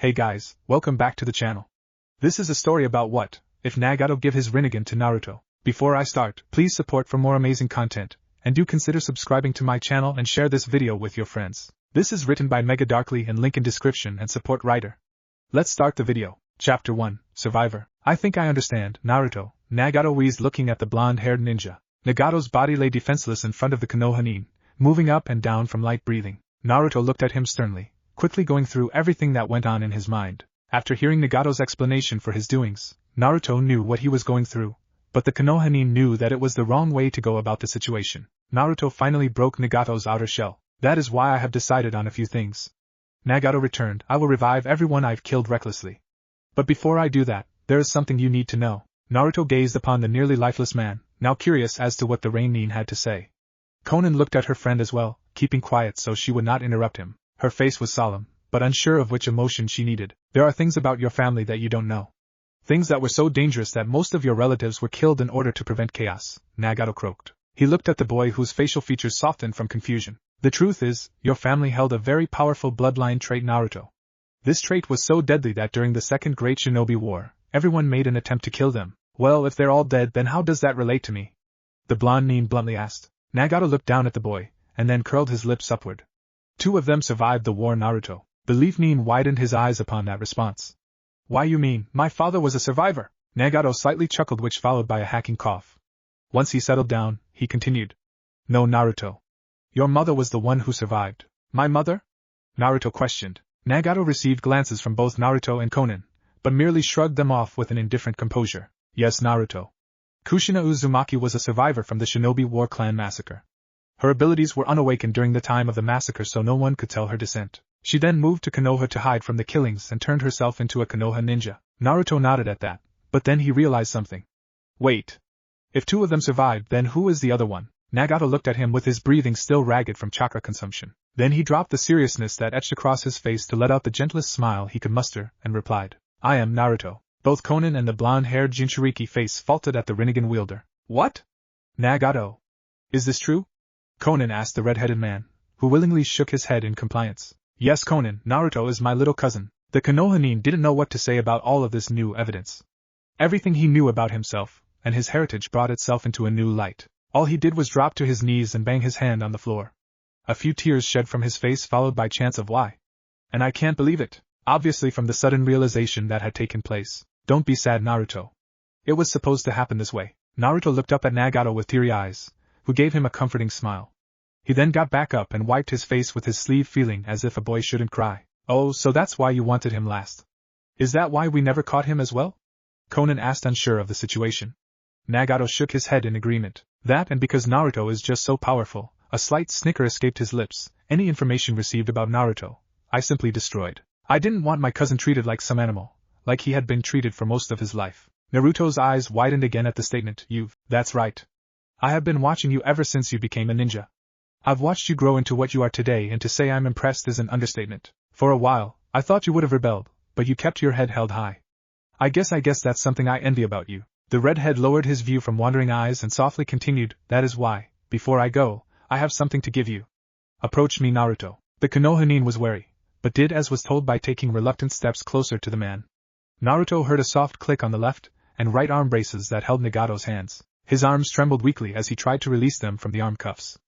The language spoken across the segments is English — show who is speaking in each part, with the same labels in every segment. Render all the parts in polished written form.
Speaker 1: Hey guys, welcome back to the channel. This is a story about what if Nagato give his Rinnegan to Naruto. Before I start, please support for more amazing content, and do consider subscribing to my channel and share this video with your friends. This is written by MegaDarkly and link in description and support writer. Let's start the video. Chapter 1, Survivor. I think I understand, Naruto, Nagato wheezed looking at the blonde-haired ninja. Nagato's body lay defenseless in front of the Konoha, moving up and down from light breathing. Naruto looked at him sternly, quickly going through everything that went on in his mind. After hearing Nagato's explanation for his doings, Naruto knew what he was going through, but the Konoha knew that it was the wrong way to go about the situation. Naruto finally broke Nagato's outer shell. That is why I have decided on a few things. Nagato returned. I will revive everyone I've killed recklessly. But before I do that, there is something you need to know. Naruto gazed upon the nearly lifeless man, now curious as to what the Rinnegan had to say. Konan looked at her friend as well, keeping quiet so she would not interrupt him. Her face was solemn, but unsure of which emotion she needed. There are things about your family that you don't know. Things that were so dangerous that most of your relatives were killed in order to prevent chaos, Nagato croaked. He looked at the boy whose facial features softened from confusion. The truth is, your family held a very powerful bloodline trait, Naruto. This trait was so deadly that during the Second Great Shinobi War, everyone made an attempt to kill them. Well, if they're all dead, then how does that relate to me? The blonde nin bluntly asked. Nagato looked down at the boy, and then curled his lips upward. 2 of them survived the war, Naruto. The leaf nin widened his eyes upon that response. Why, you mean, my father was a survivor? Nagato slightly chuckled, which followed by a hacking cough. Once he settled down, he continued. No, Naruto. Your mother was the one who survived. My mother? Naruto questioned. Nagato received glances from both Naruto and Konan, but merely shrugged them off with an indifferent composure. Yes, Naruto. Kushina Uzumaki was a survivor from the Shinobi War clan massacre. Her abilities were unawakened during the time of the massacre, so no one could tell her descent. She then moved to Konoha to hide from the killings and turned herself into a Konoha ninja. Naruto nodded at that, but then he realized something. Wait. If 2 of them survived, then who is the other one? Nagato looked at him with his breathing still ragged from chakra consumption. Then he dropped the seriousness that etched across his face to let out the gentlest smile he could muster, and replied. I am Naruto. Both Konan and the blonde-haired Jinchuriki face faltered at the Rinnegan wielder. What? Nagato. Is this true? Konan asked the red-headed man, who willingly shook his head in compliance. Yes, Konan, Naruto is my little cousin. The Konoha didn't know what to say about all of this new evidence. Everything he knew about himself, and his heritage brought itself into a new light. All he did was drop to his knees and bang his hand on the floor. A few tears shed from his face, followed by chants of why. And I can't believe it. Obviously from the sudden realization that had taken place. Don't be sad, Naruto. It was supposed to happen this way. Naruto looked up at Nagato with teary eyes, who gave him a comforting smile. He then got back up and wiped his face with his sleeve, feeling as if a boy shouldn't cry. Oh, so that's why you wanted him last. Is that why we never caught him as well? Konan asked, unsure of the situation. Nagato shook his head in agreement. That, and because Naruto is just so powerful. A slight snicker escaped his lips. Any information received about Naruto, I simply destroyed. I didn't want my cousin treated like some animal, like he had been treated for most of his life. Naruto's eyes widened again at the statement. That's right. I have been watching you ever since you became a ninja. I've watched you grow into what you are today, and to say I'm impressed is an understatement. For a while, I thought you would have rebelled, but you kept your head held high. I guess that's something I envy about you. The redhead lowered his view from wandering eyes and softly continued. That is why, before I go, I have something to give you. Approach me, Naruto. The Konoha was wary, but did as was told by taking reluctant steps closer to the man. Naruto heard a soft click on the left and right arm braces that held Nagato's hands. His arms trembled weakly as he tried to release them from the arm cuffs.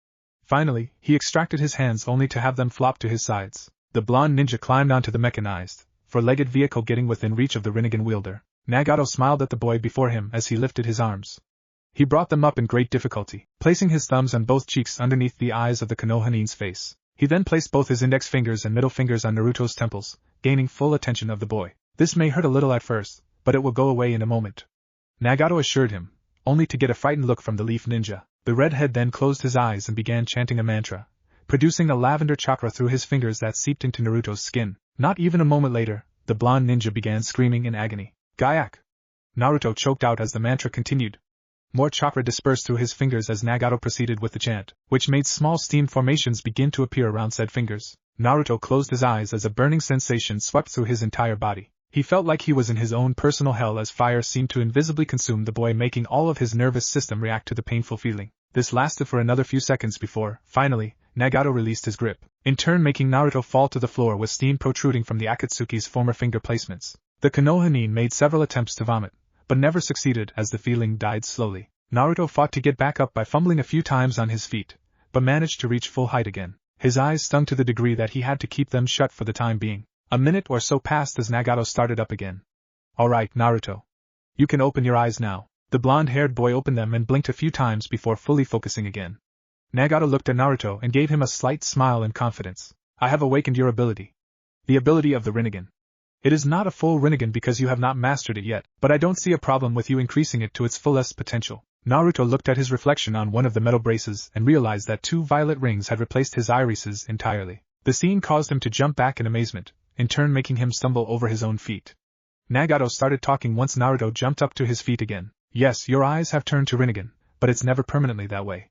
Speaker 1: Finally, he extracted his hands only to have them flop to his sides. The blonde ninja climbed onto the mechanized, four-legged vehicle, getting within reach of the Rinnegan wielder. Nagato smiled at the boy before him as he lifted his arms. He brought them up in great difficulty, placing his thumbs on both cheeks underneath the eyes of the Konoha face. He then placed both his index fingers and middle fingers on Naruto's temples, gaining full attention of the boy. This may hurt a little at first, but it will go away in a moment, Nagato assured him, only to get a frightened look from the leaf ninja. The redhead then closed his eyes and began chanting a mantra, producing a lavender chakra through his fingers that seeped into Naruto's skin. Not even a moment later, the blonde ninja began screaming in agony. Gaiak! Naruto choked out as the mantra continued. More chakra dispersed through his fingers as Nagato proceeded with the chant, which made small steam formations begin to appear around said fingers. Naruto closed his eyes as a burning sensation swept through his entire body. He felt like he was in his own personal hell as fire seemed to invisibly consume the boy, making all of his nervous system react to the painful feeling. This lasted for another few seconds before, finally, Nagato released his grip, in turn making Naruto fall to the floor with steam protruding from the Akatsuki's former finger placements. The Konoha nin made several attempts to vomit, but never succeeded as the feeling died slowly. Naruto fought to get back up by fumbling a few times on his feet, but managed to reach full height again. His eyes stung to the degree that he had to keep them shut for the time being. A minute or so passed as Nagato started up again. Alright, Naruto. You can open your eyes now. The blonde-haired boy opened them and blinked a few times before fully focusing again. Nagato looked at Naruto and gave him a slight smile in confidence. I have awakened your ability. The ability of the Rinnegan. It is not a full Rinnegan because you have not mastered it yet, but I don't see a problem with you increasing it to its fullest potential. Naruto looked at his reflection on one of the metal braces and realized that 2 violet rings had replaced his irises entirely. The scene caused him to jump back in amazement, in turn making him stumble over his own feet. Nagato started talking once Naruto jumped up to his feet again. Yes, your eyes have turned to Rinnegan, but it's never permanently that way.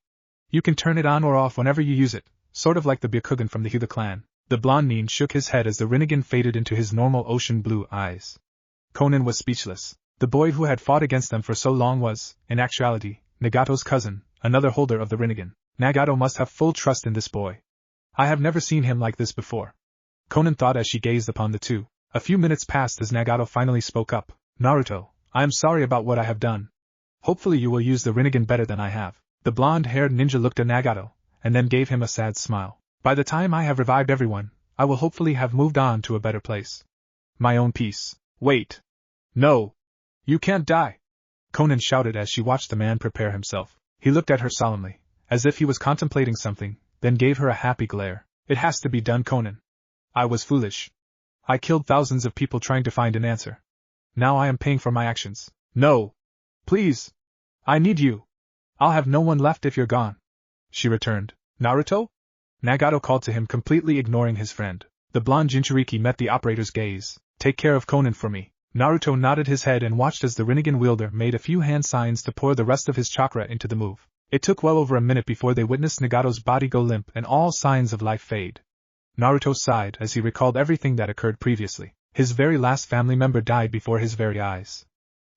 Speaker 1: You can turn it on or off whenever you use it, sort of like the Byakugan from the Hyuga clan. The blonde nin shook his head as the Rinnegan faded into his normal ocean blue eyes. Konan was speechless. The boy who had fought against them for so long was, in actuality, Nagato's cousin, another holder of the Rinnegan. Nagato must have full trust in this boy. I have never seen him like this before. Konan thought as she gazed upon the two. A few minutes passed as Nagato finally spoke up. Naruto, I am sorry about what I have done. Hopefully you will use the Rinnegan better than I have. The blonde-haired ninja looked at Nagato, and then gave him a sad smile. By the time I have revived everyone, I will hopefully have moved on to a better place. My own peace. Wait. No. You can't die. Konan shouted as she watched the man prepare himself. He looked at her solemnly, as if he was contemplating something, then gave her a happy glare. It has to be done, Konan. I was foolish. I killed thousands of people trying to find an answer. Now I am paying for my actions. No. Please. I need you. I'll have no one left if you're gone. She returned. Naruto? Nagato called to him, completely ignoring his friend. The blonde Jinchuriki met the operator's gaze. Take care of Konan for me. Naruto nodded his head and watched as the Rinnegan wielder made a few hand signs to pour the rest of his chakra into the move. It took well over a minute before they witnessed Nagato's body go limp and all signs of life fade. Naruto sighed as he recalled everything that occurred previously. His very last family member died before his very eyes.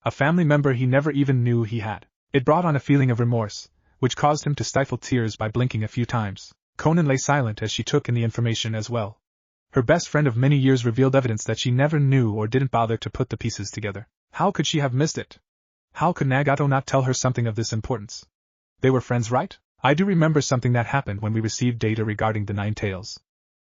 Speaker 1: A family member he never even knew he had. It brought on a feeling of remorse, which caused him to stifle tears by blinking a few times. Konan lay silent as she took in the information as well. Her best friend of many years revealed evidence that she never knew or didn't bother to put the pieces together. How could she have missed it? How could Nagato not tell her something of this importance? They were friends, right? I do remember something that happened when we received data regarding the Nine Tails.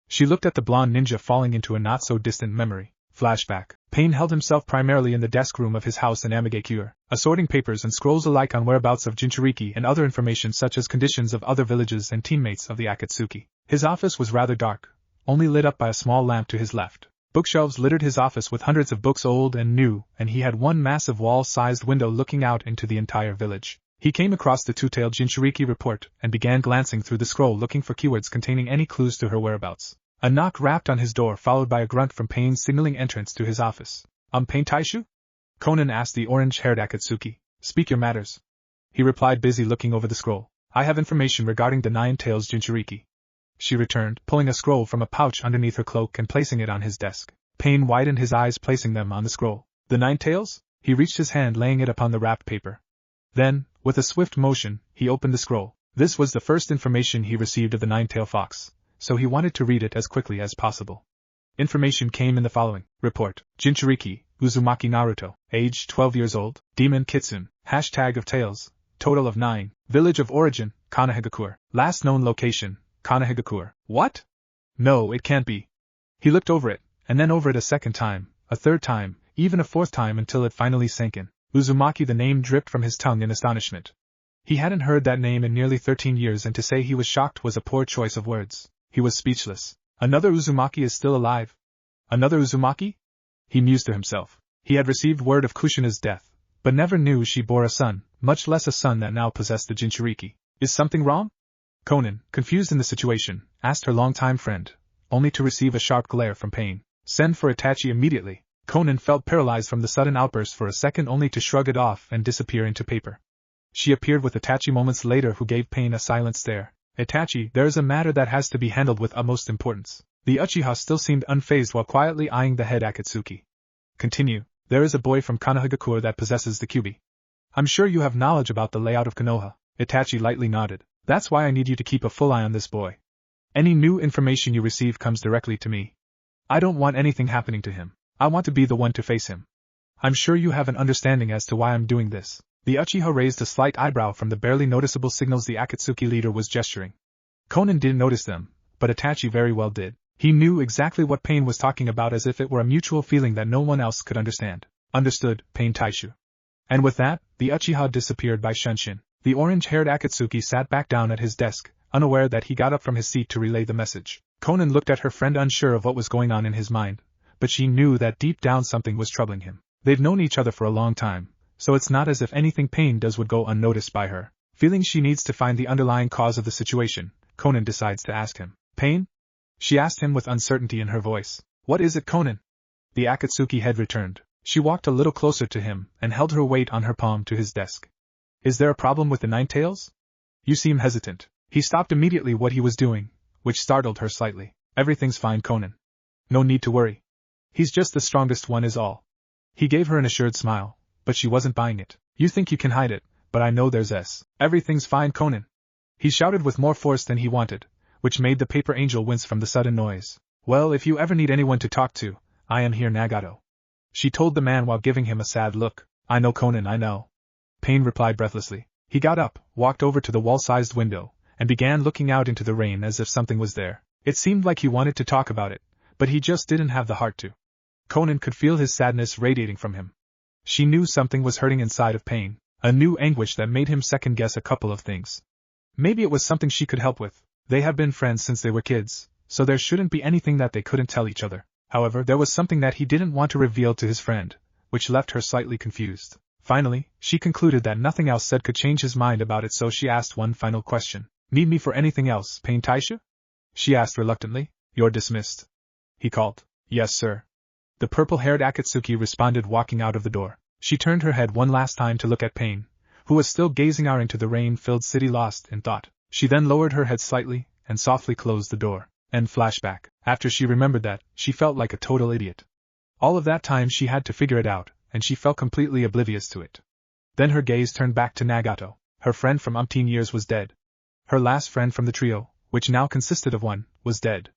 Speaker 1: She looked at the blonde ninja, falling into a not-so-distant memory. Flashback. Pain held himself primarily in the desk room of his house in Amigakure, assorting papers and scrolls alike on whereabouts of Jinchuriki and other information such as conditions of other villages and teammates of the Akatsuki. His office was rather dark, only lit up by a small lamp to his left. Bookshelves littered his office with hundreds of books old and new, and he had one massive wall-sized window looking out into the entire village. He came across the two-tailed Jinchuriki report and began glancing through the scroll looking for keywords containing any clues to her whereabouts. A knock rapped on his door, followed by a grunt from Pain signaling entrance to his office. Pain Taishu? Konan asked the orange-haired Akatsuki. Speak your matters. He replied, busy looking over the scroll. I have information regarding the Nine Tails Jinchuriki. She returned, pulling a scroll from a pouch underneath her cloak and placing it on his desk. Pain widened his eyes, placing them on the scroll. The Nine Tails? He reached his hand, laying it upon the wrapped paper. Then, with a swift motion, he opened the scroll. This was the first information he received of the Nine-Tailed Fox, so he wanted to read it as quickly as possible. Information came in the following. Report. Jinchuriki, Uzumaki Naruto, age 12 years old, Demon Kitsune, hashtag of Tails, total of 9, village of origin, Kanahigakure, last known location, Kanahigakure. What? No, it can't be. He looked over it, and then over it a second time, a third time, even a fourth time until it finally sank in. Uzumaki, the name dripped from his tongue in astonishment. He hadn't heard that name in nearly 13 years, and to say he was shocked was a poor choice of words. He was speechless. Another Uzumaki is still alive? Another Uzumaki? He mused to himself. He had received word of Kushina's death, but never knew she bore a son, much less a son that now possessed the Jinchuriki. Is something wrong? Konan, confused in the situation, asked her longtime friend, only to receive a sharp glare from Pain. Send for Itachi immediately. Konan felt paralyzed from the sudden outburst for a second, only to shrug it off and disappear into paper. She appeared with Itachi moments later, who gave Pain a silent stare. Itachi, there is a matter that has to be handled with utmost importance. The Uchiha still seemed unfazed while quietly eyeing the head Akatsuki. Continue. There is a boy from Kanahigakure that possesses the Kyubi. I'm sure you have knowledge about the layout of Konoha. Itachi lightly nodded. That's why I need you to keep a full eye on this boy. Any new information you receive comes directly to me. I don't want anything happening to him. I want to be the one to face him. I'm sure you have an understanding as to why I'm doing this. The Uchiha raised a slight eyebrow from the barely noticeable signals the Akatsuki leader was gesturing. Conan didn't notice them, but Itachi very well did. He knew exactly what Pain was talking about as if it were a mutual feeling that no one else could understand. Understood, Pain Taishu. And with that, the Uchiha disappeared by Shunshin. The orange-haired Akatsuki sat back down at his desk, unaware that he got up from his seat to relay the message. Conan looked at her friend unsure of what was going on in his mind, but she knew that deep down something was troubling him. They've known each other for a long time, so it's not as if anything Pain does would go unnoticed by her. Feeling she needs to find the underlying cause of the situation, Conan decides to ask him. Pain? She asked him with uncertainty in her voice. What is it, Conan? The Akatsuki head returned. She walked a little closer to him and held her weight on her palm to his desk. Is there a problem with the Nine Tails? You seem hesitant. He stopped immediately what he was doing, which startled her slightly. Everything's fine, Conan. No need to worry. He's just the strongest one is all. He gave her an assured smile, but she wasn't buying it. You think you can hide it, but I know there's Everything's fine, Conan. He shouted with more force than he wanted, which made the paper angel wince from the sudden noise. Well, if you ever need anyone to talk to, I am here, Nagato. She told the man while giving him a sad look. I know, Conan, I know. Pain replied breathlessly. He got up, walked over to the wall-sized window, and began looking out into the rain as if something was there. It seemed like he wanted to talk about it, but he just didn't have the heart to. Conan could feel his sadness radiating from him. She knew something was hurting inside of Pain, a new anguish that made him second-guess a couple of things. Maybe it was something she could help with. They have been friends since they were kids, so there shouldn't be anything that they couldn't tell each other. However, there was something that he didn't want to reveal to his friend, which left her slightly confused. Finally, she concluded that nothing else said could change his mind about it, so she asked one final question. Need me for anything else, Pain Taisha? She asked reluctantly. You're dismissed. He called. Yes, sir. The purple-haired Akatsuki responded, walking out of the door. She turned her head one last time to look at Pain, who was still gazing out into the rain-filled city lost in thought. She then lowered her head slightly, and softly closed the door. End flashback. After she remembered that, she felt like a total idiot. All of that time she had to figure it out, and she felt completely oblivious to it. Then her gaze turned back to Nagato. Her friend from umpteen years was dead. Her last friend from the trio, which now consisted of one, was dead.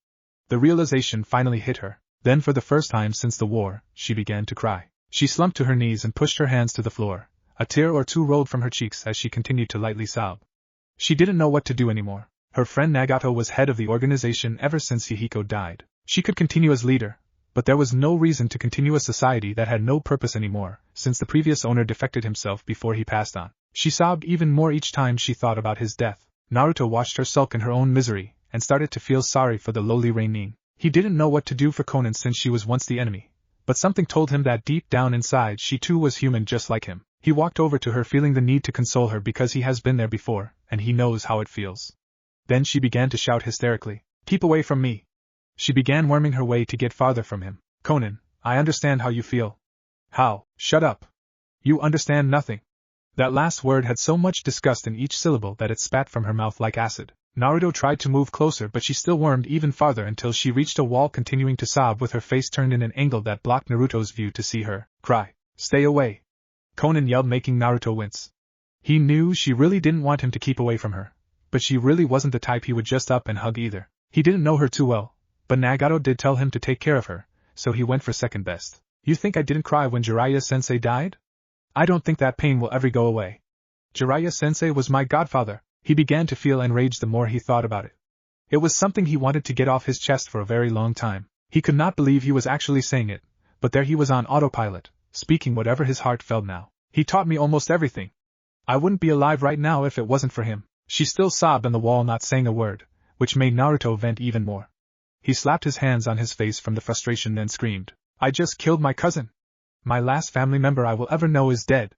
Speaker 1: The realization finally hit her. Then for the first time since the war, she began to cry. She slumped to her knees and pushed her hands to the floor. A tear or two rolled from her cheeks as she continued to lightly sob. She didn't know what to do anymore. Her friend Nagato was head of the organization ever since Hihiko died. She could continue as leader, but there was no reason to continue a society that had no purpose anymore, since the previous owner defected himself before he passed on. She sobbed even more each time she thought about his death. Naruto watched her sulk in her own misery, and started to feel sorry for the lowly Rinnegan. He didn't know what to do for Conan since she was once the enemy, but something told him that deep down inside she too was human just like him. He walked over to her feeling the need to console her because he has been there before, and he knows how it feels. Then she began to shout hysterically, "Keep away from me!" She began worming her way to get farther from him. Conan, I understand how you feel. How? Shut up. You understand nothing. That last word had so much disgust in each syllable that it spat from her mouth like acid. Naruto tried to move closer, but she still wormed even farther until she reached a wall, continuing to sob with her face turned in an angle that blocked Naruto's view to see her cry. Stay away! Conan yelled, making Naruto wince. He knew she really didn't want him to keep away from her, but she really wasn't the type he would just up and hug either. He didn't know her too well, but Nagato did tell him to take care of her, so he went for second best. You think I didn't cry when Jiraiya-sensei died? I don't think that pain will ever go away. Jiraiya-sensei was my godfather. He began to feel enraged the more he thought about it. It was something he wanted to get off his chest for a very long time. He could not believe he was actually saying it, but there he was on autopilot, speaking whatever his heart felt now. He taught me almost everything. I wouldn't be alive right now if it wasn't for him. She still sobbed on the wall, not saying a word, which made Naruto vent even more. He slapped his hands on his face from the frustration, then screamed, I just killed my cousin. My last family member I will ever know is dead.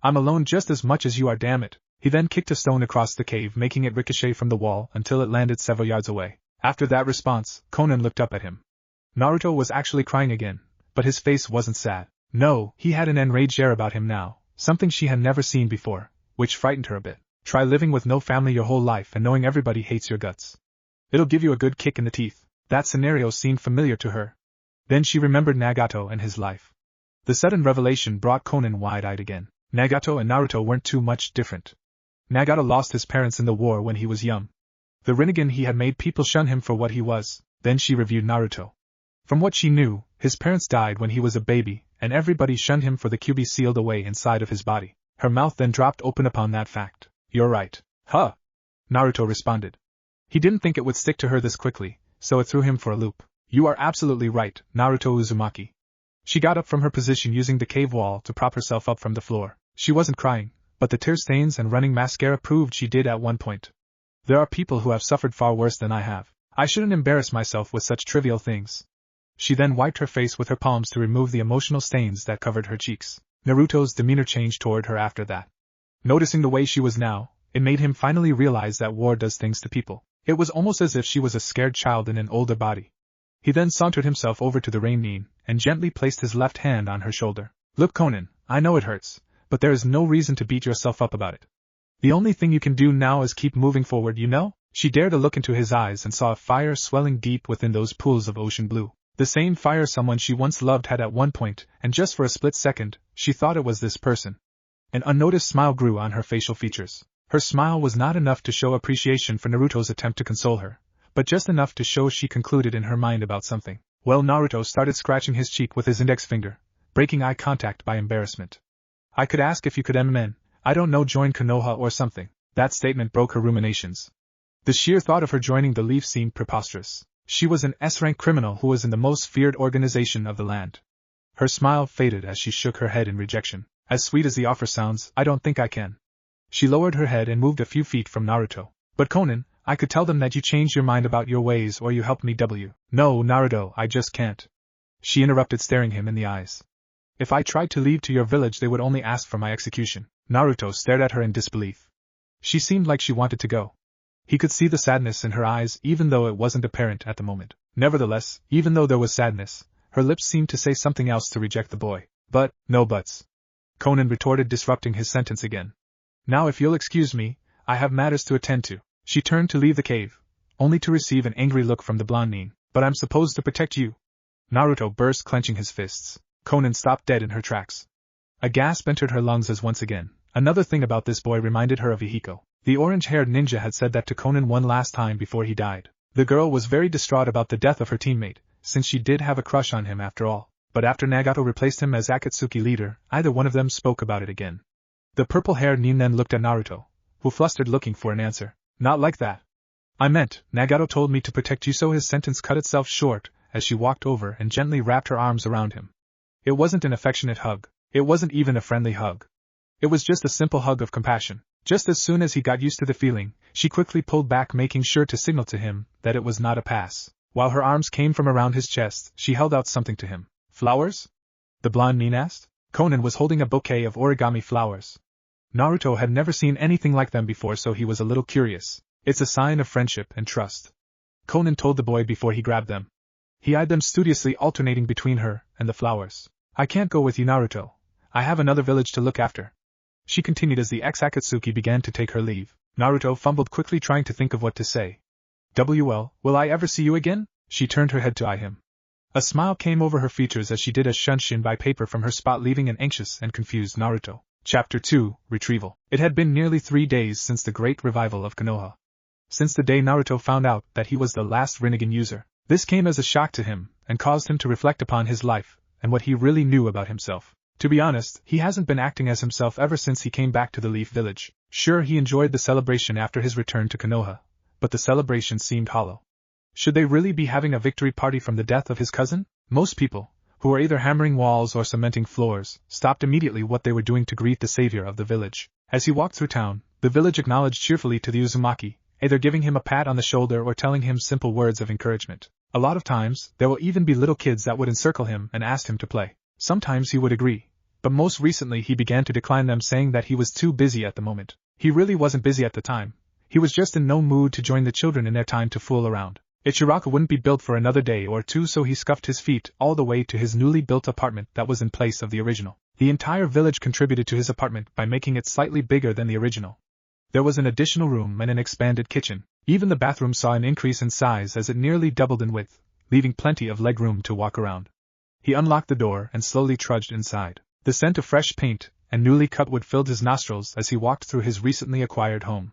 Speaker 1: I'm alone just as much as you are, damn it. He then kicked a stone across the cave, making it ricochet from the wall until it landed several yards away. After that response, Conan looked up at him. Naruto was actually crying again, but his face wasn't sad. No, he had an enraged air about him now, something she had never seen before, which frightened her a bit. Try living with no family your whole life and knowing everybody hates your guts. It'll give you a good kick in the teeth. That scenario seemed familiar to her. Then she remembered Nagato and his life. The sudden revelation brought Conan wide-eyed again. Nagato and Naruto weren't too much different. Nagato lost his parents in the war when he was young. The Rinnegan he had made people shun him for what he was. Then she reviewed Naruto. From what she knew, his parents died when he was a baby, and everybody shunned him for the QB sealed away inside of his body. Her mouth then dropped open upon that fact. You're right. Huh? Naruto responded. He didn't think it would stick to her this quickly, so it threw him for a loop. You are absolutely right, Naruto Uzumaki. She got up from her position using the cave wall to prop herself up from the floor. She wasn't crying, but the tear stains and running mascara proved she did at one point. There are people who have suffered far worse than I have. I shouldn't embarrass myself with such trivial things. She then wiped her face with her palms to remove the emotional stains that covered her cheeks. Naruto's demeanor changed toward her after that. Noticing the way she was now, it made him finally realize that war does things to people. It was almost as if she was a scared child in an older body. He then sauntered himself over to the Rinnegan and gently placed his left hand on her shoulder. Look, Conan, I know it hurts, but there is no reason to beat yourself up about it. The only thing you can do now is keep moving forward, you know? She dared to look into his eyes and saw a fire swelling deep within those pools of ocean blue. The same fire someone she once loved had at one point, and just for a split second, she thought it was this person. An unnoticed smile grew on her facial features. Her smile was not enough to show appreciation for Naruto's attempt to console her, but just enough to show she concluded in her mind about something. Well, Naruto started scratching his cheek with his index finger, breaking eye contact by embarrassment. I could ask if you could I don't know, join Konoha or something. That statement broke her ruminations. The sheer thought of her joining the Leaf seemed preposterous. She was an S-rank criminal who was in the most feared organization of the land. Her smile faded as she shook her head in rejection. As sweet as the offer sounds, I don't think I can. She lowered her head and moved a few feet from Naruto. But Conan, I could tell them that you changed your mind about your ways or you helped me No, Naruto, I just can't. She interrupted, staring him in the eyes. If I tried to leave to your village, they would only ask for my execution. Naruto stared at her in disbelief. She seemed like she wanted to go. He could see the sadness in her eyes even though it wasn't apparent at the moment. Nevertheless, even though there was sadness, her lips seemed to say something else to reject the boy. But, no buts. Conan retorted, disrupting his sentence again. Now if you'll excuse me, I have matters to attend to. She turned to leave the cave, only to receive an angry look from the blonde nin. But I'm supposed to protect you. Naruto burst, clenching his fists. Conan stopped dead in her tracks. A gasp entered her lungs as once again. Another thing about this boy reminded her of Ihiko. The orange-haired ninja had said that to Conan one last time before he died. The girl was very distraught about the death of her teammate, since she did have a crush on him after all. But after Nagato replaced him as Akatsuki leader, either one of them spoke about it again. The purple-haired nin then looked at Naruto, who flustered, looking for an answer. Not like that. I meant, Nagato told me to protect you, so his sentence cut itself short as she walked over and gently wrapped her arms around him. It wasn't an affectionate hug. It wasn't even a friendly hug. It was just a simple hug of compassion. Just as soon as he got used to the feeling, she quickly pulled back, making sure to signal to him that it was not a pass. While her arms came from around his chest, she held out something to him. Flowers? The blonde nin asked. Conan was holding a bouquet of origami flowers. Naruto had never seen anything like them before, so he was a little curious. It's a sign of friendship and trust, Conan told the boy before he grabbed them. He eyed them studiously, alternating between her and the flowers. I can't go with you, Naruto. I have another village to look after, she continued as the ex-Akatsuki began to take her leave. Naruto fumbled quickly, trying to think of what to say. Will I ever see you again? She turned her head to eye him. A smile came over her features as she did a shunshin by paper from her spot, leaving an anxious and confused Naruto. Chapter 2, Retrieval. It had been nearly 3 days since the great revival of Konoha. Since the day Naruto found out that he was the last Rinnegan user, this came as a shock to him, and caused him to reflect upon his life, and what he really knew about himself. To be honest, he hasn't been acting as himself ever since he came back to the Leaf Village. Sure, he enjoyed the celebration after his return to Konoha, but the celebration seemed hollow. Should they really be having a victory party from the death of his cousin? Most people, who were either hammering walls or cementing floors, stopped immediately what they were doing to greet the savior of the village. As he walked through town, the village acknowledged cheerfully to the Uzumaki, either giving him a pat on the shoulder or telling him simple words of encouragement. A lot of times, there will even be little kids that would encircle him and ask him to play. Sometimes he would agree, but most recently he began to decline them, saying that he was too busy at the moment. He really wasn't busy at the time. He was just in no mood to join the children in their time to fool around. Ichiraka wouldn't be built for another day or two, so he scuffed his feet all the way to his newly built apartment that was in place of the original. The entire village contributed to his apartment by making it slightly bigger than the original. There was an additional room and an expanded kitchen. Even the bathroom saw an increase in size as it nearly doubled in width, leaving plenty of leg room to walk around. He unlocked the door and slowly trudged inside. The scent of fresh paint and newly cut wood filled his nostrils as he walked through his recently acquired home.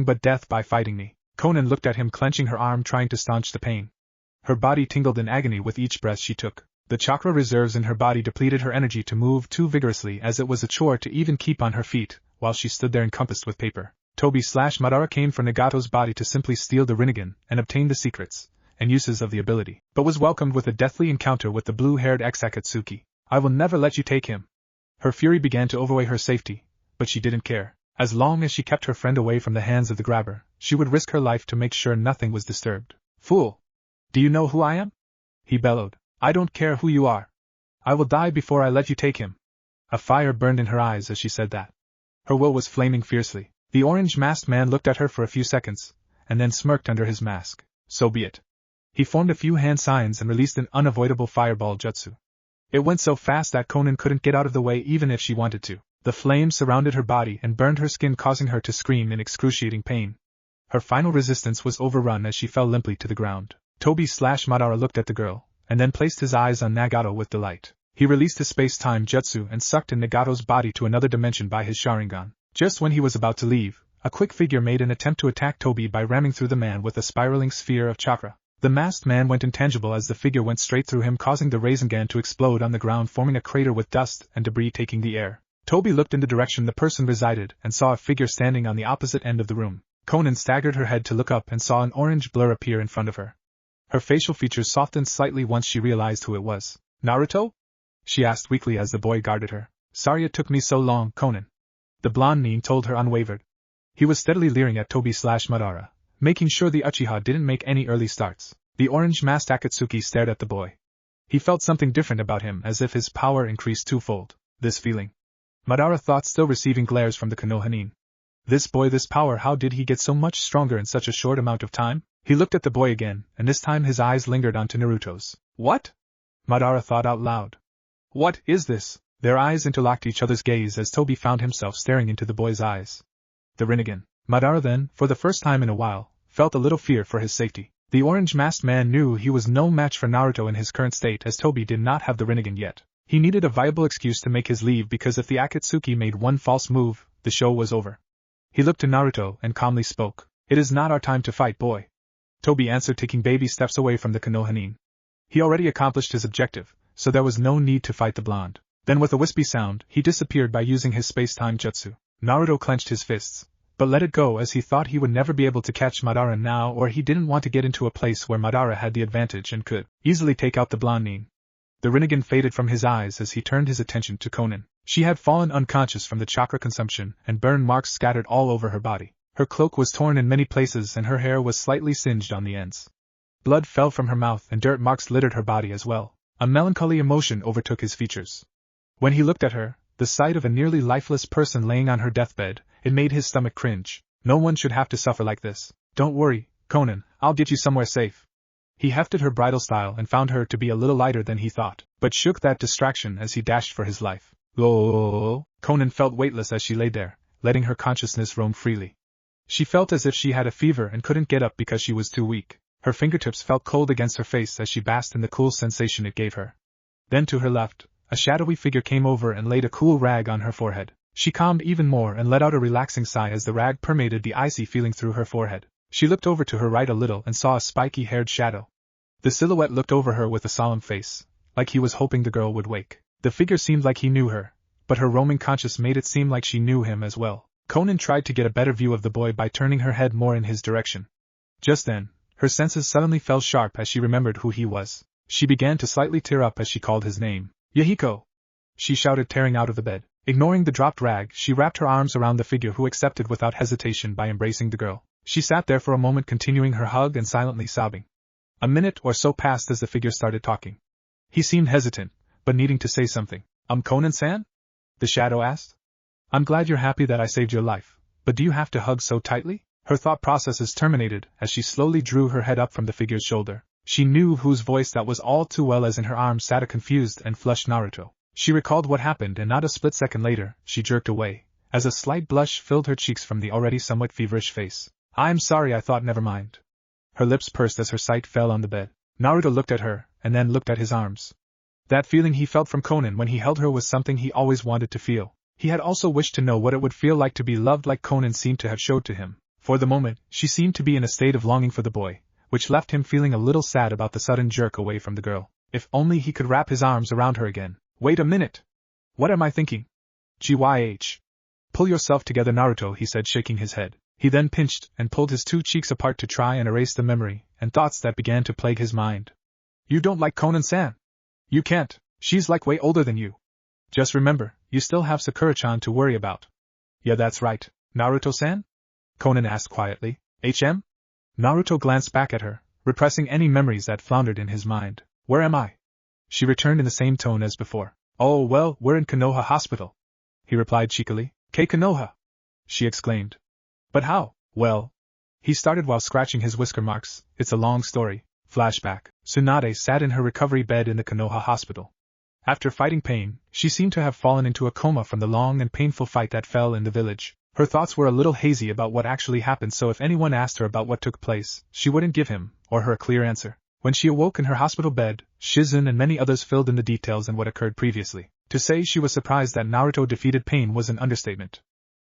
Speaker 1: nothing but death by fighting me. Conan looked at him, clenching her arm, trying to staunch the pain. Her body tingled in agony with each breath she took. The chakra reserves in her body depleted her energy to move too vigorously, as it was a chore to even keep on her feet, while she stood there encompassed with paper. Toby/Madara came for Nagato's body to simply steal the Rinnegan and obtain the secrets and uses of the ability, but was welcomed with a deathly encounter with the blue-haired ex-Akatsuki. I will never let you take him. Her fury began to overweigh her safety, but she didn't care. As long as she kept her friend away from the hands of the grabber, she would risk her life to make sure nothing was disturbed. Fool! Do you know who I am? He bellowed. I don't care who you are. I will die before I let you take him. A fire burned in her eyes as she said that. Her will was flaming fiercely. The orange-masked man looked at her for a few seconds, and then smirked under his mask. So be it. He formed a few hand signs and released an unavoidable fireball jutsu. It went so fast that Conan couldn't get out of the way even if she wanted to. The flames surrounded her body and burned her skin, causing her to scream in excruciating pain. Her final resistance was overrun as she fell limply to the ground. Toby/Madara looked at the girl, and then placed his eyes on Nagato with delight. He released his space-time jutsu and sucked in Nagato's body to another dimension by his Sharingan. Just when he was about to leave, a quick figure made an attempt to attack Toby by ramming through the man with a spiraling sphere of chakra. The masked man went intangible as the figure went straight through him, causing the Rinnegan to explode on the ground, forming a crater with dust and debris taking the air. Toby looked in the direction the person resided and saw a figure standing on the opposite end of the room. Conan staggered her head to look up and saw an orange blur appear in front of her. Her facial features softened slightly once she realized who it was. Naruto? She asked weakly as the boy guarded her. Sorry it took me so long, Conan. The blonde nin told her unwavered. He was steadily leering at Toby/Madara, making sure the Uchiha didn't make any early starts. The orange-masked Akatsuki stared at the boy. He felt something different about him, as if his power increased twofold. This feeling, Madara thought, still receiving glares from the Konohanin. This boy, this power, how did he get so much stronger in such a short amount of time? He looked at the boy again, and this time his eyes lingered onto Naruto's. What? Madara thought out loud. What is this? Their eyes interlocked each other's gaze as Toby found himself staring into the boy's eyes. The Rinnegan. Madara then, for the first time in a while, felt a little fear for his safety. The orange-masked man knew he was no match for Naruto in his current state, as Toby did not have the Rinnegan yet. He needed a viable excuse to make his leave, because if the Akatsuki made one false move, the show was over. He looked to Naruto and calmly spoke. It is not our time to fight, boy. Toby answered, taking baby steps away from the Konohanin. He already accomplished his objective, so there was no need to fight the blonde. Then with a wispy sound, he disappeared by using his space-time jutsu. Naruto clenched his fists, but let it go, as he thought he would never be able to catch Madara now, or he didn't want to get into a place where Madara had the advantage and could easily take out the blonde nin. The Rinnegan faded from his eyes as he turned his attention to Conan. She had fallen unconscious from the chakra consumption, and burn marks scattered all over her body. Her cloak was torn in many places and her hair was slightly singed on the ends. Blood fell from her mouth and dirt marks littered her body as well. A melancholy emotion overtook his features. When he looked at her, the sight of a nearly lifeless person laying on her deathbed, it made his stomach cringe. No one should have to suffer like this. Don't worry, Conan, I'll get you somewhere safe. He hefted her bridal style and found her to be a little lighter than he thought, but shook that distraction as he dashed for his life. Oh! Conan felt weightless as she lay there, letting her consciousness roam freely. She felt as if she had a fever and couldn't get up because she was too weak. Her fingertips felt cold against her face as she basked in the cool sensation it gave her. Then to her left, a shadowy figure came over and laid a cool rag on her forehead. She calmed even more and let out a relaxing sigh as the rag permeated the icy feeling through her forehead. She looked over to her right a little and saw a spiky-haired shadow. The silhouette looked over her with a solemn face, like he was hoping the girl would wake. The figure seemed like he knew her, but her roaming conscience made it seem like she knew him as well. Conan tried to get a better view of the boy by turning her head more in his direction. Just then, her senses suddenly fell sharp as she remembered who he was. She began to slightly tear up as she called his name. Yahiko! She shouted, tearing out of the bed. Ignoring the dropped rag, she wrapped her arms around the figure, who accepted without hesitation by embracing the girl. She sat there for a moment, continuing her hug and silently sobbing. A minute or so passed as the figure started talking. He seemed hesitant, but needing to say something. Conan-san? The shadow asked. I'm glad you're happy that I saved your life, but do you have to hug so tightly? Her thought processes terminated as she slowly drew her head up from the figure's shoulder. She knew whose voice that was all too well, as in her arms sat a confused and flushed Naruto. She recalled what happened, and not a split second later, she jerked away, as a slight blush filled her cheeks from the already somewhat feverish face. I'm sorry, I thought, never mind. Her lips pursed as her sight fell on the bed. Naruto looked at her, and then looked at his arms. That feeling he felt from Conan when he held her was something he always wanted to feel. He had also wished to know what it would feel like to be loved like Conan seemed to have showed to him. For the moment, she seemed to be in a state of longing for the boy, which left him feeling a little sad about the sudden jerk away from the girl. If only he could wrap his arms around her again. Wait a minute! What am I thinking? GYH. Pull yourself together, Naruto, he said, shaking his head. He then pinched and pulled his two cheeks apart to try and erase the memory and thoughts that began to plague his mind. You don't like Conan-san? You can't. She's like way older than you. Just remember, you still have Sakura-chan to worry about. Yeah, that's right. Naruto-san? Conan asked quietly. HM? Naruto glanced back at her, repressing any memories that floundered in his mind. Where am I? She returned in the same tone as before. Oh, well, we're in Konoha Hospital, he replied cheekily. Konoha! She exclaimed. But how? Well, he started while scratching his whisker marks. It's a long story. Flashback. Tsunade sat in her recovery bed in the Konoha Hospital. After fighting pain, she seemed to have fallen into a coma from the long and painful fight that fell in the village. Her thoughts were a little hazy about what actually happened, so if anyone asked her about what took place, she wouldn't give him or her a clear answer. When she awoke in her hospital bed, Shizun and many others filled in the details and what occurred previously. To say she was surprised that Naruto defeated pain was an understatement.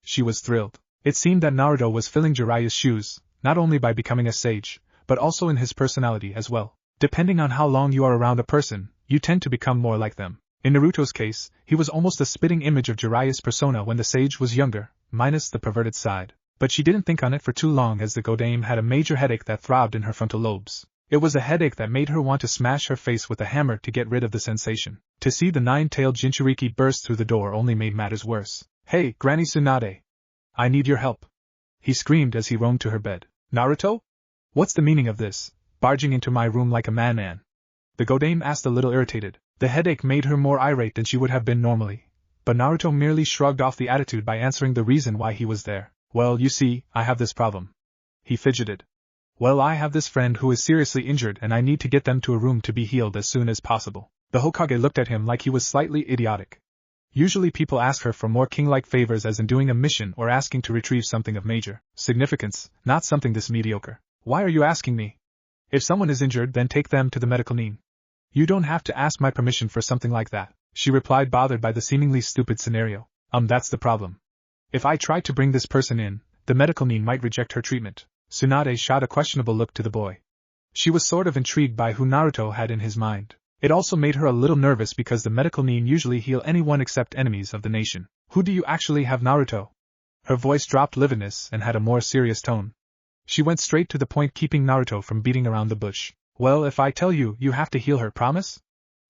Speaker 1: She was thrilled. It seemed that Naruto was filling Jiraiya's shoes, not only by becoming a sage, but also in his personality as well. Depending on how long you are around a person, you tend to become more like them. In Naruto's case, he was almost a spitting image of Jiraiya's persona when the sage was younger, minus the perverted side. But she didn't think on it for too long, as the Godame had a major headache that throbbed in her frontal lobes. It was a headache that made her want to smash her face with a hammer to get rid of the sensation. To see the nine-tailed Jinchuriki burst through the door only made matters worse. Hey, Granny Tsunade! I need your help! He screamed as he roamed to her bed. Naruto? What's the meaning of this, barging into my room like a madman? The Godame asked, a little irritated. The headache made her more irate than she would have been normally. But Naruto merely shrugged off the attitude by answering the reason why he was there. Well, you see, I have this problem. He fidgeted. Well, I have this friend who is seriously injured and I need to get them to a room to be healed as soon as possible. The Hokage looked at him like he was slightly idiotic. Usually people ask her for more king-like favors, as in doing a mission or asking to retrieve something of major significance, not something this mediocre. Why are you asking me? If someone is injured, then take them to the medical nin. You don't have to ask my permission for something like that, she replied, bothered by the seemingly stupid scenario. That's the problem. If I try to bring this person in, the medical nin might reject her treatment. Tsunade shot a questionable look to the boy. She was sort of intrigued by who Naruto had in his mind. It also made her a little nervous because the medical nin usually heal anyone except enemies of the nation. Who do you actually have, Naruto? Her voice dropped lividness and had a more serious tone. She went straight to the point, keeping Naruto from beating around the bush. Well, if I tell you, you have to heal her, promise?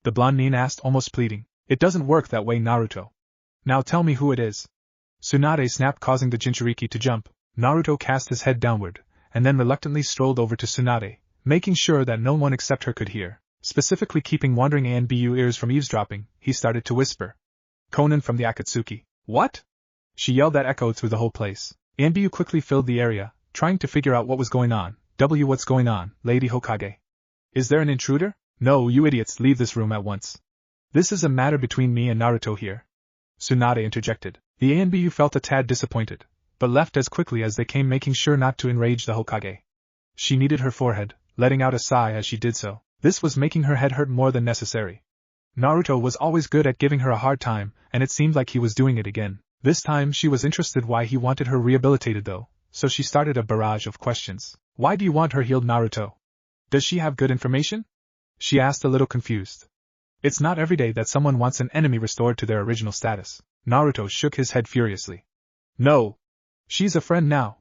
Speaker 1: The blonde nin asked, almost pleading. It doesn't work that way, Naruto. Now tell me who it is. Tsunade snapped, causing the Jinchuriki to jump. Naruto cast his head downward, and then reluctantly strolled over to Tsunade, making sure that no one except her could hear. Specifically keeping wandering Anbu ears from eavesdropping, he started to whisper. Conan from the Akatsuki. What? She yelled that echoed through the whole place. Anbu quickly filled the area, trying to figure out what was going on. What's going on, Lady Hokage? Is there an intruder? No, you idiots, leave this room at once. This is a matter between me and Naruto here. Tsunade interjected. The Anbu felt a tad disappointed, but left as quickly as they came, making sure not to enrage the Hokage. She kneaded her forehead, letting out a sigh as she did so. This was making her head hurt more than necessary. Naruto was always good at giving her a hard time, and it seemed like he was doing it again. This time she was interested why he wanted her rehabilitated though, so she started a barrage of questions. Why do you want her healed, Naruto? Does she have good information? She asked a little confused. It's not every day that someone wants an enemy restored to their original status. Naruto shook his head furiously. No. She's a friend now.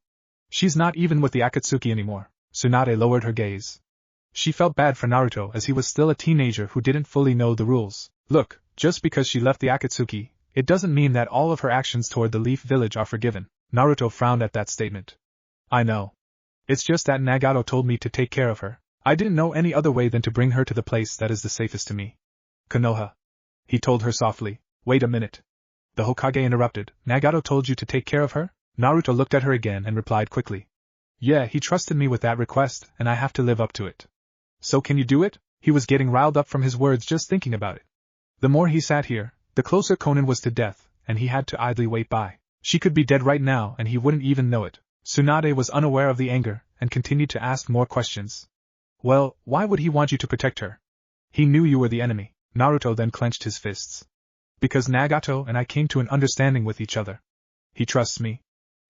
Speaker 1: She's not even with the Akatsuki anymore. Tsunade lowered her gaze. She felt bad for Naruto as he was still a teenager who didn't fully know the rules. Look, just because she left the Akatsuki, it doesn't mean that all of her actions toward the Leaf Village are forgiven. Naruto frowned at that statement. I know. It's just that Nagato told me to take care of her. I didn't know any other way than to bring her to the place that is the safest to me. Konoha. He told her softly. Wait a minute. The Hokage interrupted. Nagato told you to take care of her? Naruto looked at her again and replied quickly. Yeah, he trusted me with that request, and I have to live up to it. So can you do it? He was getting riled up from his words just thinking about it. The more he sat here, the closer Conan was to death, and he had to idly wait by. She could be dead right now and he wouldn't even know it. Tsunade was unaware of the anger, and continued to ask more questions. Well, why would he want you to protect her? He knew you were the enemy. Naruto then clenched his fists. Because Nagato and I came to an understanding with each other. He trusts me.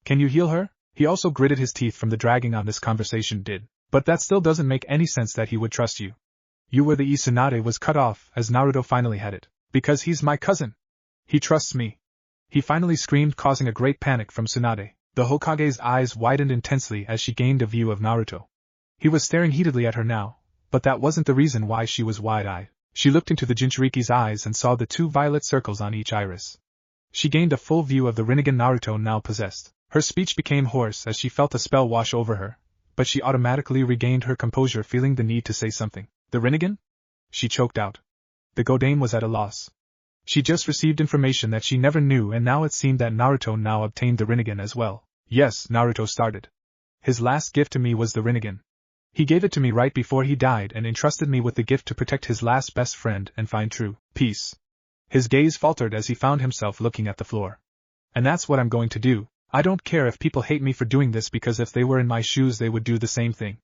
Speaker 1: Can you heal her? He also gritted his teeth from the dragging on this conversation did. But that still doesn't make any sense that he would trust you. You were the Tsunade was cut off as Naruto finally had it. Because he's my cousin. He trusts me. He finally screamed, causing a great panic from Tsunade. The Hokage's eyes widened intensely as she gained a view of Naruto. He was staring heatedly at her now, but that wasn't the reason why she was wide-eyed. She looked into the Jinchuriki's eyes and saw the 2 violet circles on each iris. She gained a full view of the Rinnegan Naruto now possessed. Her speech became hoarse as she felt a spell wash over her, but she automatically regained her composure, feeling the need to say something. The Rinnegan? She choked out. The Godame was at a loss. She just received information that she never knew, and now it seemed that Naruto now obtained the Rinnegan as well. Yes, Naruto started. His last gift to me was the Rinnegan. He gave it to me right before he died and entrusted me with the gift to protect his last best friend and find true peace. His gaze faltered as he found himself looking at the floor. And that's what I'm going to do. I don't care if people hate me for doing this, because if they were in my shoes they would do the same thing.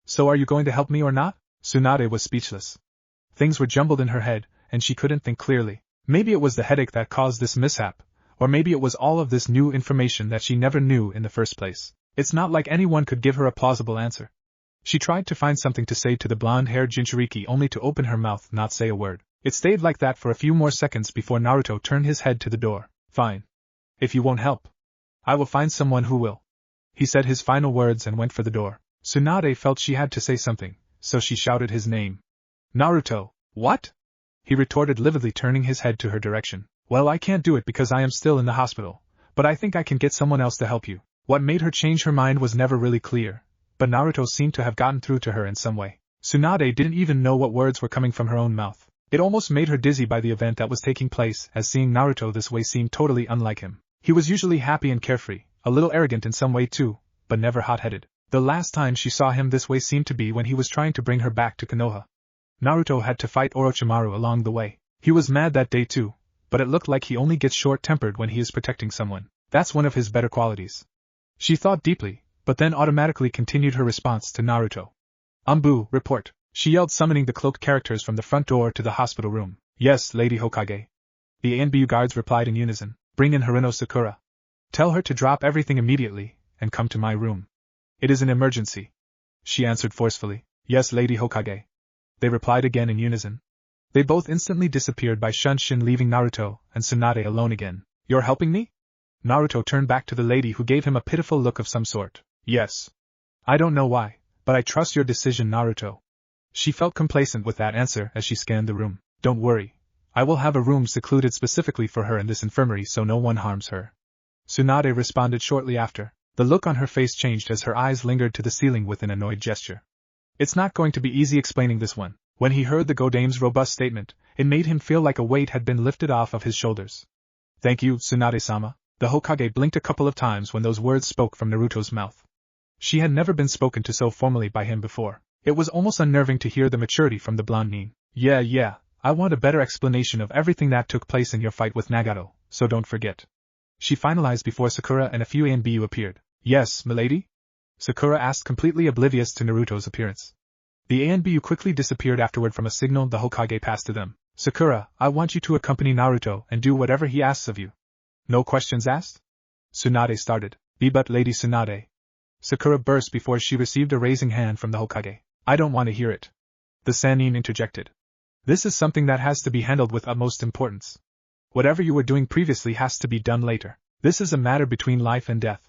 Speaker 1: So are you going to help me or not? Tsunade was speechless. Things were jumbled in her head, and she couldn't think clearly. Maybe it was the headache that caused this mishap, or maybe it was all of this new information that she never knew in the first place. It's not like anyone could give her a plausible answer. She tried to find something to say to the blonde-haired Jinchuriki only to open her mouth, not say a word. It stayed like that for a few more seconds before Naruto turned his head to the door. Fine. If you won't help, I will find someone who will. He said his final words and went for the door. Tsunade felt she had to say something, so she shouted his name. Naruto. What? He retorted lividly, turning his head to her direction. Well, I can't do it because I am still in the hospital, but I think I can get someone else to help you. What made her change her mind was never really clear, but Naruto seemed to have gotten through to her in some way. Tsunade didn't even know what words were coming from her own mouth. It almost made her dizzy by the event that was taking place, as seeing Naruto this way seemed totally unlike him. He was usually happy and carefree, a little arrogant in some way too, but never hot-headed. The last time she saw him this way seemed to be when he was trying to bring her back to Konoha. Naruto had to fight Orochimaru along the way. He was mad that day too, but it looked like he only gets short-tempered when he is protecting someone. That's one of his better qualities. She thought deeply, but then automatically continued her response to Naruto. Ambu, report. She yelled, summoning the cloaked characters from the front door to the hospital room. Yes, Lady Hokage. The ANBU guards replied in unison. Bring in Hirano Sakura. Tell her to drop everything immediately, and come to my room. It is an emergency. She answered forcefully. Yes, Lady Hokage. They replied again in unison. They both instantly disappeared by Shunshin, leaving Naruto and Tsunade alone again. You're helping me? Naruto turned back to the lady, who gave him a pitiful look of some sort. Yes. I don't know why, but I trust your decision, Naruto. She felt complacent with that answer as she scanned the room. Don't worry. I will have a room secluded specifically for her in this infirmary so no one harms her. Tsunade responded shortly after. The look on her face changed as her eyes lingered to the ceiling with an annoyed gesture. It's not going to be easy explaining this one. When he heard the Godame's robust statement, it made him feel like a weight had been lifted off of his shoulders. Thank you, Tsunade-sama. The Hokage blinked a couple of times when those words spoke from Naruto's mouth. She had never been spoken to so formally by him before. It was almost unnerving to hear the maturity from the blonde nin. Yeah, I want a better explanation of everything that took place in your fight with Nagato, so don't forget. She finalized before Sakura and a few ANBU appeared. Yes, milady? Sakura asked, completely oblivious to Naruto's appearance. The ANBU quickly disappeared afterward from a signal the Hokage passed to them. Sakura, I want you to accompany Naruto and do whatever he asks of you. No questions asked? Tsunade started. But Lady Tsunade. Sakura burst before she received a raising hand from the Hokage. I don't want to hear it. The Sannin interjected. This is something that has to be handled with utmost importance. Whatever you were doing previously has to be done later. This is a matter between life and death.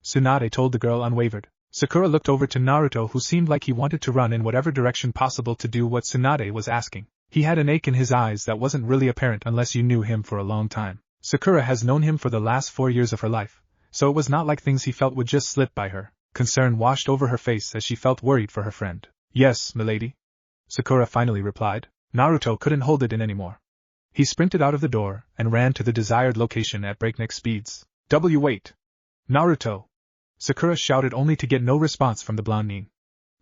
Speaker 1: Tsunade told the girl unwavered. Sakura looked over to Naruto, who seemed like he wanted to run in whatever direction possible to do what Tsunade was asking. He had an ache in his eyes that wasn't really apparent unless you knew him for a long time. Sakura has known him for the last 4 years of her life, so it was not like things he felt would just slip by her. Concern washed over her face as she felt worried for her friend. Yes, milady. Sakura finally replied. Naruto couldn't hold it in anymore. He sprinted out of the door and ran to the desired location at breakneck speeds. Wait! Naruto! Sakura shouted only to get no response from the blondine.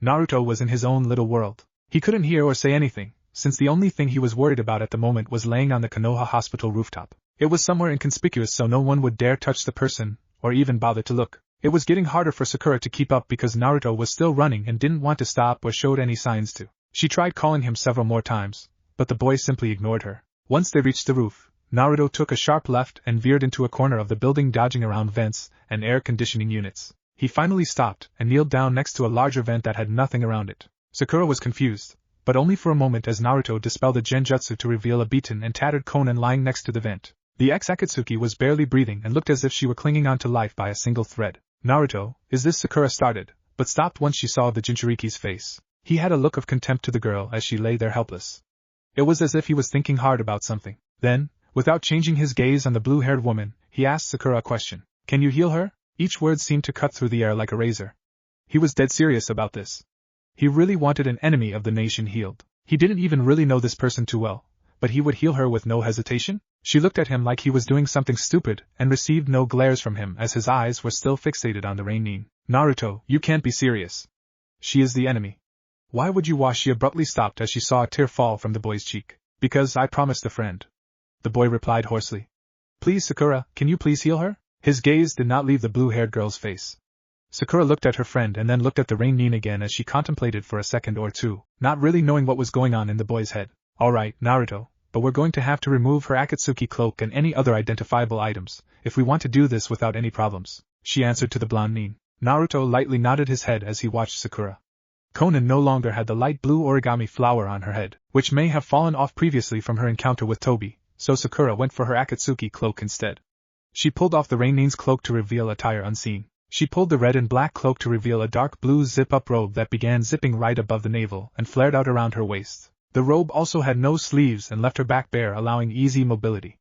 Speaker 1: Naruto was in his own little world. He couldn't hear or say anything, since the only thing he was worried about at the moment was laying on the Konoha hospital rooftop. It was somewhere inconspicuous so no one would dare touch the person, or even bother to look. It was getting harder for Sakura to keep up because Naruto was still running and didn't want to stop or showed any signs to. She tried calling him several more times, but the boy simply ignored her. Once they reached the roof, Naruto took a sharp left and veered into a corner of the building, dodging around vents and air conditioning units. He finally stopped and kneeled down next to a larger vent that had nothing around it. Sakura was confused, but only for a moment, as Naruto dispelled a genjutsu to reveal a beaten and tattered Konan lying next to the vent. The ex-Akatsuki was barely breathing and looked as if she were clinging on to life by a single thread. Naruto, is this? Sakura started, but stopped once she saw the Jinchuriki's face. He had a look of contempt to the girl as she lay there helpless. It was as if he was thinking hard about something. Then, without changing his gaze on the blue-haired woman, he asked Sakura a question. Can you heal her? Each word seemed to cut through the air like a razor. He was dead serious about this. He really wanted an enemy of the nation healed. He didn't even really know this person too well, but he would heal her with no hesitation? She looked at him like he was doing something stupid and received no glares from him as his eyes were still fixated on the Rinnegan. Naruto, you can't be serious. She is the enemy. Why would you wash? She abruptly stopped as she saw a tear fall from the boy's cheek. Because I promised a friend. The boy replied hoarsely. Please, Sakura, can you please heal her? His gaze did not leave the blue-haired girl's face. Sakura looked at her friend and then looked at the Rinnegan again as she contemplated for a second or two, not really knowing what was going on in the boy's head. Alright, Naruto, but we're going to have to remove her Akatsuki cloak and any other identifiable items, if we want to do this without any problems, she answered to the blondine. Naruto lightly nodded his head as he watched Sakura. Konan no longer had the light blue origami flower on her head, which may have fallen off previously from her encounter with Tobi, so Sakura went for her Akatsuki cloak instead. She pulled off the Rinnegan's cloak to reveal attire unseen. She pulled the red and black cloak to reveal a dark blue zip-up robe that began zipping right above the navel and flared out around her waist. The robe also had no sleeves and left her back bare, allowing easy mobility.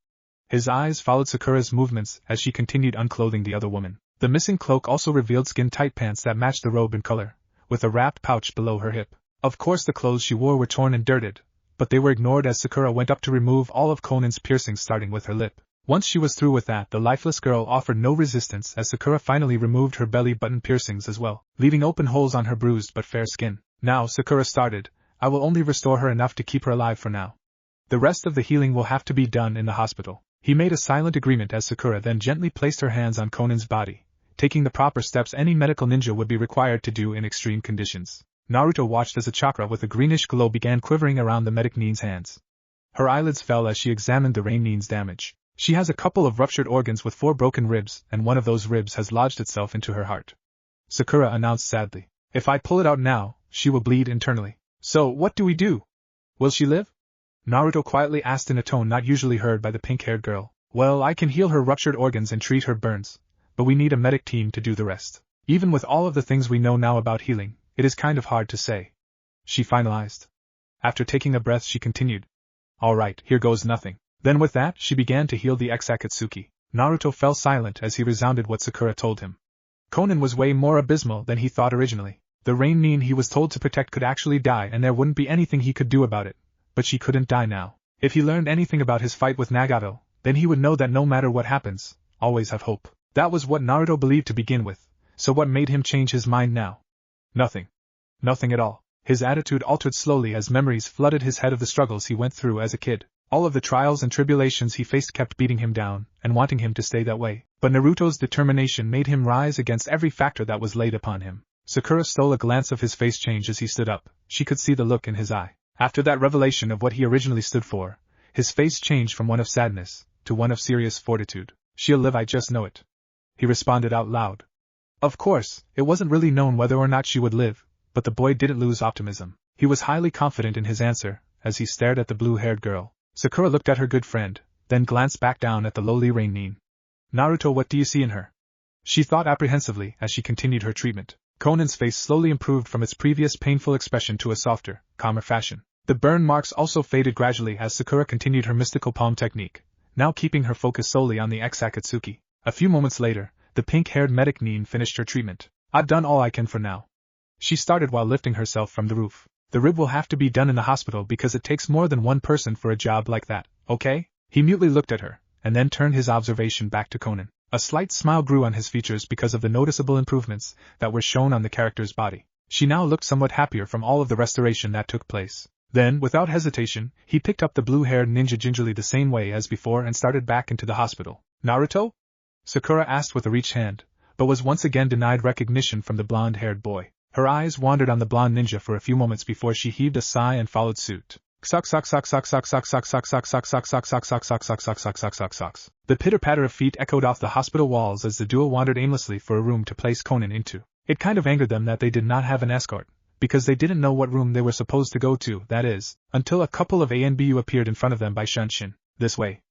Speaker 1: His eyes followed Sakura's movements as she continued unclothing the other woman. The missing cloak also revealed skin-tight pants that matched the robe in color, with a wrapped pouch below her hip. Of course the clothes she wore were torn and dirted, but they were ignored as Sakura went up to remove all of Konan's piercings, starting with her lip. Once she was through with that, the lifeless girl offered no resistance as Sakura finally removed her belly button piercings as well, leaving open holes on her bruised but fair skin. Now, Sakura started, I will only restore her enough to keep her alive for now. The rest of the healing will have to be done in the hospital. He made a silent agreement as Sakura then gently placed her hands on Konan's body, taking the proper steps any medical ninja would be required to do in extreme conditions. Naruto watched as a chakra with a greenish glow began quivering around the medic Nin's hands. Her eyelids fell as she examined the Rinnegan's damage. She has a couple of ruptured organs with 4 broken ribs, and one of those ribs has lodged itself into her heart. Sakura announced sadly. If I pull it out now, she will bleed internally. So, what do we do? Will she live? Naruto quietly asked in a tone not usually heard by the pink-haired girl. Well, I can heal her ruptured organs and treat her burns, but we need a medic team to do the rest. Even with all of the things we know now about healing, it is kind of hard to say. She finalized. After taking a breath she continued. Alright, here goes nothing. Then with that, she began to heal the ex-Akatsuki. Naruto fell silent as he resounded what Sakura told him. Konan was way more abysmal than he thought originally. The Rinnegan he was told to protect could actually die and there wouldn't be anything he could do about it. But she couldn't die now. If he learned anything about his fight with Nagato, then he would know that no matter what happens, always have hope. That was what Naruto believed to begin with, so what made him change his mind now? Nothing. Nothing at all. His attitude altered slowly as memories flooded his head of the struggles he went through as a kid. All of the trials and tribulations he faced kept beating him down and wanting him to stay that way, but Naruto's determination made him rise against every factor that was laid upon him. Sakura stole a glance of his face change as he stood up. She could see the look in his eye. After that revelation of what he originally stood for, his face changed from one of sadness to one of serious fortitude. She'll live, I just know it. He responded out loud. Of course, it wasn't really known whether or not she would live, but the boy didn't lose optimism. He was highly confident in his answer, as he stared at the blue-haired girl. Sakura looked at her good friend, then glanced back down at the lowly Rinnegan. Naruto, what do you see in her? She thought apprehensively as she continued her treatment. Conan's face slowly improved from its previous painful expression to a softer, calmer fashion. The burn marks also faded gradually as Sakura continued her mystical palm technique, now keeping her focus solely on the ex-Akatsuki. A few moments later, the pink-haired medic Nin finished her treatment. I've done all I can for now. She started while lifting herself from the roof. The rib will have to be done in the hospital because it takes more than one person for a job like that, okay? He mutely looked at her, and then turned his observation back to Conan. A slight smile grew on his features because of the noticeable improvements that were shown on the character's body. She now looked somewhat happier from all of the restoration that took place. Then, without hesitation, he picked up the blue-haired ninja gingerly the same way as before and started back into the hospital. Naruto? Sakura asked with a reached hand, but was once again denied recognition from the blonde-haired boy. Her eyes wandered on the blonde ninja for a few moments before she heaved a sigh and followed suit. The pitter-patter of feet echoed off the hospital walls as the duo wandered aimlessly for a room to place Conan into. It kind of angered them that they did not have an escort, because they didn't know what room they were supposed to go to, that is, until a couple of ANBU appeared in front of them by Shunshin. This way.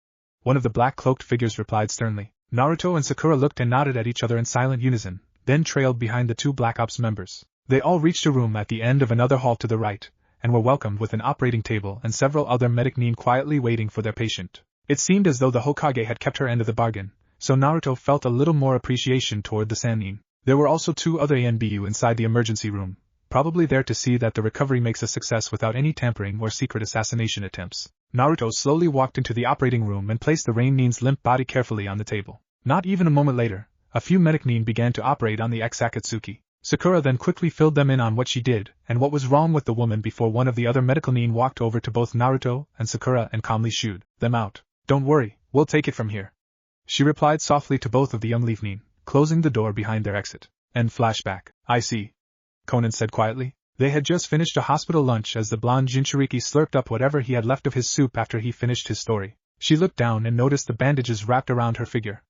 Speaker 1: One of the black-cloaked figures replied sternly. Naruto and Sakura looked and nodded at each other in silent unison, then trailed behind the two Black Ops members. They all reached a room at the end of another hall to the right, and were welcomed with an operating table and several other medic Nin quietly waiting for their patient. It seemed as though the Hokage had kept her end of the bargain, so Naruto felt a little more appreciation toward the Sannin. There were also two other ANBU inside the emergency room, probably there to see that the recovery makes a success without any tampering or secret assassination attempts. Naruto slowly walked into the operating room and placed the Rinnegan's limp body carefully on the table. Not even a moment later, a few medic Nin began to operate on the ex-Akatsuki. Sakura then quickly filled them in on what she did and what was wrong with the woman before one of the other medical Nin walked over to both Naruto and Sakura and calmly shooed them out. Don't worry, we'll take it from here. She replied softly to both of the young leaf Nin, closing the door behind their exit. End flashback. I see. Conan said quietly. They had just finished a hospital lunch as the blonde Jinchuriki slurped up whatever he had left of his soup after he finished his story. She looked down and noticed the bandages wrapped around her figure.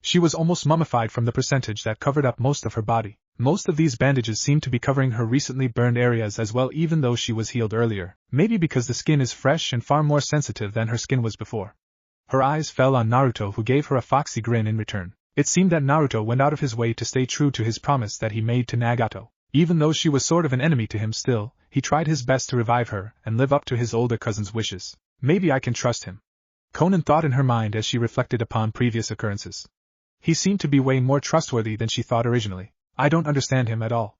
Speaker 1: She was almost mummified from the percentage that covered up most of her body. Most of these bandages seemed to be covering her recently burned areas as well, even though she was healed earlier, maybe because the skin is fresh and far more sensitive than her skin was before. Her eyes fell on Naruto, who gave her a foxy grin in return. It seemed that Naruto went out of his way to stay true to his promise that he made to Nagato. Even though she was sort of an enemy to him still, he tried his best to revive her and live up to his older cousin's wishes. Maybe I can trust him. Conan thought in her mind as she reflected upon previous occurrences. He seemed to be way more trustworthy than she thought originally. I don't understand him at all.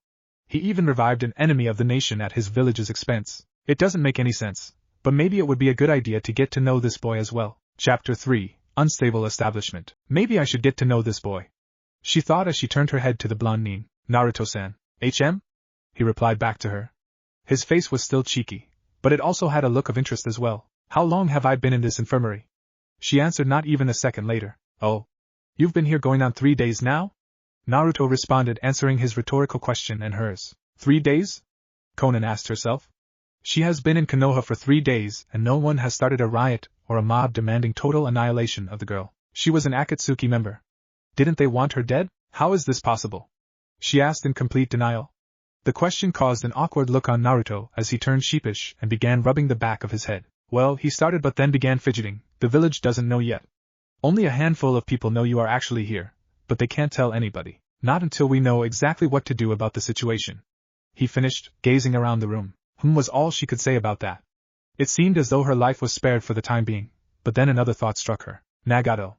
Speaker 1: He even revived an enemy of the nation at his village's expense. It doesn't make any sense, but maybe it would be a good idea to get to know this boy as well. Chapter 3. Unstable Establishment. Maybe I should get to know this boy, she thought as she turned her head to the blonde Nin. Naruto-san. HM? He replied back to her. His face was still cheeky, but it also had a look of interest as well. How long have I been in this infirmary? She answered not even a second later. Oh. You've been here going on 3 days now? Naruto responded, answering his rhetorical question and hers. 3 days? Conan asked herself. She has been in Konoha for 3 days, and no one has started a riot or a mob demanding total annihilation of the girl. She was an Akatsuki member. Didn't they want her dead? How is this possible? She asked in complete denial. The question caused an awkward look on Naruto as he turned sheepish and began rubbing the back of his head. Well, he started but then began fidgeting. The village doesn't know yet. Only a handful of people know you are actually here, but they can't tell anybody. Not until we know exactly what to do about the situation. He finished, gazing around the room. Was all she could say about that. It seemed as though her life was spared for the time being, but then another thought struck her. Nagato.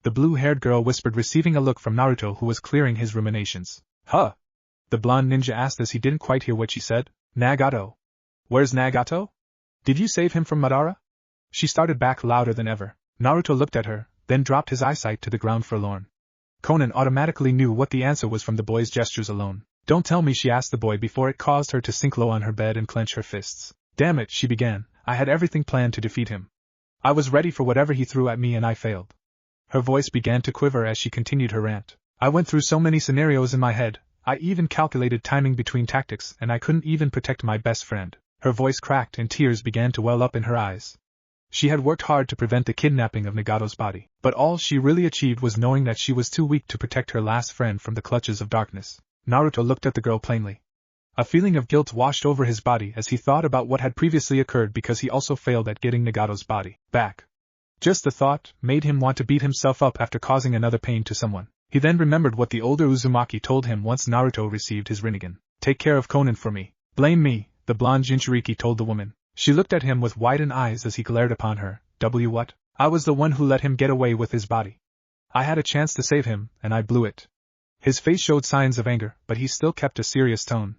Speaker 1: The blue-haired girl whispered, receiving a look from Naruto, who was clearing his ruminations. Huh? The blonde ninja asked as he didn't quite hear what she said. Nagato. Where's Nagato? Did you save him from Madara? She started back louder than ever. Naruto looked at her, then dropped his eyesight to the ground forlorn. Conan automatically knew what the answer was from the boy's gestures alone. Don't tell me, she asked the boy before it caused her to sink low on her bed and clench her fists. Damn it, she began. I had everything planned to defeat him. I was ready for whatever he threw at me and I failed. Her voice began to quiver as she continued her rant. I went through so many scenarios in my head. I even calculated timing between tactics, and I couldn't even protect my best friend. Her voice cracked and tears began to well up in her eyes. She had worked hard to prevent the kidnapping of Nagato's body, but all she really achieved was knowing that she was too weak to protect her last friend from the clutches of darkness. Naruto looked at the girl plainly. A feeling of guilt washed over his body as he thought about what had previously occurred because he also failed at getting Nagato's body back. Just the thought made him want to beat himself up after causing another pain to someone. He then remembered what the older Uzumaki told him once Naruto received his Rinnegan. Take care of Konan for me. Blame me, the blonde Jinchuriki told the woman. She looked at him with widened eyes as he glared upon her. What? I was the one who let him get away with his body. I had a chance to save him, and I blew it. His face showed signs of anger, but he still kept a serious tone.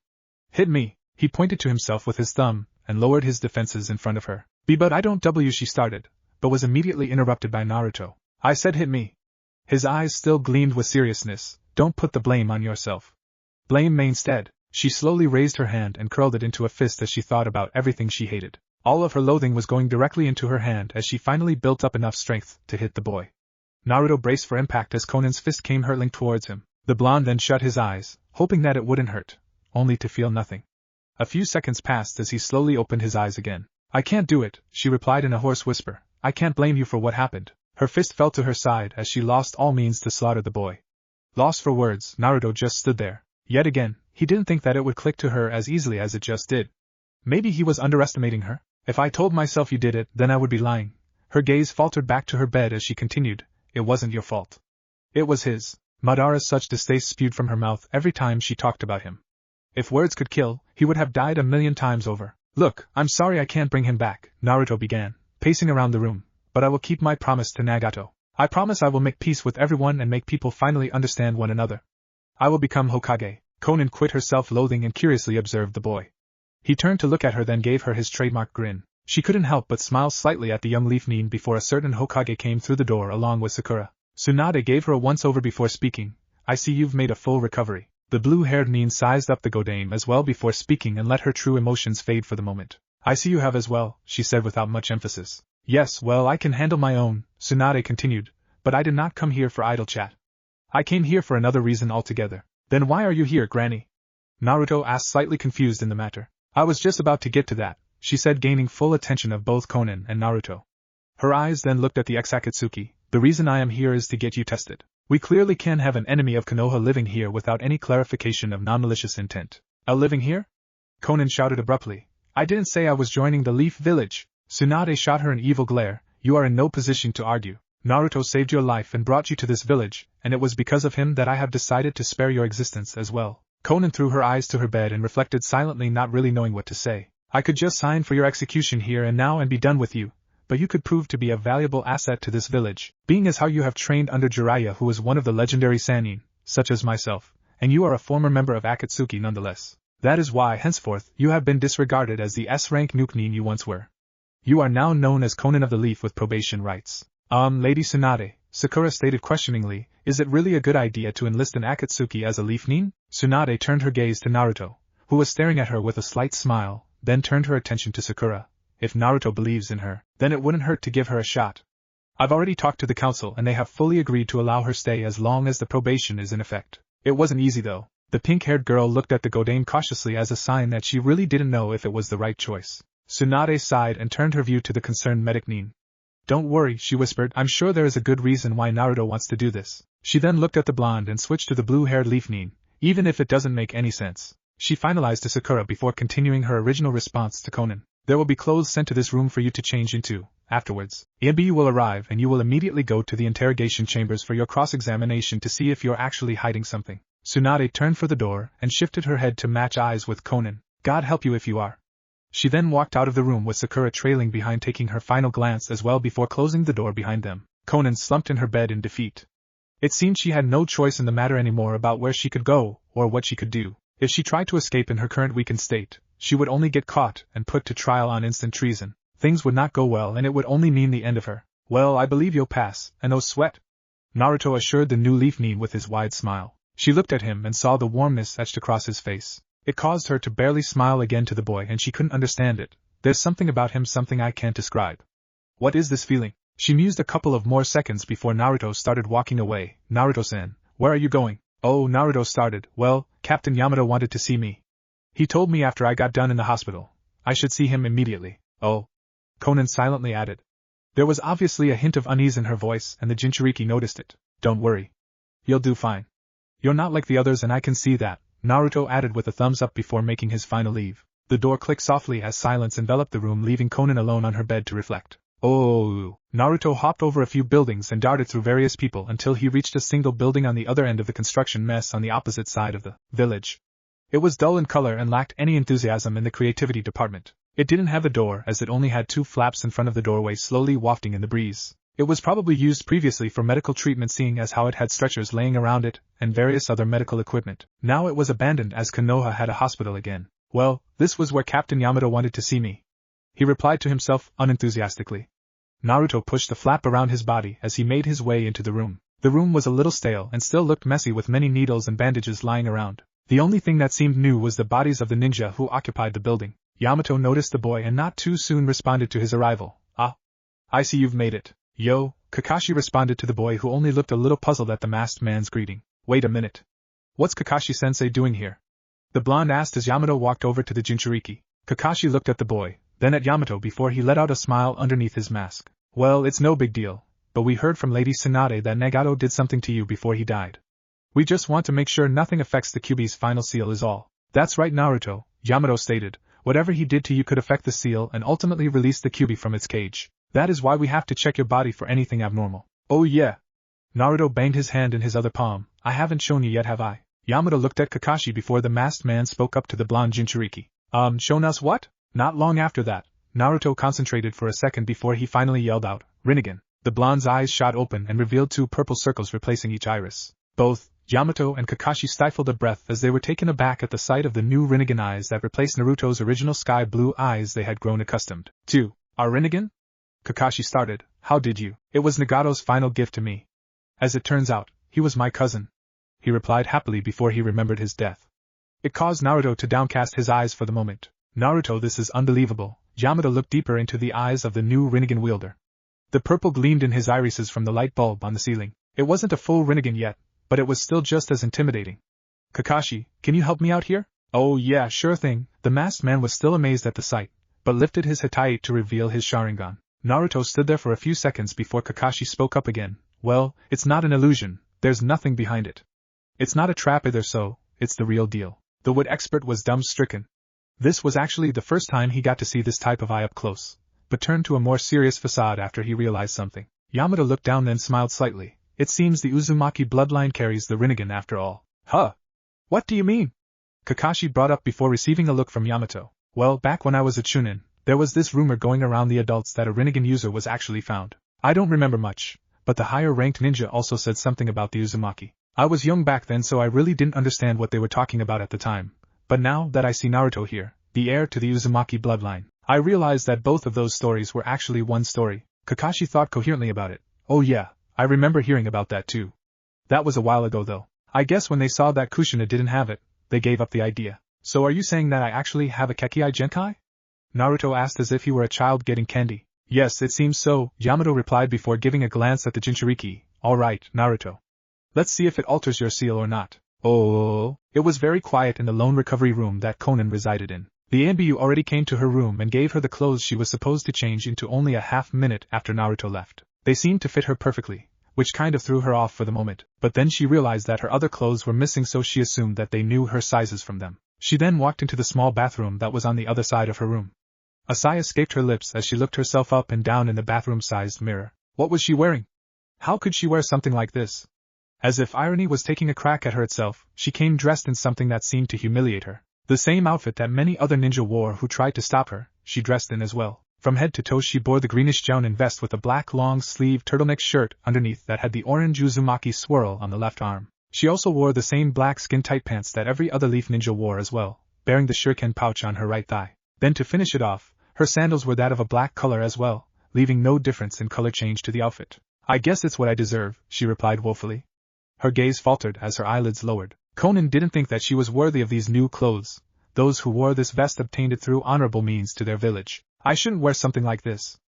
Speaker 1: Hit me, he pointed to himself with his thumb, and lowered his defenses in front of her. But I don't she started, but was immediately interrupted by Naruto. I said hit me. His eyes still gleamed with seriousness. Don't put the blame on yourself. Blame me instead. She slowly raised her hand and curled it into a fist as she thought about everything she hated. All of her loathing was going directly into her hand as she finally built up enough strength to hit the boy. Naruto braced for impact as Konan's fist came hurtling towards him. The blonde then shut his eyes, hoping that it wouldn't hurt, only to feel nothing. A few seconds passed as he slowly opened his eyes again. I can't do it, she replied in a hoarse whisper. I can't blame you for what happened. Her fist fell to her side as she lost all means to slaughter the boy. Lost for words, Naruto just stood there. Yet again, he didn't think that it would click to her as easily as it just did. Maybe he was underestimating her? If I told myself you did it, then I would be lying. Her gaze faltered back to her bed as she continued. It wasn't your fault. It was his. Madara's such distaste spewed from her mouth every time she talked about him. If words could kill, he would have died 1,000,000 times over. Look, I'm sorry I can't bring him back, Naruto began, pacing around the room, but I will keep my promise to Nagato. I promise I will make peace with everyone and make people finally understand one another. I will become Hokage. Konan quit her self-loathing and curiously observed the boy. He turned to look at her, then gave her his trademark grin. She couldn't help but smile slightly at the young leaf nin before a certain Hokage came through the door along with Sakura. Tsunade gave her a once-over before speaking. I see you've made a full recovery. The blue-haired nin sized up the Godame as well before speaking and let her true emotions fade for the moment. I see you have as well, she said without much emphasis. Yes, well, I can handle my own, Tsunade continued, but I did not come here for idle chat. I came here for another reason altogether. Then why are you here, Granny? Naruto asked, slightly confused in the matter. I was just about to get to that, she said, gaining full attention of both Konan and Naruto. Her eyes then looked at the ex-Akatsuki. The reason I am here is to get you tested. We clearly can't have an enemy of Konoha living here without any clarification of non-malicious intent. Living here? Konan shouted abruptly. I didn't say I was joining the Leaf Village. Tsunade shot her an evil glare. You are in no position to argue. Naruto saved your life and brought you to this village, and it was because of him that I have decided to spare your existence as well. Konan threw her eyes to her bed and reflected silently, not really knowing what to say. I could just sign for your execution here and now and be done with you, but you could prove to be a valuable asset to this village, being as how you have trained under Jiraiya, who is one of the legendary Sannin, such as myself, and you are a former member of Akatsuki nonetheless. That is why, henceforth, you have been disregarded as the S-rank Nukenin you once were. You are now known as Konan of the Leaf with probation rights. Lady Tsunade, Sakura stated questioningly, is it really a good idea to enlist an Akatsuki as a Leaf Nin? Tsunade turned her gaze to Naruto, who was staring at her with a slight smile, then turned her attention to Sakura. If Naruto believes in her, then it wouldn't hurt to give her a shot. I've already talked to the council and they have fully agreed to allow her stay as long as the probation is in effect. It wasn't easy though. The pink-haired girl looked at the Godame cautiously as a sign that she really didn't know if it was the right choice. Tsunade sighed and turned her view to the concerned medic Nin. Don't worry, she whispered, I'm sure there is a good reason why Naruto wants to do this. She then looked at the blonde and switched to the blue-haired Leaf Nin, even if it doesn't make any sense. She finalized to Sakura before continuing her original response to Konan. There will be clothes sent to this room for you to change into. Afterwards, Ibu will arrive and you will immediately go to the interrogation chambers for your cross-examination to see if you're actually hiding something. Tsunade turned for the door and shifted her head to match eyes with Konan. God help you if you are. She then walked out of the room with Sakura trailing behind, taking her final glance as well before closing the door behind them. Konan slumped in her bed in defeat. It seemed she had no choice in the matter anymore about where she could go or what she could do. If she tried to escape in her current weakened state, she would only get caught and put to trial on instant treason. Things would not go well and it would only mean the end of her. Well, I believe you'll pass, and no sweat. Naruto assured the new Leaf Nin with his wide smile. She looked at him and saw the warmness etched across his face. It caused her to barely smile again to the boy, and she couldn't understand it. There's something about him, something I can't describe. What is this feeling? She mused a couple of more seconds before Naruto started walking away. Naruto-san, where are you going? Oh, Naruto started. Well, Captain Yamato wanted to see me. He told me after I got done in the hospital. I should see him immediately. Oh. Konan silently added. There was obviously a hint of unease in her voice, and the Jinchuriki noticed it. Don't worry. You'll do fine. You're not like the others and I can see that, Naruto added with a thumbs up before making his final leave. The door clicked softly as silence enveloped the room, leaving Conan alone on her bed to reflect. Oh! Naruto hopped over a few buildings and darted through various people until he reached a single building on the other end of the construction mess on the opposite side of the village. It was dull in color and lacked any enthusiasm in the creativity department. It didn't have a door as it only had two flaps in front of the doorway slowly wafting in the breeze. It was probably used previously for medical treatment, seeing as how it had stretchers laying around it and various other medical equipment. Now it was abandoned as Konoha had a hospital again. Well, this was where Captain Yamato wanted to see me, he replied to himself unenthusiastically. Naruto pushed the flap around his body as he made his way into the room. The room was a little stale and still looked messy with many needles and bandages lying around. The only thing that seemed new was the bodies of the ninja who occupied the building. Yamato noticed the boy and not too soon responded to his arrival. Ah, I see you've made it. Yo, Kakashi responded to the boy, who only looked a little puzzled at the masked man's greeting. Wait a minute. What's Kakashi-sensei doing here? The blonde asked as Yamato walked over to the Jinchuriki. Kakashi looked at the boy, then at Yamato before he let out a smile underneath his mask. Well, it's no big deal, but we heard from Lady Tsunade that Nagato did something to you before he died. We just want to make sure nothing affects the Kyuubi's final seal is all. That's right, Naruto, Yamato stated. Whatever he did to you could affect the seal and ultimately release the Kyuubi from its cage. That is why we have to check your body for anything abnormal. Oh yeah. Naruto banged his hand in his other palm. I haven't shown you yet, have I? Yamato looked at Kakashi before the masked man spoke up to the blonde Jinchuriki. Shown us what? Not long after that, Naruto concentrated for a second before he finally yelled out, Rinnegan. The blonde's eyes shot open and revealed two purple circles replacing each iris. Both Yamato and Kakashi stifled a breath as they were taken aback at the sight of the new Rinnegan eyes that replaced Naruto's original sky blue eyes they had grown accustomed to. Our Rinnegan? Kakashi started. How did you? It was Nagato's final gift to me. As it turns out, he was my cousin, he replied happily before he remembered his death. It caused Naruto to downcast his eyes for the moment. Naruto, this is unbelievable. Yamato looked deeper into the eyes of the new Rinnegan wielder. The purple gleamed in his irises from the light bulb on the ceiling. It wasn't a full Rinnegan yet, but it was still just as intimidating. Kakashi, can you help me out here? Oh yeah, sure thing. The masked man was still amazed at the sight, but lifted his Hitai to reveal his Sharingan. Naruto stood there for a few seconds before Kakashi spoke up again. Well, it's not an illusion, there's nothing behind it. It's not a trap either, so it's the real deal. The wood expert was dumb-stricken. This was actually the first time he got to see this type of eye up close, but turned to a more serious facade after he realized something. Yamato looked down then smiled slightly. It seems the Uzumaki bloodline carries the Rinnegan after all. Huh? What do you mean? Kakashi brought up before receiving a look from Yamato. Well, back when I was a Chunin, there was this rumor going around the adults that a Rinnegan user was actually found. I don't remember much, but the higher-ranked ninja also said something about the Uzumaki. I was young back then, so I really didn't understand what they were talking about at the time, but now that I see Naruto here, the heir to the Uzumaki bloodline, I realize that both of those stories were actually one story. Kakashi thought coherently about it. Oh yeah, I remember hearing about that too. That was a while ago though. I guess when they saw that Kushina didn't have it, they gave up the idea. So are you saying that I actually have a Kekkai Genkai? Naruto asked as if he were a child getting candy. Yes, it seems so, Yamato replied before giving a glance at the Jinchuriki. Alright, Naruto. Let's see if it alters your seal or not. Oh, it was very quiet in the lone recovery room that Conan resided in. The Anbu already came to her room and gave her the clothes she was supposed to change into only a half minute after Naruto left. They seemed to fit her perfectly, which kind of threw her off for the moment, but then she realized that her other clothes were missing, so she assumed that they knew her sizes from them. She then walked into the small bathroom that was on the other side of her room. A sigh escaped her lips as she looked herself up and down in the bathroom-sized mirror. What was she wearing? How could she wear something like this? As if irony was taking a crack at her itself, she came dressed in something that seemed to humiliate her. The same outfit that many other ninja wore who tried to stop her, she dressed in as well. From head to toe she bore the greenish jounin vest with a black long-sleeved turtleneck shirt underneath that had the orange Uzumaki swirl on the left arm. She also wore the same black skin-tight pants that every other leaf ninja wore as well, bearing the shuriken pouch on her right thigh. Then to finish it off, her sandals were that of a black color as well, leaving no difference in color change to the outfit. I guess it's what I deserve, she replied woefully. Her gaze faltered as her eyelids lowered. Conan didn't think that she was worthy of these new clothes. Those who wore this vest obtained it through honorable means to their village. I shouldn't wear something like this.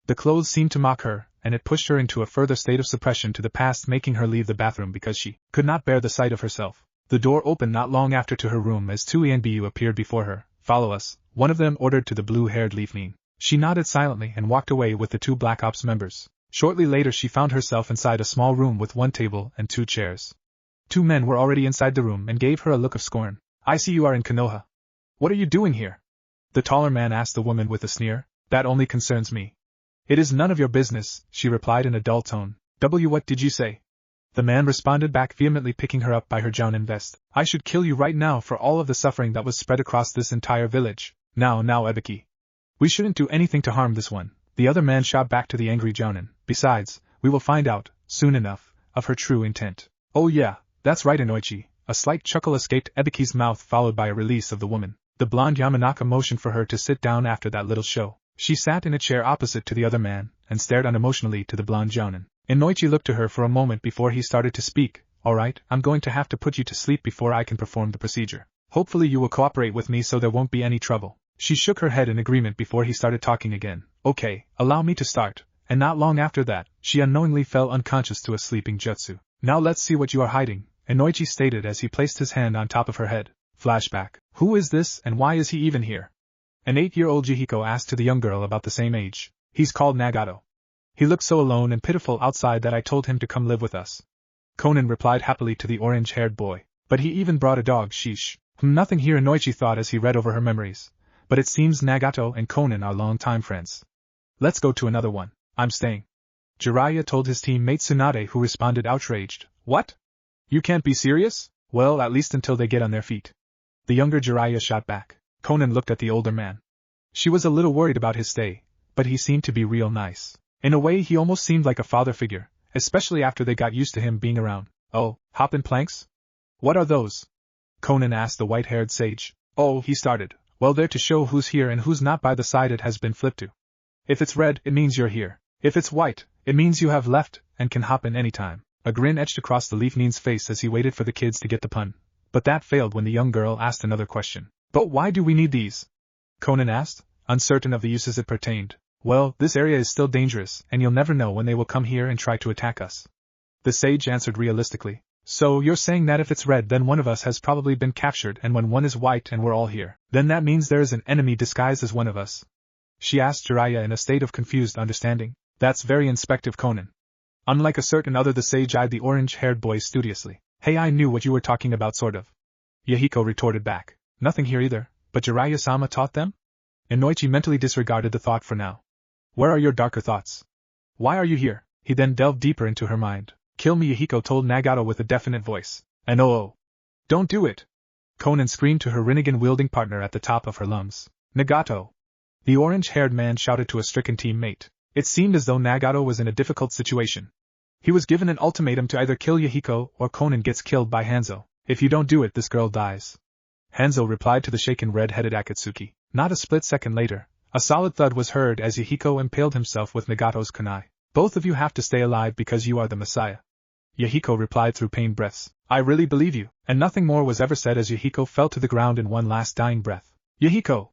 Speaker 1: The clothes seemed to mock her, and it pushed her into a further state of suppression to the past, making her leave the bathroom because she could not bear the sight of herself. The door opened not long after to her room as two Anbu appeared before her. Follow us, one of them ordered to the blue-haired leaf nin. She nodded silently and walked away with the two Black Ops members. Shortly later she found herself inside a small room with one table and two chairs. Two men were already inside the room and gave her a look of scorn. I see you are in Konoha. What are you doing here? The taller man asked the woman with a sneer. That only concerns me. It is none of your business, she replied in a dull tone. What did you say? The man responded back vehemently, picking her up by her jounin vest. I should kill you right now for all of the suffering that was spread across this entire village. Now, Ebiki. We shouldn't do anything to harm this one, the other man shot back to the angry jounin. Besides, we will find out, soon enough, of her true intent. Oh yeah, that's right, Inoichi. A slight chuckle escaped Ebiki's mouth, followed by a release of the woman. The blonde Yamanaka motioned for her to sit down after that little show. She sat in a chair opposite to the other man, and stared unemotionally to the blonde jounin. Inoichi looked to her for a moment before he started to speak. Alright, I'm going to have to put you to sleep before I can perform the procedure. Hopefully you will cooperate with me so there won't be any trouble. She shook her head in agreement before he started talking again. Okay, allow me to start. And not long after that, she unknowingly fell unconscious to a sleeping jutsu. Now let's see what you are hiding, Inoichi stated as he placed his hand on top of her head. Flashback. Who is this and why is he even here? An 8-year-old Yahiko asked to the young girl about the same age. He's called Nagato. He looked so alone and pitiful outside that I told him to come live with us. Conan replied happily to the orange-haired boy. But he even brought a dog, sheesh. Nothing here, Inoichi thought as he read over her memories. But it seems Nagato and Conan are long-time friends. Let's go to another one. I'm staying. Jiraiya told his teammate Tsunade, who responded outraged. What? You can't be serious? Well, at least until they get on their feet. The younger Jiraiya shot back. Conan looked at the older man. She was a little worried about his stay, but he seemed to be real nice. In a way, he almost seemed like a father figure, especially after they got used to him being around. Oh, hoppin' planks? What are those? Conan asked the white-haired sage. Oh, he started. Well, they're to show who's here and who's not by the side it has been flipped to. If it's red, it means you're here. If it's white, it means you have left and can hop in any time. A grin etched across the Leafnin's face as he waited for the kids to get the pun. But that failed when the young girl asked another question. But why do we need these? Conan asked, uncertain of the uses it pertained. Well, this area is still dangerous, and you'll never know when they will come here and try to attack us. The sage answered realistically. So you're saying that if it's red, then one of us has probably been captured, and when one is white and we're all here, then that means there is an enemy disguised as one of us? She asked Jiraiya in a state of confused understanding. That's very inspective, Conan. Unlike a certain other, the sage eyed the orange-haired boy studiously. Hey, I knew what you were talking about, sort of. Yahiko retorted back. Nothing here either, but Jiraiya-sama taught them? Inoichi mentally disregarded the thought for now. Where are your darker thoughts? Why are you here? He then delved deeper into her mind. Kill me, Yahiko told Nagato with a definite voice. And oh. Don't do it! Conan screamed to her Rinnegan-wielding partner at the top of her lungs. Nagato! The orange-haired man shouted to a stricken teammate. It seemed as though Nagato was in a difficult situation. He was given an ultimatum to either kill Yahiko or Conan gets killed by Hanzo. If you don't do it, this girl dies. Hanzo replied to the shaken red-headed Akatsuki. Not a split second later, a solid thud was heard as Yahiko impaled himself with Nagato's kunai. Both of you have to stay alive because you are the Messiah. Yahiko replied through pained breaths. I really believe you. And nothing more was ever said as Yahiko fell to the ground in one last dying breath. Yahiko!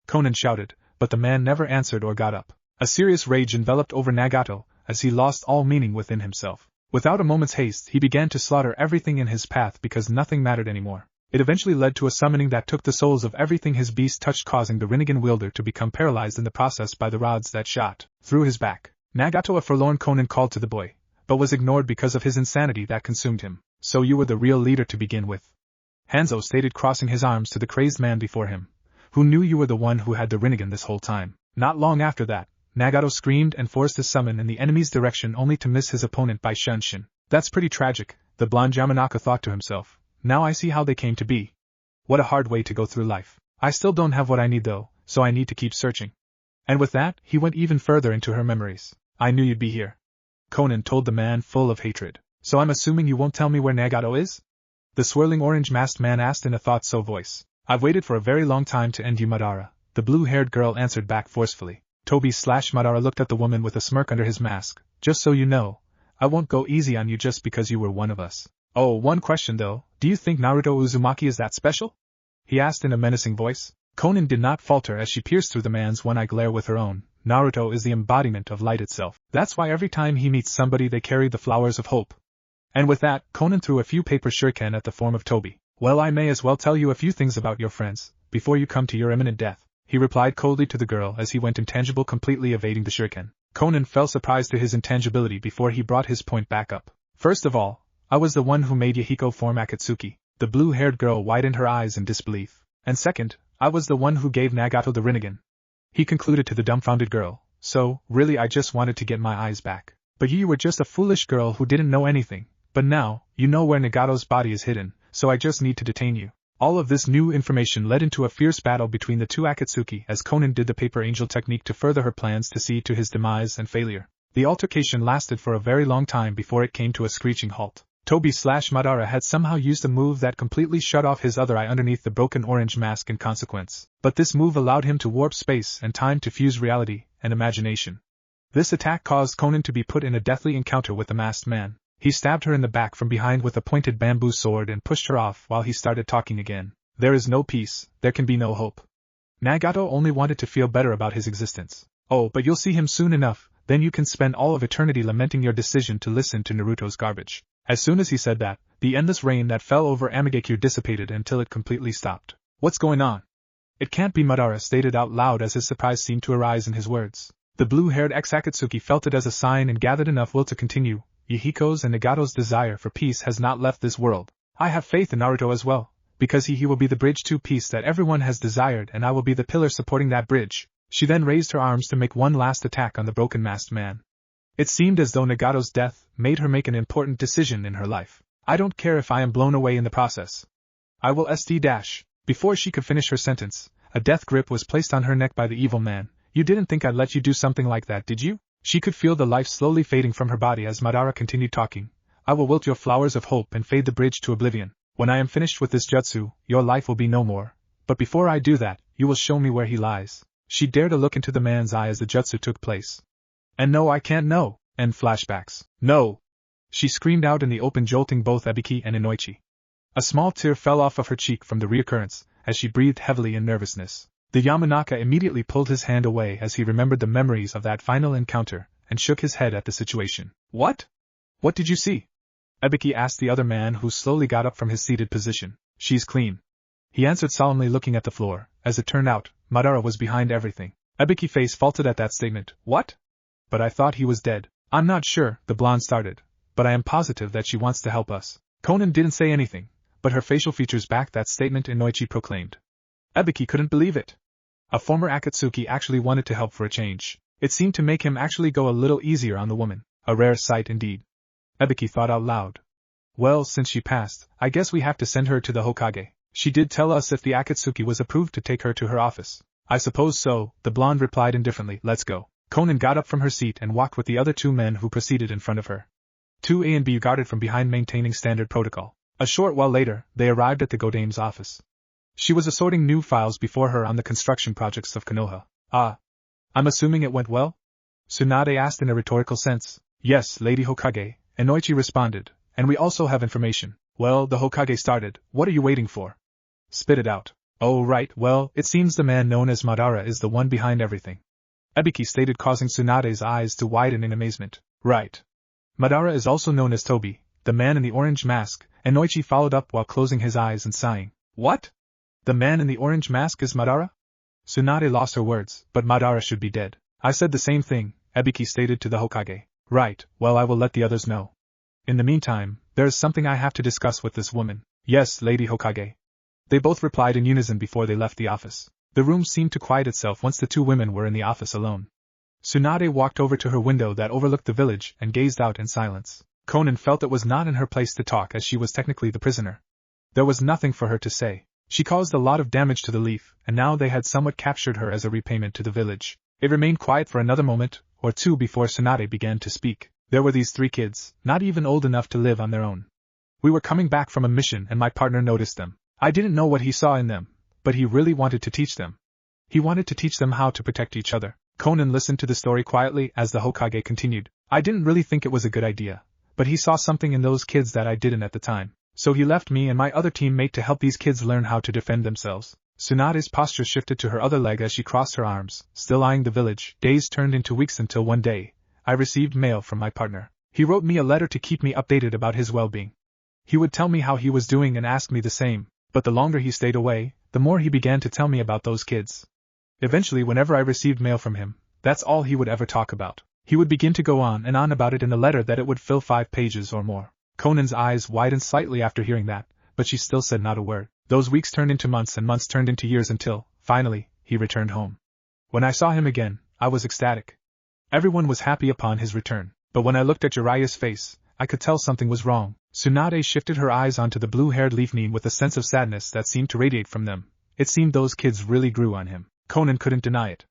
Speaker 1: Conan shouted, but the man never answered or got up. A serious rage enveloped over Nagato, as he lost all meaning within himself. Without a moment's haste, he began to slaughter everything in his path because nothing mattered anymore. It eventually led to a summoning that took the souls of everything his beast touched, causing the Rinnegan wielder to become paralyzed in the process by the rods that shot through his back. Nagato, a forlorn Conan called to the boy, but was ignored because of his insanity that consumed him. So you were the real leader to begin with? Hanzo stated, crossing his arms to the crazed man before him. Who knew you were the one who had the Rinnegan this whole time? Not long after that, Nagato screamed and forced his summon in the enemy's direction only to miss his opponent by Shunshin. That's pretty tragic, the blonde Yamanaka thought to himself. Now I see how they came to be. What a hard way to go through life. I still don't have what I need though, so I need to keep searching. And with that, he went even further into her memories. I knew you'd be here. Conan told the man, full of hatred. So I'm assuming you won't tell me where Nagato is? The swirling orange-masked man asked in a thought-so voice. I've waited for a very long time to end you, Madara. The blue-haired girl answered back forcefully. Toby/Madara looked at the woman with a smirk under his mask. Just so you know, I won't go easy on you just because you were one of us. Oh, one question though, do you think Naruto Uzumaki is that special? He asked in a menacing voice. Conan did not falter as she pierced through the man's one-eye glare with her own. Naruto is the embodiment of light itself. That's why every time he meets somebody they carry the flowers of hope. And with that, Conan threw a few paper shuriken at the form of Toby. Well, I may as well tell you a few things about your friends, before you come to your imminent death, he replied coldly to the girl as he went intangible, completely evading the shuriken. Conan fell surprised to his intangibility before he brought his point back up. First of all, I was the one who made Yahiko form Akatsuki. The blue-haired girl widened her eyes in disbelief. And second, I was the one who gave Nagato the Rinnegan. He concluded to the dumbfounded girl. So, really I just wanted to get my eyes back. But you were just a foolish girl who didn't know anything. But now, you know where Nagato's body is hidden, so I just need to detain you. All of this new information led into a fierce battle between the two Akatsuki as Konan did the paper angel technique to further her plans to see to his demise and failure. The altercation lasted for a very long time before it came to a screeching halt. Tobi/Madara had somehow used a move that completely shut off his other eye underneath the broken orange mask in consequence. But this move allowed him to warp space and time to fuse reality and imagination. This attack caused Konan to be put in a deathly encounter with the masked man. He stabbed her in the back from behind with a pointed bamboo sword and pushed her off while he started talking again. There is no peace, there can be no hope. Nagato only wanted to feel better about his existence. Oh, but you'll see him soon enough, then you can spend all of eternity lamenting your decision to listen to Naruto's garbage. As soon as he said that, the endless rain that fell over Amigakure dissipated until it completely stopped. What's going on? It can't be, Madara stated out loud as his surprise seemed to arise in his words. The blue-haired ex-Akatsuki felt it as a sign and gathered enough will to continue. Yahiko's and Nagato's desire for peace has not left this world. I have faith in Naruto as well, because he will be the bridge to peace that everyone has desired and I will be the pillar supporting that bridge. She then raised her arms to make one last attack on the broken masked man. It seemed as though Nagato's death made her make an important decision in her life. I don't care if I am blown away in the process. I will st-. Before she could finish her sentence, a death grip was placed on her neck by the evil man. You didn't think I'd let you do something like that, did you? She could feel the life slowly fading from her body as Madara continued talking. I will wilt your flowers of hope and fade the bridge to oblivion. When I am finished with this jutsu, your life will be no more. But before I do that, you will show me where he lies. She dared to look into the man's eye as the jutsu took place. And no, I can't know. And flashbacks. No! She screamed out in the open, jolting both Ebiki and Inoichi. A small tear fell off of her cheek from the reoccurrence, as she breathed heavily in nervousness. The Yamanaka immediately pulled his hand away as he remembered the memories of that final encounter, and shook his head at the situation. What? What did you see? Ebiki asked the other man who slowly got up from his seated position. She's clean. He answered solemnly, looking at the floor. As it turned out, Madara was behind everything. Ebiki's face faltered at that statement. What? But I thought he was dead. I'm not sure, the blonde started, but I am positive that she wants to help us. Konan didn't say anything, but her facial features backed that statement, Inoichi proclaimed. Ebiki couldn't believe it. A former Akatsuki actually wanted to help for a change. It seemed to make him actually go a little easier on the woman. A rare sight indeed. Ebiki thought out loud. Well, since she passed, I guess we have to send her to the Hokage. She did tell us if the Akatsuki was approved to take her to her office. I suppose so, the blonde replied indifferently. Let's go. Konan got up from her seat and walked with the other two men who proceeded in front of her. 2A and B guarded from behind, maintaining standard protocol. A short while later, they arrived at the Godame's office. She was assorting new files before her on the construction projects of Konoha. Ah. I'm assuming it went well? Tsunade asked in a rhetorical sense. Yes, Lady Hokage, Inoichi responded, and we also have information. Well, the Hokage started. What are you waiting for? Spit it out. Oh right, well, it seems the man known as Madara is the one behind everything. Ebiki stated, causing Tsunade's eyes to widen in amazement. Right. Madara is also known as Tobi, the man in the orange mask, Inoichi followed up while closing his eyes and sighing. What? The man in the orange mask is Madara? Tsunade lost her words, but Madara should be dead. I said the same thing, Ebiki stated to the Hokage. Right, well, I will let the others know. In the meantime, there is something I have to discuss with this woman. Yes, Lady Hokage. They both replied in unison before they left the office. The room seemed to quiet itself once the two women were in the office alone. Tsunade walked over to her window that overlooked the village and gazed out in silence. Konan felt it was not in her place to talk as she was technically the prisoner. There was nothing for her to say. She caused a lot of damage to the leaf, and now they had somewhat captured her as a repayment to the village. It remained quiet for another moment or two before Tsunade began to speak. There were these 3 kids, not even old enough to live on their own. We were coming back from a mission and my partner noticed them. I didn't know what he saw in them, but he really wanted to teach them. He wanted to teach them how to protect each other. Konan listened to the story quietly as the Hokage continued. I didn't really think it was a good idea, but he saw something in those kids that I didn't at the time. So he left me and my other teammate to help these kids learn how to defend themselves. Tsunade's posture shifted to her other leg as she crossed her arms, still eyeing the village. Days turned into weeks until one day, I received mail from my partner. He wrote me a letter to keep me updated about his well-being. He would tell me how he was doing and ask me the same, but the longer he stayed away, the more he began to tell me about those kids. Eventually, whenever I received mail from him, that's all he would ever talk about. He would begin to go on and on about it in a letter that it would fill 5 pages or more. Konan's eyes widened slightly after hearing that, but she still said not a word. Those weeks turned into months and months turned into years until, finally, he returned home. When I saw him again, I was ecstatic. Everyone was happy upon his return, but when I looked at Jiraiya's face, I could tell something was wrong. Tsunade shifted her eyes onto the blue-haired Leafnin with a sense of sadness that seemed to radiate from them. It seemed those kids really grew on him. Conan couldn't deny it.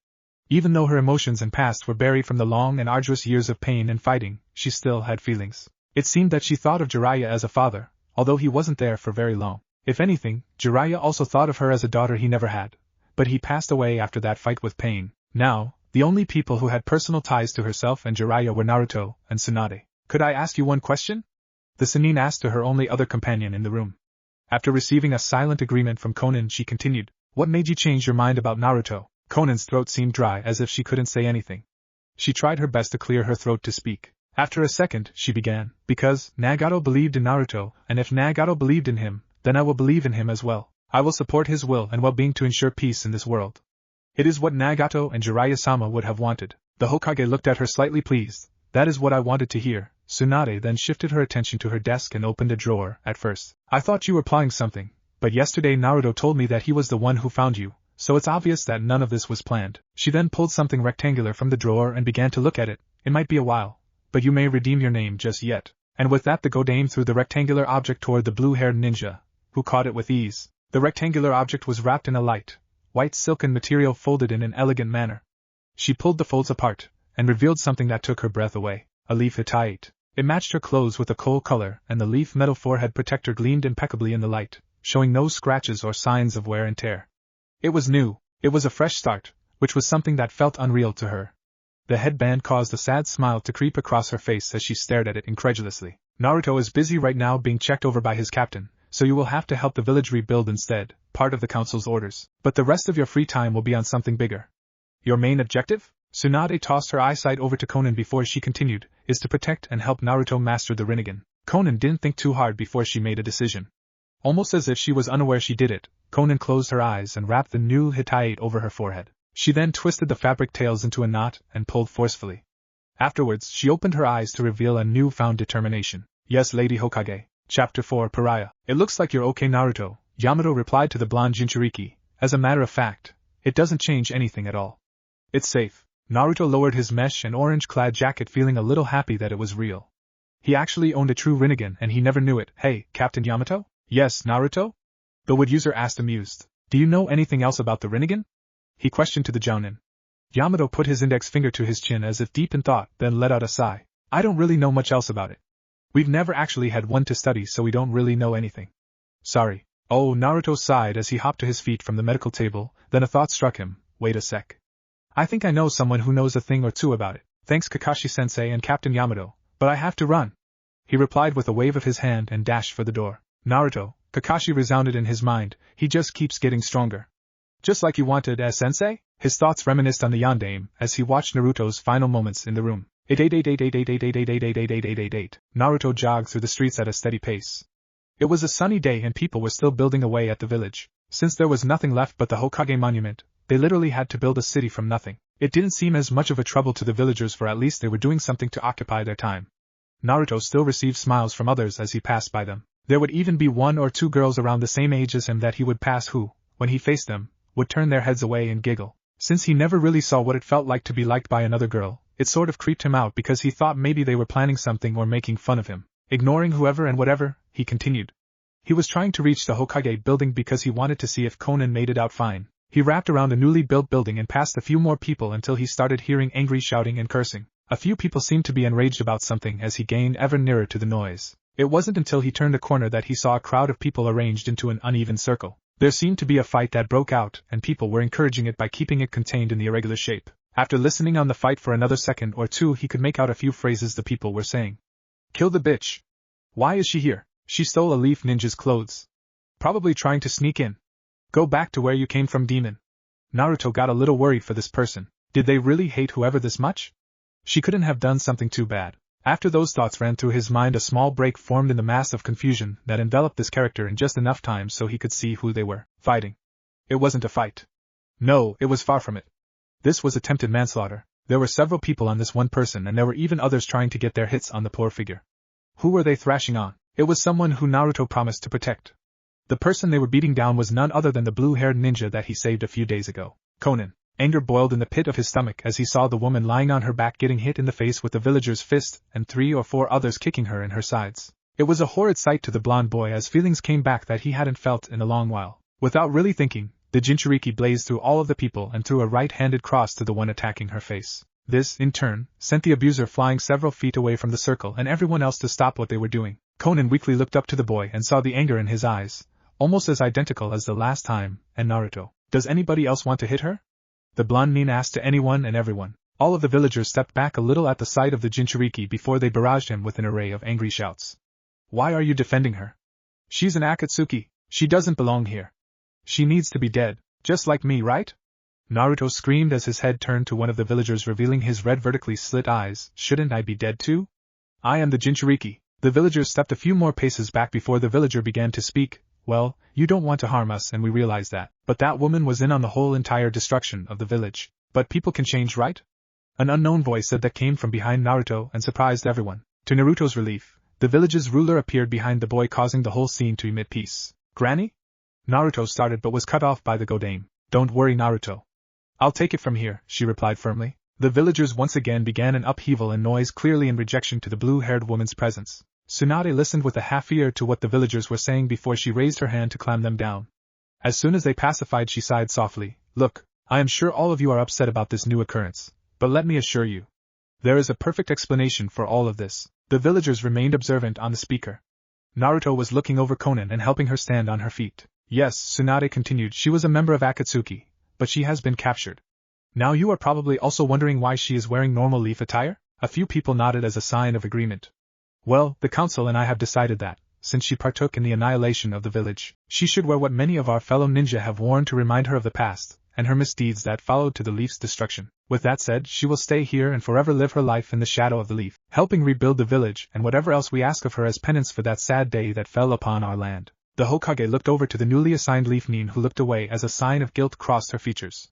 Speaker 1: Even though her emotions and past were buried from the long and arduous years of pain and fighting, she still had feelings. It seemed that she thought of Jiraiya as a father, although he wasn't there for very long. If anything, Jiraiya also thought of her as a daughter he never had. But he passed away after that fight with pain. Now, the only people who had personal ties to herself and Jiraiya were Naruto and Tsunade. Could I ask you one question? The Sannin asked to her only other companion in the room. After receiving a silent agreement from Conan, she continued, What made you change your mind about Naruto? Conan's throat seemed dry as if she couldn't say anything. She tried her best to clear her throat to speak. After a second, she began, Because Nagato believed in Naruto, and if Nagato believed in him, then I will believe in him as well. I will support his will and well-being to ensure peace in this world. It is what Nagato and Jiraiya-sama would have wanted. The Hokage looked at her slightly pleased. That is what I wanted to hear. Tsunade then shifted her attention to her desk and opened a drawer. At first, I thought you were plotting something, but yesterday Naruto told me that he was the one who found you, so it's obvious that none of this was planned. She then pulled something rectangular from the drawer and began to look at it. It might be a while, but you may redeem your name just yet. And with that the Godame threw the rectangular object toward the blue-haired ninja, who caught it with ease. The rectangular object was wrapped in a light, white silken material folded in an elegant manner. She pulled the folds apart, and revealed something that took her breath away. A leaf hittite. It matched her clothes with a coal color, and the leaf metal forehead protector gleamed impeccably in the light, showing no scratches or signs of wear and tear. It was new. It was a fresh start, which was something that felt unreal to her. The headband caused a sad smile to creep across her face as she stared at it incredulously. Naruto is busy right now being checked over by his captain, so you will have to help the village rebuild instead, part of the council's orders. But the rest of your free time will be on something bigger. Your main objective? Tsunade tossed her eyesight over to Conan before she continued, is to protect and help Naruto master the Rinnegan. Conan didn't think too hard before she made a decision. Almost as if she was unaware she did it, Conan closed her eyes and wrapped the new hittite over her forehead. She then twisted the fabric tails into a knot and pulled forcefully. Afterwards, she opened her eyes to reveal a newfound determination. Yes, Lady Hokage. Chapter 4 Pariah. It looks like you're okay, Naruto, Yamato replied to the blonde Jinchuriki. As a matter of fact, it doesn't change anything at all. It's safe. Naruto lowered his mesh and orange-clad jacket, feeling a little happy that it was real. He actually owned a true Rinnegan and he never knew it. Hey, Captain Yamato? Yes, Naruto? The wood user asked, amused. Do you know anything else about the Rinnegan? He questioned to the Jounin. Yamato put his index finger to his chin as if deep in thought, then let out a sigh. I don't really know much else about it. We've never actually had one to study, so we don't really know anything. Sorry. Oh, Naruto sighed as he hopped to his feet from the medical table, then a thought struck him. Wait a sec. I think I know someone who knows a thing or two about it. Thanks Kakashi-sensei and Captain Yamato, but I have to run. He replied with a wave of his hand and dashed for the door. Naruto, Kakashi resounded in his mind, he just keeps getting stronger. Just like you wanted as sensei? His thoughts reminisced on the yondaime as he watched Naruto's final moments in the room. 8. Naruto jogged through the streets at a steady pace. It was a sunny day and people were still building away at the village. Since there was nothing left but the Hokage monument, they literally had to build a city from nothing. It didn't seem as much of a trouble to the villagers, for at least they were doing something to occupy their time. Naruto still received smiles from others as he passed by them. There would even be one or two girls around the same age as him that he would pass who, when he faced them, would turn their heads away and giggle. Since he never really saw what it felt like to be liked by another girl, it sort of creeped him out because he thought maybe they were planning something or making fun of him. Ignoring whoever and whatever, he continued. He was trying to reach the Hokage building because he wanted to see if Conan made it out fine. He wrapped around a newly built building and passed a few more people until he started hearing angry shouting and cursing. A few people seemed to be enraged about something as he gained ever nearer to the noise. It wasn't until he turned a corner that he saw a crowd of people arranged into an uneven circle. There seemed to be a fight that broke out, and people were encouraging it by keeping it contained in the irregular shape. After listening on the fight for another second or two, he could make out a few phrases the people were saying. Kill the bitch. Why is she here? She stole a leaf ninja's clothes. Probably trying to sneak in. Go back to where you came from, demon. Naruto got a little worried for this person. Did they really hate whoever this much? She couldn't have done something too bad. After those thoughts ran through his mind, a small break formed in the mass of confusion that enveloped this character in just enough time so he could see who they were fighting. It wasn't a fight. No, it was far from it. This was attempted manslaughter. There were several people on this one person, and there were even others trying to get their hits on the poor figure. Who were they thrashing on? It was someone who Naruto promised to protect. The person they were beating down was none other than the blue-haired ninja that he saved a few days ago. Conan. Anger boiled in the pit of his stomach as he saw the woman lying on her back getting hit in the face with the villager's fist and 3 or 4 others kicking her in her sides. It was a horrid sight to the blonde boy as feelings came back that he hadn't felt in a long while. Without really thinking, the Jinchuriki blazed through all of the people and threw a right-handed cross to the one attacking her face. This, in turn, sent the abuser flying several feet away from the circle and everyone else to stop what they were doing. Conan weakly looked up to the boy and saw the anger in his eyes, almost as identical as the last time, and Naruto. Does anybody else want to hit her? The blonde nin asked to anyone and everyone. All of the villagers stepped back a little at the sight of the Jinchuriki before they barraged him with an array of angry shouts. Why are you defending her? She's an Akatsuki. She doesn't belong here. She needs to be dead, just like me, right? Naruto screamed as his head turned to one of the villagers revealing his red vertically slit eyes. Shouldn't I be dead too? I am the Jinchuriki. The villagers stepped a few more paces back before the villager began to speak. Well, you don't want to harm us and we realize that, but that woman was in on the whole entire destruction of the village. But people can change, right? An unknown voice said that came from behind Naruto and surprised everyone. To Naruto's relief, the village's ruler appeared behind the boy, causing the whole scene to emit peace. Granny? Naruto started but was cut off by the Godame. Don't worry, Naruto. I'll take it from here, she replied firmly. The villagers once again began an upheaval and noise, clearly in rejection to the blue-haired woman's presence. Tsunade listened with a half ear to what the villagers were saying before she raised her hand to clamp them down. As soon as they pacified, she sighed softly. Look, I am sure all of you are upset about this new occurrence, but let me assure you, there is a perfect explanation for all of this. The villagers remained observant on the speaker. Naruto was looking over Conan and helping her stand on her feet. Yes, Tsunade continued, she was a member of Akatsuki, but she has been captured. Now you are probably also wondering why she is wearing normal leaf attire? A few people nodded as a sign of agreement. Well, the council and I have decided that, since she partook in the annihilation of the village, she should wear what many of our fellow ninja have worn to remind her of the past, and her misdeeds that followed to the leaf's destruction. With that said, she will stay here and forever live her life in the shadow of the leaf, helping rebuild the village and whatever else we ask of her as penance for that sad day that fell upon our land. The Hokage looked over to the newly assigned leaf nin, who looked away as a sign of guilt crossed her features.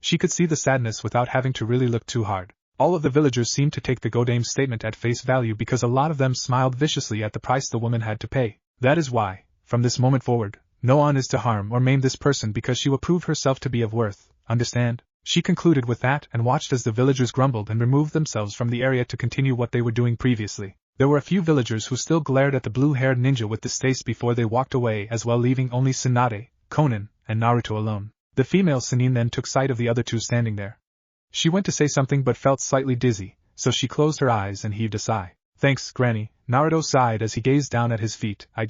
Speaker 1: She could see the sadness without having to really look too hard. All of the villagers seemed to take the Godame's statement at face value because a lot of them smiled viciously at the price the woman had to pay. That is why, from this moment forward, no one is to harm or maim this person because she will prove herself to be of worth, understand? She concluded with that and watched as the villagers grumbled and removed themselves from the area to continue what they were doing previously. There were a few villagers who still glared at the blue-haired ninja with distaste before they walked away as well, leaving only Tsunade, Conan, and Naruto alone. The female Sannin then took sight of the other two standing there. She went to say something but felt slightly dizzy, so she closed her eyes and heaved a sigh. Thanks, Granny, Naruto sighed as he gazed down at his feet. I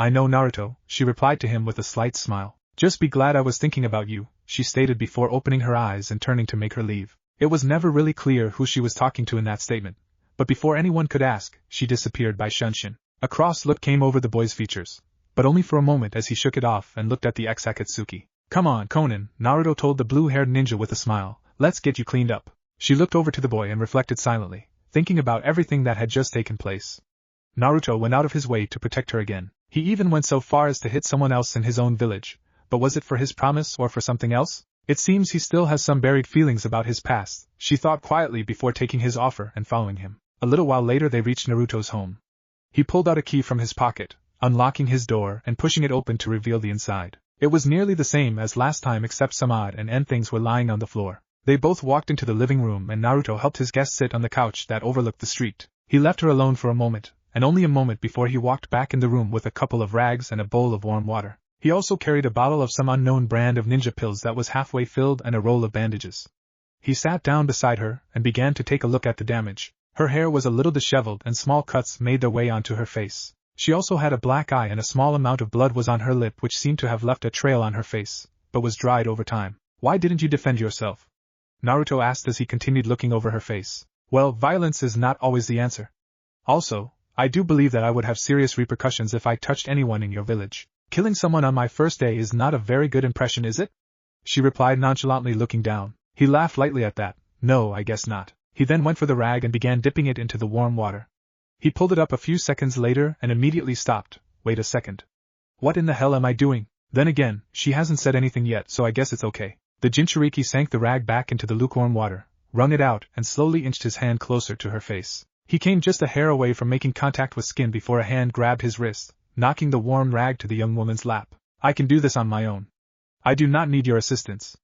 Speaker 1: know, Naruto, she replied to him with a slight smile. Just be glad I was thinking about you, she stated before opening her eyes and turning to make her leave. It was never really clear who she was talking to in that statement, but before anyone could ask, she disappeared by Shunshin. A cross look came over the boy's features, but only for a moment as he shook it off and looked at the ex-Akatsuki. Come on, Conan, Naruto told the blue-haired ninja with a smile. Let's get you cleaned up. She looked over to the boy and reflected silently, thinking about everything that had just taken place. Naruto went out of his way to protect her again. He even went so far as to hit someone else in his own village, but was it for his promise or for something else? It seems he still has some buried feelings about his past, she thought quietly before taking his offer and following him. A little while later they reached Naruto's home. He pulled out a key from his pocket, unlocking his door and pushing it open to reveal the inside. It was nearly the same as last time except some odd and end things were lying on the floor. They both walked into the living room and Naruto helped his guest sit on the couch that overlooked the street. He left her alone for a moment, and only a moment before he walked back in the room with a couple of rags and a bowl of warm water. He also carried a bottle of some unknown brand of ninja pills that was halfway filled and a roll of bandages. He sat down beside her and began to take a look at the damage. Her hair was a little disheveled and small cuts made their way onto her face. She also had a black eye and a small amount of blood was on her lip which seemed to have left a trail on her face, but was dried over time. Why didn't you defend yourself? Naruto asked as he continued looking over her face. Well, violence is not always the answer. Also, I do believe that I would have serious repercussions if I touched anyone in your village. Killing someone on my first day is not a very good impression, is it? She replied nonchalantly, looking down. He laughed lightly at that. No, I guess not. He then went for the rag and began dipping it into the warm water. He pulled it up a few seconds later and immediately stopped. Wait a second. What in the hell am I doing? Then again, she hasn't said anything yet, so I guess it's okay. The Jinchuriki sank the rag back into the lukewarm water, wrung it out, and slowly inched his hand closer to her face. He came just a hair away from making contact with skin before a hand grabbed his wrist, knocking the warm rag to the young woman's lap. I can do this on my own. I do not need your assistance.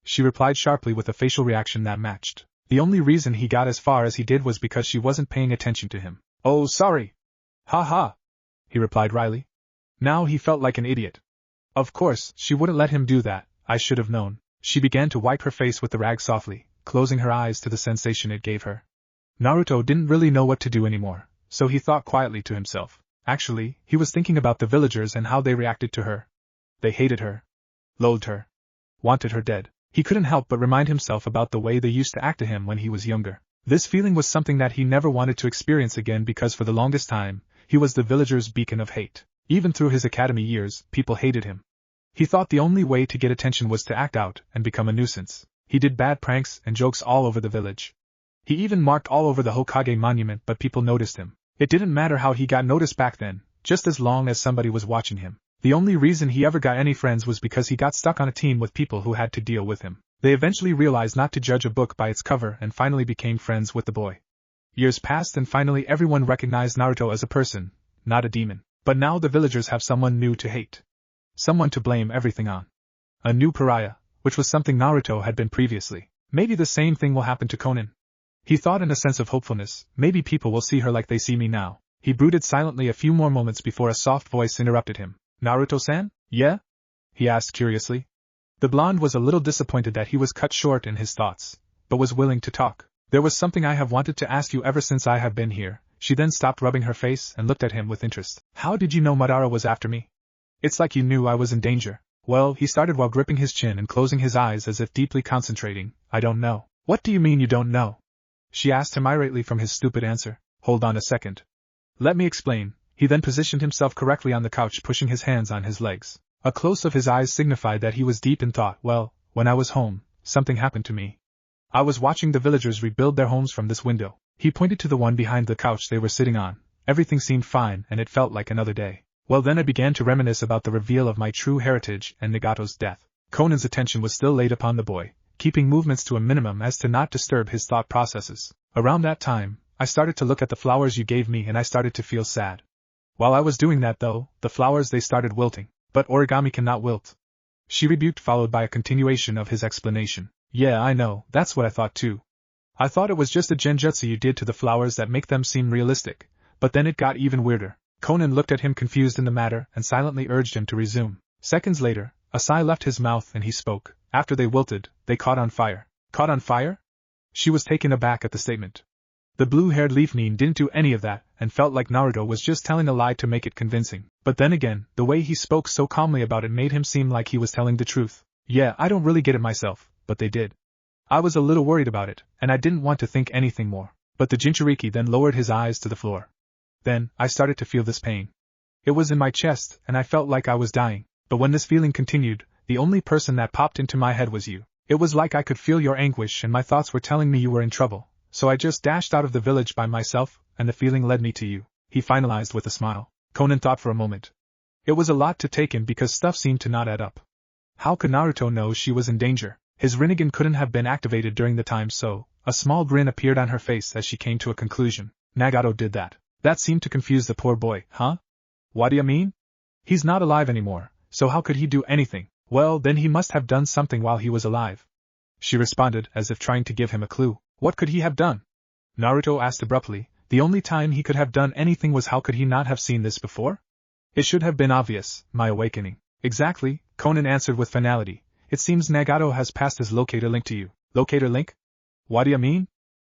Speaker 1: She replied sharply with a facial reaction that matched. The only reason he got as far as he did was because she wasn't paying attention to him. Oh, sorry. Ha ha, he replied wryly. Now he felt like an idiot. Of course, she wouldn't let him do that, I should have known. She began to wipe her face with the rag softly, closing her eyes to the sensation it gave her. Naruto didn't really know what to do anymore, so he thought quietly to himself. Actually, he was thinking about the villagers and how they reacted to her. They hated her, loathed her, wanted her dead. He couldn't help but remind himself about the way they used to act to him when he was younger. This feeling was something that he never wanted to experience again because for the longest time, he was the villagers' beacon of hate. Even through his academy years, people hated him. He thought the only way to get attention was to act out and become a nuisance. He did bad pranks and jokes all over the village. He even marked all over the Hokage monument, but people noticed him. It didn't matter how he got noticed back then, just as long as somebody was watching him. The only reason he ever got any friends was because he got stuck on a team with people who had to deal with him. They eventually realized not to judge a book by its cover and finally became friends with the boy. Years passed and finally everyone recognized Naruto as a person, not a demon. But now the villagers have someone new to hate. Someone to blame everything on. A new pariah, which was something Naruto had been previously. Maybe the same thing will happen to Konan. He thought in a sense of hopefulness, maybe people will see her like they see me now. He brooded silently a few more moments before a soft voice interrupted him. Naruto-san? Yeah? He asked curiously. The blonde was a little disappointed that he was cut short in his thoughts, but was willing to talk. There was something I have wanted to ask you ever since I have been here. She then stopped rubbing her face and looked at him with interest. How did you know Madara was after me? It's like you knew I was in danger. Well, he started while gripping his chin and closing his eyes as if deeply concentrating. I don't know. What do you mean you don't know? She asked him irately from his stupid answer. Hold on a second. Let me explain. He then positioned himself correctly on the couch, pushing his hands on his legs. A close of his eyes signified that he was deep in thought. Well, when I was home, something happened to me. I was watching the villagers rebuild their homes from this window. He pointed to the one behind the couch they were sitting on. Everything seemed fine and it felt like another day. Well, then I began to reminisce about the reveal of my true heritage and Nagato's death. Konan's attention was still laid upon the boy, keeping movements to a minimum as to not disturb his thought processes. Around that time, I started to look at the flowers you gave me and I started to feel sad. While I was doing that though, the flowers they started wilting. But origami cannot wilt. She rebuked, followed by a continuation of his explanation. Yeah, I know, that's what I thought too. I thought it was just a genjutsu you did to the flowers that make them seem realistic, but then it got even weirder. Konan looked at him confused in the matter and silently urged him to resume. Seconds later, a sigh left his mouth and he spoke. After they wilted, they caught on fire. Caught on fire? She was taken aback at the statement. The blue-haired Leaf-Nin didn't do any of that and felt like Naruto was just telling a lie to make it convincing. But then again, the way he spoke so calmly about it made him seem like he was telling the truth. Yeah, I don't really get it myself, but they did. I was a little worried about it, and I didn't want to think anything more. But the Jinchuriki then lowered his eyes to the floor. Then, I started to feel this pain. It was in my chest, and I felt like I was dying. But when this feeling continued, the only person that popped into my head was you. It was like I could feel your anguish and my thoughts were telling me you were in trouble. So I just dashed out of the village by myself, and the feeling led me to you. He finalized with a smile. Konan thought for a moment. It was a lot to take in because stuff seemed to not add up. How could Naruto know she was in danger? His Rinnegan couldn't have been activated during the time, so a small grin appeared on her face as she came to a conclusion. Nagato did that. That seemed to confuse the poor boy. Huh? What do you mean? He's not alive anymore, so how could he do anything? Well, then he must have done something while he was alive. She responded, as if trying to give him a clue. What could he have done? Naruto asked abruptly. The only time he could have done anything was how could he not have seen this before? It should have been obvious, my awakening. Exactly, Konan answered with finality. It seems Nagato has passed his locator link to you. Locator link? What do you mean?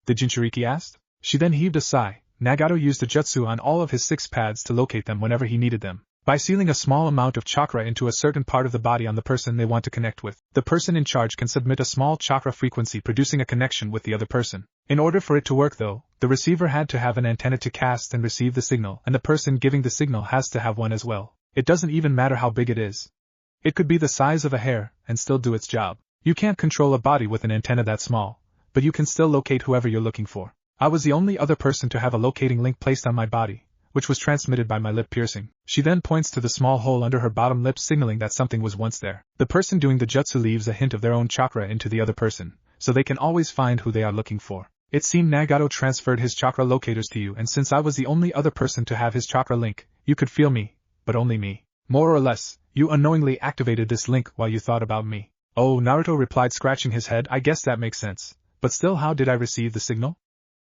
Speaker 1: The Jinchuriki asked. She then heaved a sigh. Nagato used a jutsu on all of his 6 pads to locate them whenever he needed them. By sealing a small amount of chakra into a certain part of the body on the person they want to connect with, the person in charge can submit a small chakra frequency producing a connection with the other person. In order for it to work though, the receiver had to have an antenna to cast and receive the signal, and the person giving the signal has to have one as well. It doesn't even matter how big it is. It could be the size of a hair and still do its job. You can't control a body with an antenna that small, but you can still locate whoever you're looking for. I was the only other person to have a locating link placed on my body, which was transmitted by my lip piercing. She then points to the small hole under her bottom lip, signaling that something was once there. The person doing the jutsu leaves a hint of their own chakra into the other person, so they can always find who they are looking for. It seemed Nagato transferred his chakra locators to you, and since I was the only other person to have his chakra link, you could feel me, but only me. More or less, you unknowingly activated this link while you thought about me. Oh, Naruto replied, scratching his head. I guess that makes sense. But still, how did I receive the signal?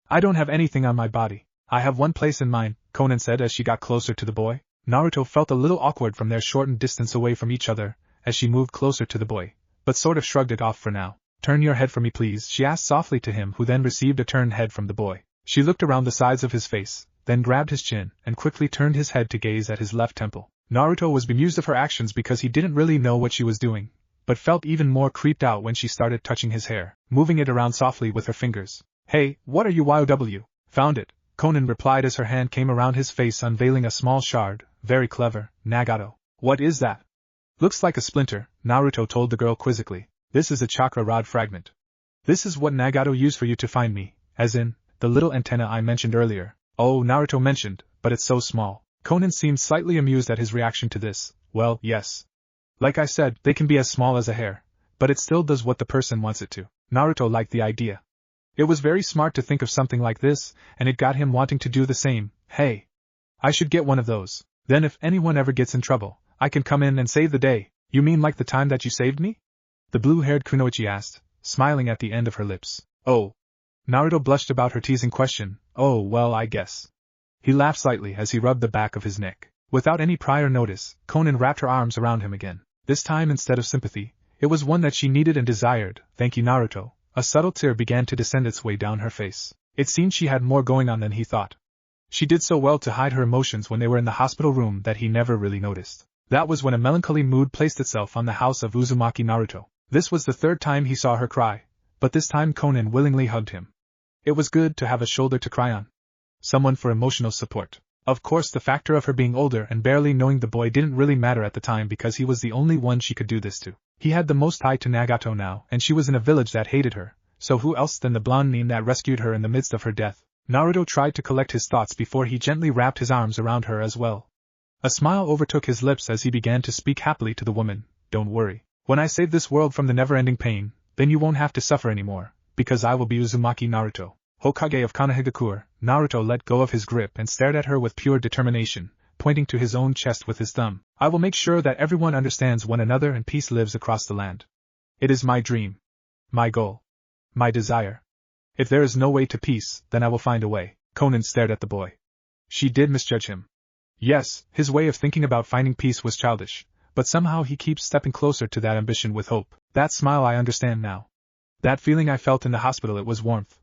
Speaker 1: I don't have anything on my body. I have one place in mind, Konan said as she got closer to the boy. Naruto felt a little awkward from their shortened distance away from each other as she moved closer to the boy, but sort of shrugged it off for now. Turn your head for me, please, she asked softly to him, who then received a turned head from the boy. She looked around the sides of his face, then grabbed his chin and quickly turned his head to gaze at his left temple. Naruto was bemused of her actions because he didn't really know what she was doing, but felt even more creeped out when she started touching his hair, moving it around softly with her fingers. Hey, what are you? YOW? Found it, Konan replied as her hand came around his face, unveiling a small shard. Very clever, Nagato. What is that? Looks like a splinter, Naruto told the girl quizzically. This is a chakra rod fragment. This is what Nagato used for you to find me, as in, the little antenna I mentioned earlier. Oh, Naruto mentioned, but it's so small. Konan seemed slightly amused at his reaction to this. Well, yes. Like I said, they can be as small as a hair, but it still does what the person wants it to. Naruto liked the idea. It was very smart to think of something like this, and it got him wanting to do the same. Hey, I should get one of those. Then if anyone ever gets in trouble, I can come in and save the day. You mean like the time that you saved me? The blue-haired Kunoichi asked, smiling at the end of her lips. Oh. Naruto blushed about her teasing question. Oh, well, I guess. He laughed slightly as he rubbed the back of his neck. Without any prior notice, Konan wrapped her arms around him again. This time, instead of sympathy, it was one that she needed and desired. Thank you, Naruto. A subtle tear began to descend its way down her face. It seemed she had more going on than he thought. She did so well to hide her emotions when they were in the hospital room that he never really noticed. That was when a melancholy mood placed itself on the house of Uzumaki Naruto. This was the third time he saw her cry, but this time Konan willingly hugged him. It was good to have a shoulder to cry on. Someone for emotional support. Of course, the factor of her being older and barely knowing the boy didn't really matter at the time because he was the only one she could do this to. He had the most tie to Nagato now, and she was in a village that hated her, so who else than the blonde nin that rescued her in the midst of her death? Naruto tried to collect his thoughts before he gently wrapped his arms around her as well. A smile overtook his lips as he began to speak happily to the woman. Don't worry. When I save this world from the never-ending pain, then you won't have to suffer anymore, because I will be Uzumaki Naruto, Hokage of Konohagakure. Naruto let go of his grip and stared at her with pure determination, pointing to his own chest with his thumb. I will make sure that everyone understands one another and peace lives across the land. It is my dream. My goal. My desire. If there is no way to peace, then I will find a way. Konan stared at the boy. She did misjudge him. Yes, his way of thinking about finding peace was childish, but somehow he keeps stepping closer to that ambition with hope. That smile I understand now. That feeling I felt in the hospital, it was warmth.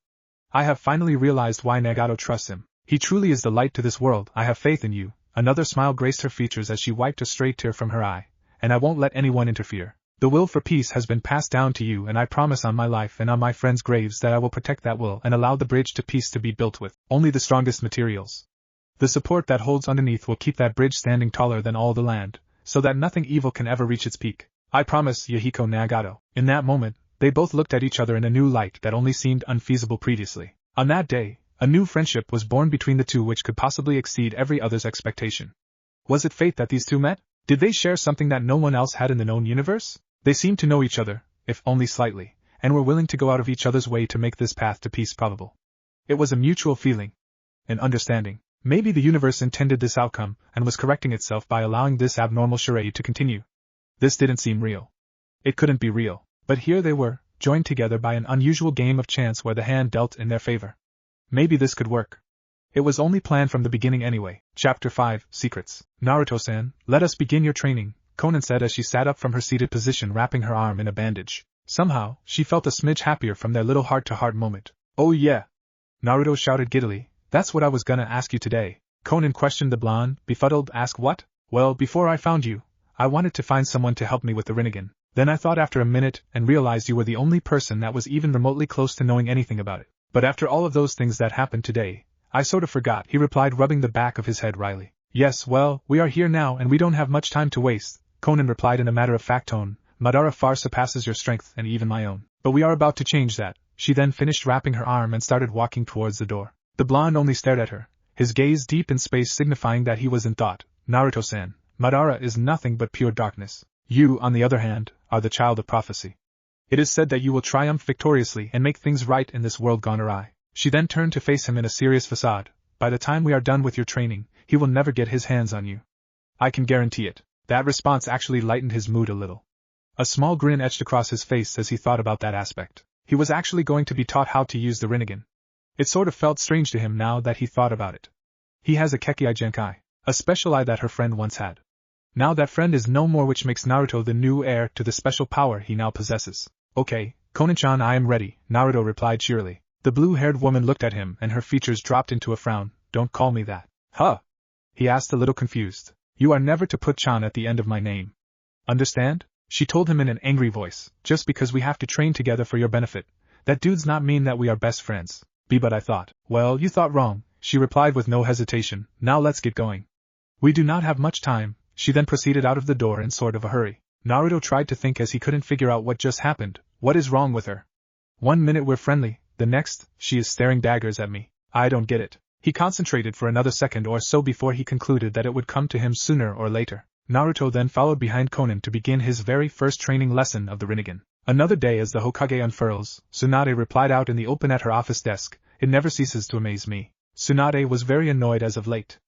Speaker 1: I have finally realized why Nagato trusts him. He truly is the light to this world. I have faith in you. Another smile graced her features as she wiped a stray tear from her eye. And I won't let anyone interfere. The will for peace has been passed down to you, and I promise on my life and on my friends' graves that I will protect that will and allow the bridge to peace to be built with only the strongest materials. The support that holds underneath will keep that bridge standing taller than all the land, so that nothing evil can ever reach its peak. I promise, Yahiko Nagato. In that moment, they both looked at each other in a new light that only seemed unfeasible previously. On that day, a new friendship was born between the two which could possibly exceed every other's expectation. Was it fate that these two met? Did they share something that no one else had in the known universe? They seemed to know each other, if only slightly, and were willing to go out of each other's way to make this path to peace probable. It was a mutual feeling. An understanding. Maybe the universe intended this outcome, and was correcting itself by allowing this abnormal charade to continue. This didn't seem real. It couldn't be real. But here they were, joined together by an unusual game of chance where the hand dealt in their favor. Maybe this could work. It was only planned from the beginning anyway. Chapter 5, Secrets. Naruto-san, let us begin your training, Konan said as she sat up from her seated position, wrapping her arm in a bandage. Somehow, she felt a smidge happier from their little heart-to-heart moment. Oh yeah! Naruto shouted giddily. That's what I was gonna ask you today. Konan questioned the blonde, befuddled. Ask what? Well, before I found you, I wanted to find someone to help me with the Rinnegan. Then I thought after a minute and realized you were the only person that was even remotely close to knowing anything about it. But after all of those things that happened today, I sort of forgot, he replied, rubbing the back of his head wryly. Yes, well, we are here now and we don't have much time to waste, Konan replied in a matter-of-fact tone. Madara far surpasses your strength and even my own. But we are about to change that. She then finished wrapping her arm and started walking towards the door. The blonde only stared at her, his gaze deep in space signifying that he was in thought. Naruto-san, Madara is nothing but pure darkness. You, on the other hand, are the child of prophecy. It is said that you will triumph victoriously and make things right in this world gone awry. She then turned to face him in a serious facade. By the time we are done with your training, he will never get his hands on you. I can guarantee it. That response actually lightened his mood a little. A small grin etched across his face as he thought about that aspect. He was actually going to be taught how to use the Rinnegan. It sort of felt strange to him now that he thought about it. He has a Kekii Genkai, a special eye that her friend once had. Now that friend is no more, which makes Naruto the new heir to the special power he now possesses. Okay, Konan-chan, I am ready, Naruto replied cheerily. The blue-haired woman looked at him and her features dropped into a frown. Don't call me that. Huh? He asked a little confused. You are never to put chan at the end of my name. Understand? She told him in an angry voice. Just because we have to train together for your benefit, that does not mean that we are best friends. But I thought. Well, you thought wrong, she replied with no hesitation. Now let's get going. We do not have much time. She then proceeded out of the door in sort of a hurry. Naruto tried to think as he couldn't figure out what just happened. What is wrong with her? 1 minute we're friendly, the next, she is staring daggers at me. I don't get it. He concentrated for another second or so before he concluded that it would come to him sooner or later. Naruto then followed behind Konan to begin his very first training lesson of the Rinnegan. Another day as the Hokage unfurls, Tsunade replied out in the open at her office desk. It never ceases to amaze me. Tsunade was very annoyed as of late.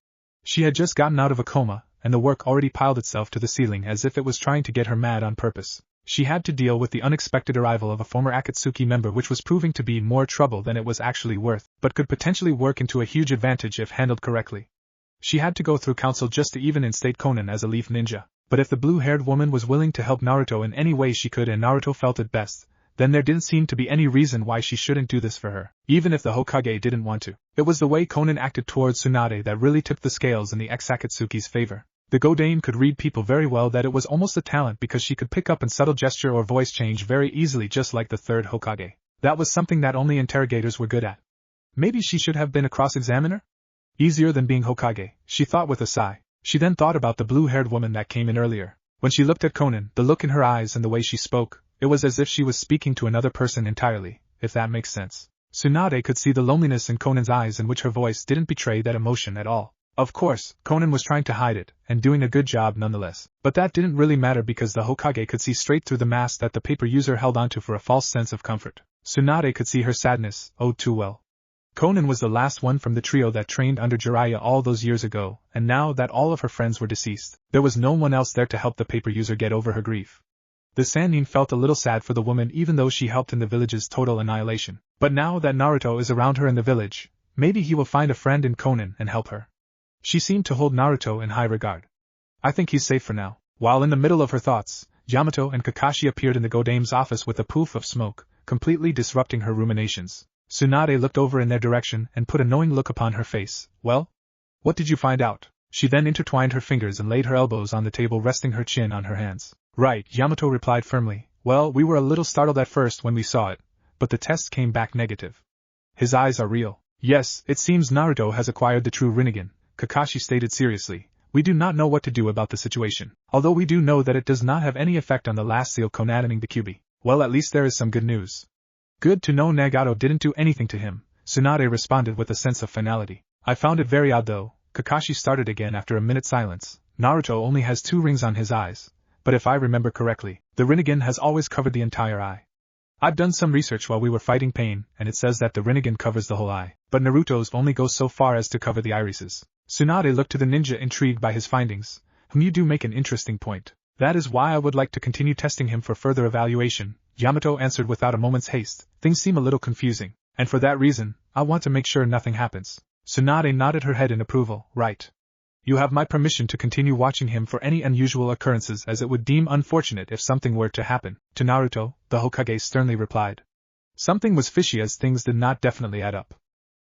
Speaker 1: She had just gotten out of a coma, and the work already piled itself to the ceiling as if it was trying to get her mad on purpose. She had to deal with the unexpected arrival of a former Akatsuki member, which was proving to be more trouble than it was actually worth, but could potentially work into a huge advantage if handled correctly. She had to go through council just to even instate Konan as a leaf ninja, but if the blue-haired woman was willing to help Naruto in any way she could and Naruto felt it best, then there didn't seem to be any reason why she shouldn't do this for her, even if the Hokage didn't want to. It was the way Konan acted towards Tsunade that really tipped the scales in the ex-Akatsuki's favor. The Godame could read people very well, that it was almost a talent because she could pick up a subtle gesture or voice change very easily, just like the third Hokage. That was something that only interrogators were good at. Maybe she should have been a cross-examiner? Easier than being Hokage, she thought with a sigh. She then thought about the blue-haired woman that came in earlier. When she looked at Konan, the look in her eyes and the way she spoke, it was as if she was speaking to another person entirely, if that makes sense. Tsunade could see the loneliness in Konan's eyes, in which her voice didn't betray that emotion at all. Of course, Konan was trying to hide it, and doing a good job nonetheless. But that didn't really matter because the Hokage could see straight through the mask that the paper user held onto for a false sense of comfort. Tsunade could see her sadness, oh too well. Konan was the last one from the trio that trained under Jiraiya all those years ago, and now that all of her friends were deceased, there was no one else there to help the paper user get over her grief. The Sannin felt a little sad for the woman even though she helped in the village's total annihilation. But now that Naruto is around her in the village, maybe he will find a friend in Konan and help her. She seemed to hold Naruto in high regard. I think he's safe for now. While in the middle of her thoughts, Yamato and Kakashi appeared in the Godame's office with a poof of smoke, completely disrupting her ruminations. Tsunade looked over in their direction and put a knowing look upon her face. Well? What did you find out? She then intertwined her fingers and laid her elbows on the table, resting her chin on her hands. Right, Yamato replied firmly. Well, we were a little startled at first when we saw it, but the test came back negative. His eyes are real. Yes, it seems Naruto has acquired the true Rinnegan, Kakashi stated seriously. We do not know what to do about the situation, although we do know that it does not have any effect on the last seal Konaning the Kyuubi. Well, at least there is some good news. Good to know Nagato didn't do anything to him, Tsunade responded with a sense of finality. I found it very odd though, Kakashi started again after a minute's silence. Naruto only has 2 rings on his eyes, but if I remember correctly, the Rinnegan has always covered the entire eye. I've done some research while we were fighting pain, and it says that the Rinnegan covers the whole eye, but Naruto's only goes so far as to cover the irises. Tsunade looked to the ninja intrigued by his findings. You do make an interesting point. That is why I would like to continue testing him for further evaluation, Yamato answered without a moment's haste. Things seem a little confusing, and for that reason, I want to make sure nothing happens. Tsunade nodded her head in approval. Right. You have my permission to continue watching him for any unusual occurrences, as it would deem unfortunate if something were to happen. To Naruto, the Hokage sternly replied. Something was fishy, as things did not definitely add up.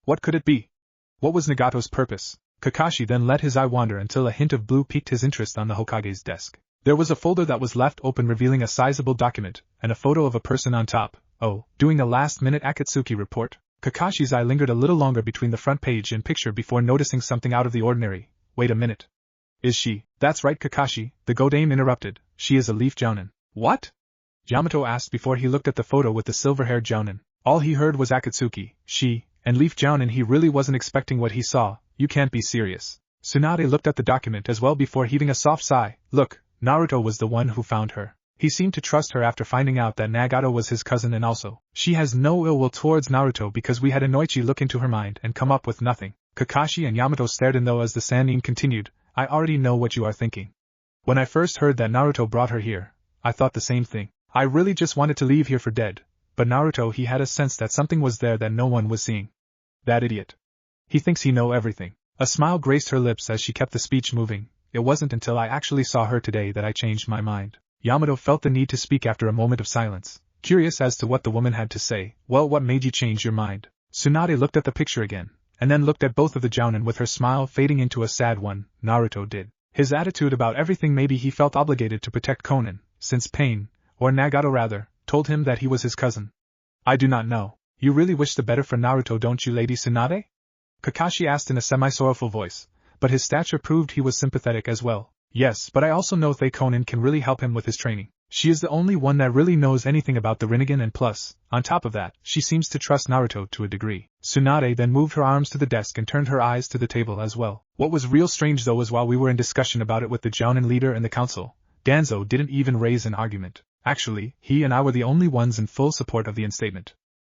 Speaker 1: What could it be? What was Nagato's purpose? Kakashi then let his eye wander until a hint of blue piqued his interest on the Hokage's desk. There was a folder that was left open revealing a sizable document, and a photo of a person on top. Oh, doing a last-minute Akatsuki report? Kakashi's eye lingered a little longer between the front page and picture before noticing something out of the ordinary. Wait a minute. Is she? That's right, Kakashi, the Godame interrupted. She is a Leaf Jounin. What? Yamato asked before he looked at the photo with the silver-haired Jounin. All he heard was Akatsuki, she, and Leaf Jounin. He really wasn't expecting what he saw. You can't be serious. Tsunade looked at the document as well before heaving a soft sigh. Look, Naruto was the one who found her. He seemed to trust her after finding out that Nagato was his cousin, and also, she has no ill will towards Naruto because we had Inoichi look into her mind and come up with nothing. Kakashi and Yamato stared in though as the Sannin continued. I already know what you are thinking. When I first heard that Naruto brought her here, I thought the same thing. I really just wanted to leave here for dead, but Naruto, he had a sense that something was there that no one was seeing. That idiot. He thinks he know everything. A smile graced her lips as she kept the speech moving. It wasn't until I actually saw her today that I changed my mind. Yamato felt the need to speak after a moment of silence, curious as to what the woman had to say. Well, what made you change your mind? Tsunade looked at the picture again, and then looked at both of the jounin with her smile fading into a sad one. Naruto did. His attitude about everything, maybe he felt obligated to protect Konan, since Pain, or Nagato rather, told him that he was his cousin. I do not know. You really wish the better for Naruto, don't you, Lady Tsunade? Kakashi asked in a semi-sorrowful voice, but his stature proved he was sympathetic as well. Yes, but I also know that Konan can really help him with his training. She is the only one that really knows anything about the Rinnegan, and plus, on top of that, she seems to trust Naruto to a degree. Tsunade then moved her arms to the desk and turned her eyes to the table as well. What was real strange though was while we were in discussion about it with the jounin leader and the council, Danzo didn't even raise an argument. Actually, he and I were the only ones in full support of the instatement.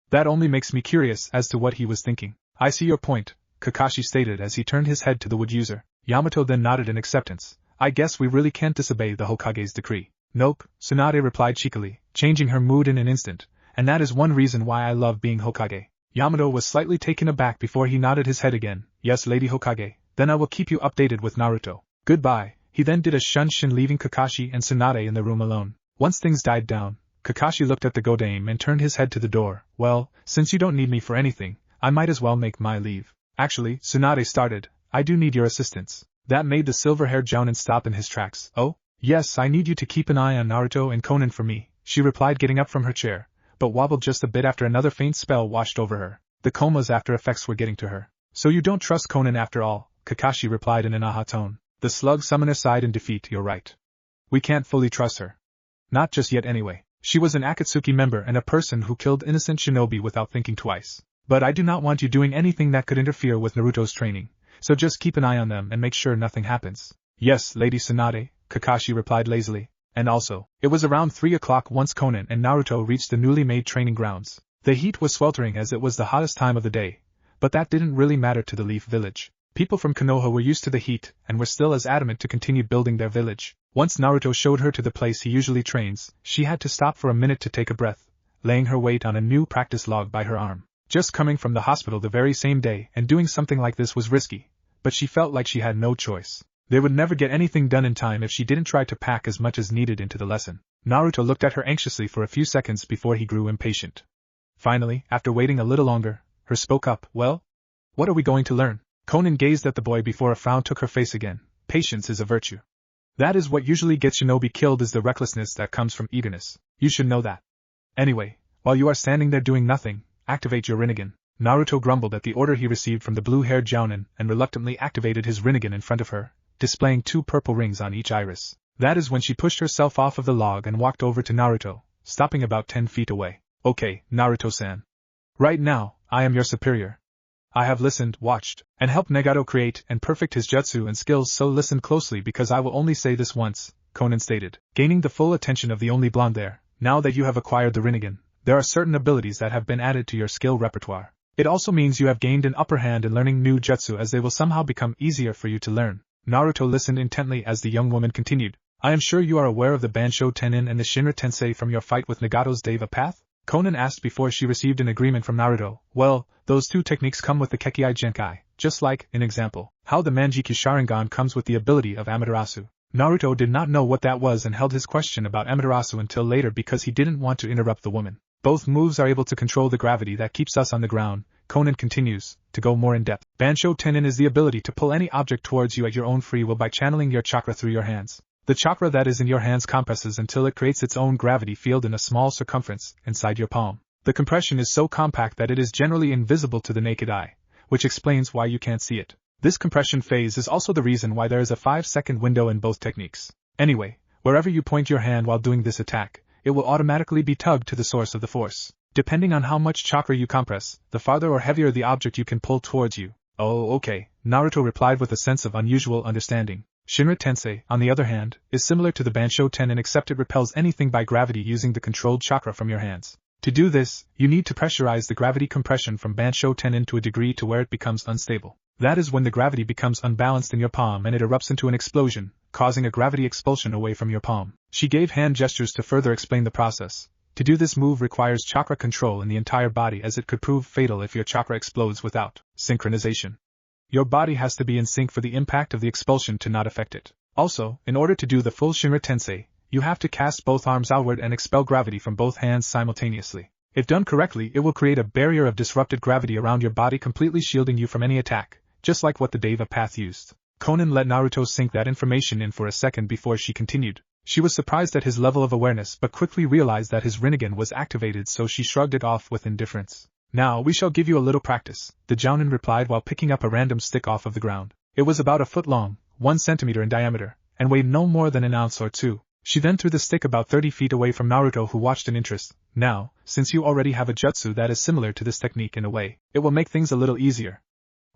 Speaker 1: That only makes me curious as to what he was thinking. I see your point, Kakashi stated as he turned his head to the wood user. Yamato then nodded in acceptance. I guess we really can't disobey the Hokage's decree. Nope, Tsunade replied cheekily, changing her mood in an instant, and that is one reason why I love being Hokage. Yamato was slightly taken aback before he nodded his head again. Yes, Lady Hokage, then I will keep you updated with Naruto. Goodbye. He then did a shunshin, leaving Kakashi and Tsunade in the room alone. Once things died down, Kakashi looked at the Godame and turned his head to the door. Well, since you don't need me for anything, I might as well make my leave. Actually, Tsunade started, I do need your assistance. That made the silver-haired jounin stop in his tracks. Oh? Yes, I need you to keep an eye on Naruto and Konan for me, she replied, getting up from her chair, but wobbled just a bit after another faint spell washed over her. The coma's after effects were getting to her. So you don't trust Konan after all, Kakashi replied in an aha tone. The slug summoner sighed in defeat. You're right. We can't fully trust her. Not just yet anyway. She was an Akatsuki member and a person who killed innocent shinobi without thinking twice. But I do not want you doing anything that could interfere with Naruto's training, so just keep an eye on them and make sure nothing happens. Yes, Lady Tsunade, Kakashi replied lazily. And also, it was around 3 o'clock once Konan and Naruto reached the newly made training grounds. The heat was sweltering as it was the hottest time of the day, but that didn't really matter to the Leaf Village. People from Konoha were used to the heat and were still as adamant to continue building their village. Once Naruto showed her to the place he usually trains, she had to stop for a minute to take a breath, laying her weight on a new practice log by her arm. Just coming from the hospital the very same day and doing something like this was risky, but she felt like she had no choice. They would never get anything done in time if she didn't try to pack as much as needed into the lesson. Naruto looked at her anxiously for a few seconds before he grew impatient. Finally, after waiting a little longer, her spoke up. Well? What are we going to learn? Konan gazed at the boy before a frown took her face again. Patience is a virtue. That is what usually gets shinobi killed, is the recklessness that comes from eagerness. You should know that. Anyway, while you are standing there doing nothing, activate your Rinnegan. Naruto grumbled at the order he received from the blue-haired jounin and reluctantly activated his Rinnegan in front of her, displaying 2 purple rings on each iris. That is when she pushed herself off of the log and walked over to Naruto, stopping about 10 feet away. Okay, Naruto-san. Right now, I am your superior. I have listened, watched, and helped Nagato create and perfect his jutsu and skills, so listen closely because I will only say this once, Konan stated, gaining the full attention of the only blonde there. Now that you have acquired the Rinnegan, there are certain abilities that have been added to your skill repertoire. It also means you have gained an upper hand in learning new jutsu, as they will somehow become easier for you to learn. Naruto listened intently as the young woman continued. I am sure you are aware of the Bansho Tenin and the Shinra Tensei from your fight with Nagato's Deva Path? Konan asked before she received an agreement from Naruto. Well, those 2 techniques come with the Kekkai Genkai, just like, in example, how the Manjiki Sharingan comes with the ability of Amaterasu. Naruto did not know what that was and held his question about Amaterasu until later because he didn't want to interrupt the woman. Both moves are able to control the gravity that keeps us on the ground. Konan continues, to go more in depth. Bansho Tenin is the ability to pull any object towards you at your own free will by channeling your chakra through your hands. The chakra that is in your hands compresses until it creates its own gravity field in a small circumference inside your palm. The compression is so compact that it is generally invisible to the naked eye, which explains why you can't see it. This compression phase is also the reason why there is a 5-second window in both techniques. Anyway, wherever you point your hand while doing this attack, it will automatically be tugged to the source of the force. Depending on how much chakra you compress, the farther or heavier the object you can pull towards you. Oh, okay, Naruto replied with a sense of unusual understanding. Shinra Tensei, on the other hand, is similar to the Bansho Tenin except it repels anything by gravity using the controlled chakra from your hands. To do this, you need to pressurize the gravity compression from Bansho Tenin to a degree to where it becomes unstable. That is when the gravity becomes unbalanced in your palm and it erupts into an explosion, causing a gravity expulsion away from your palm. She gave hand gestures to further explain the process. To do this move requires chakra control in the entire body, as it could prove fatal if your chakra explodes without synchronization. Your body has to be in sync for the impact of the expulsion to not affect it. Also, in order to do the full Shinra Tensei, you have to cast both arms outward and expel gravity from both hands simultaneously. If done correctly, it will create a barrier of disrupted gravity around your body, completely shielding you from any attack, just like what the Deva path used. Conan let Naruto sink that information in for a second before she continued. She was surprised at his level of awareness but quickly realized that his Rinnegan was activated, so she shrugged it off with indifference. Now we shall give you a little practice, the Jounin replied while picking up a random stick off of the ground. It was about a foot long, 1 centimeter in diameter, and weighed no more than an ounce or two. She then threw the stick about 30 feet away from Naruto, who watched in interest. Now, since you already have a jutsu that is similar to this technique in a way, it will make things a little easier.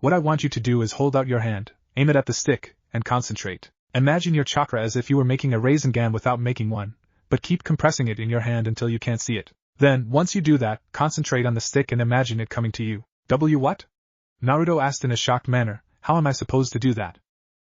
Speaker 1: What I want you to do is hold out your hand, aim it at the stick, and concentrate. Imagine your chakra as if you were making a Rinnegan without making one, but keep compressing it in your hand until you can't see it. Then, once you do that, concentrate on the stick and imagine it coming to you. What? Naruto asked in a shocked manner. How am I supposed to do that?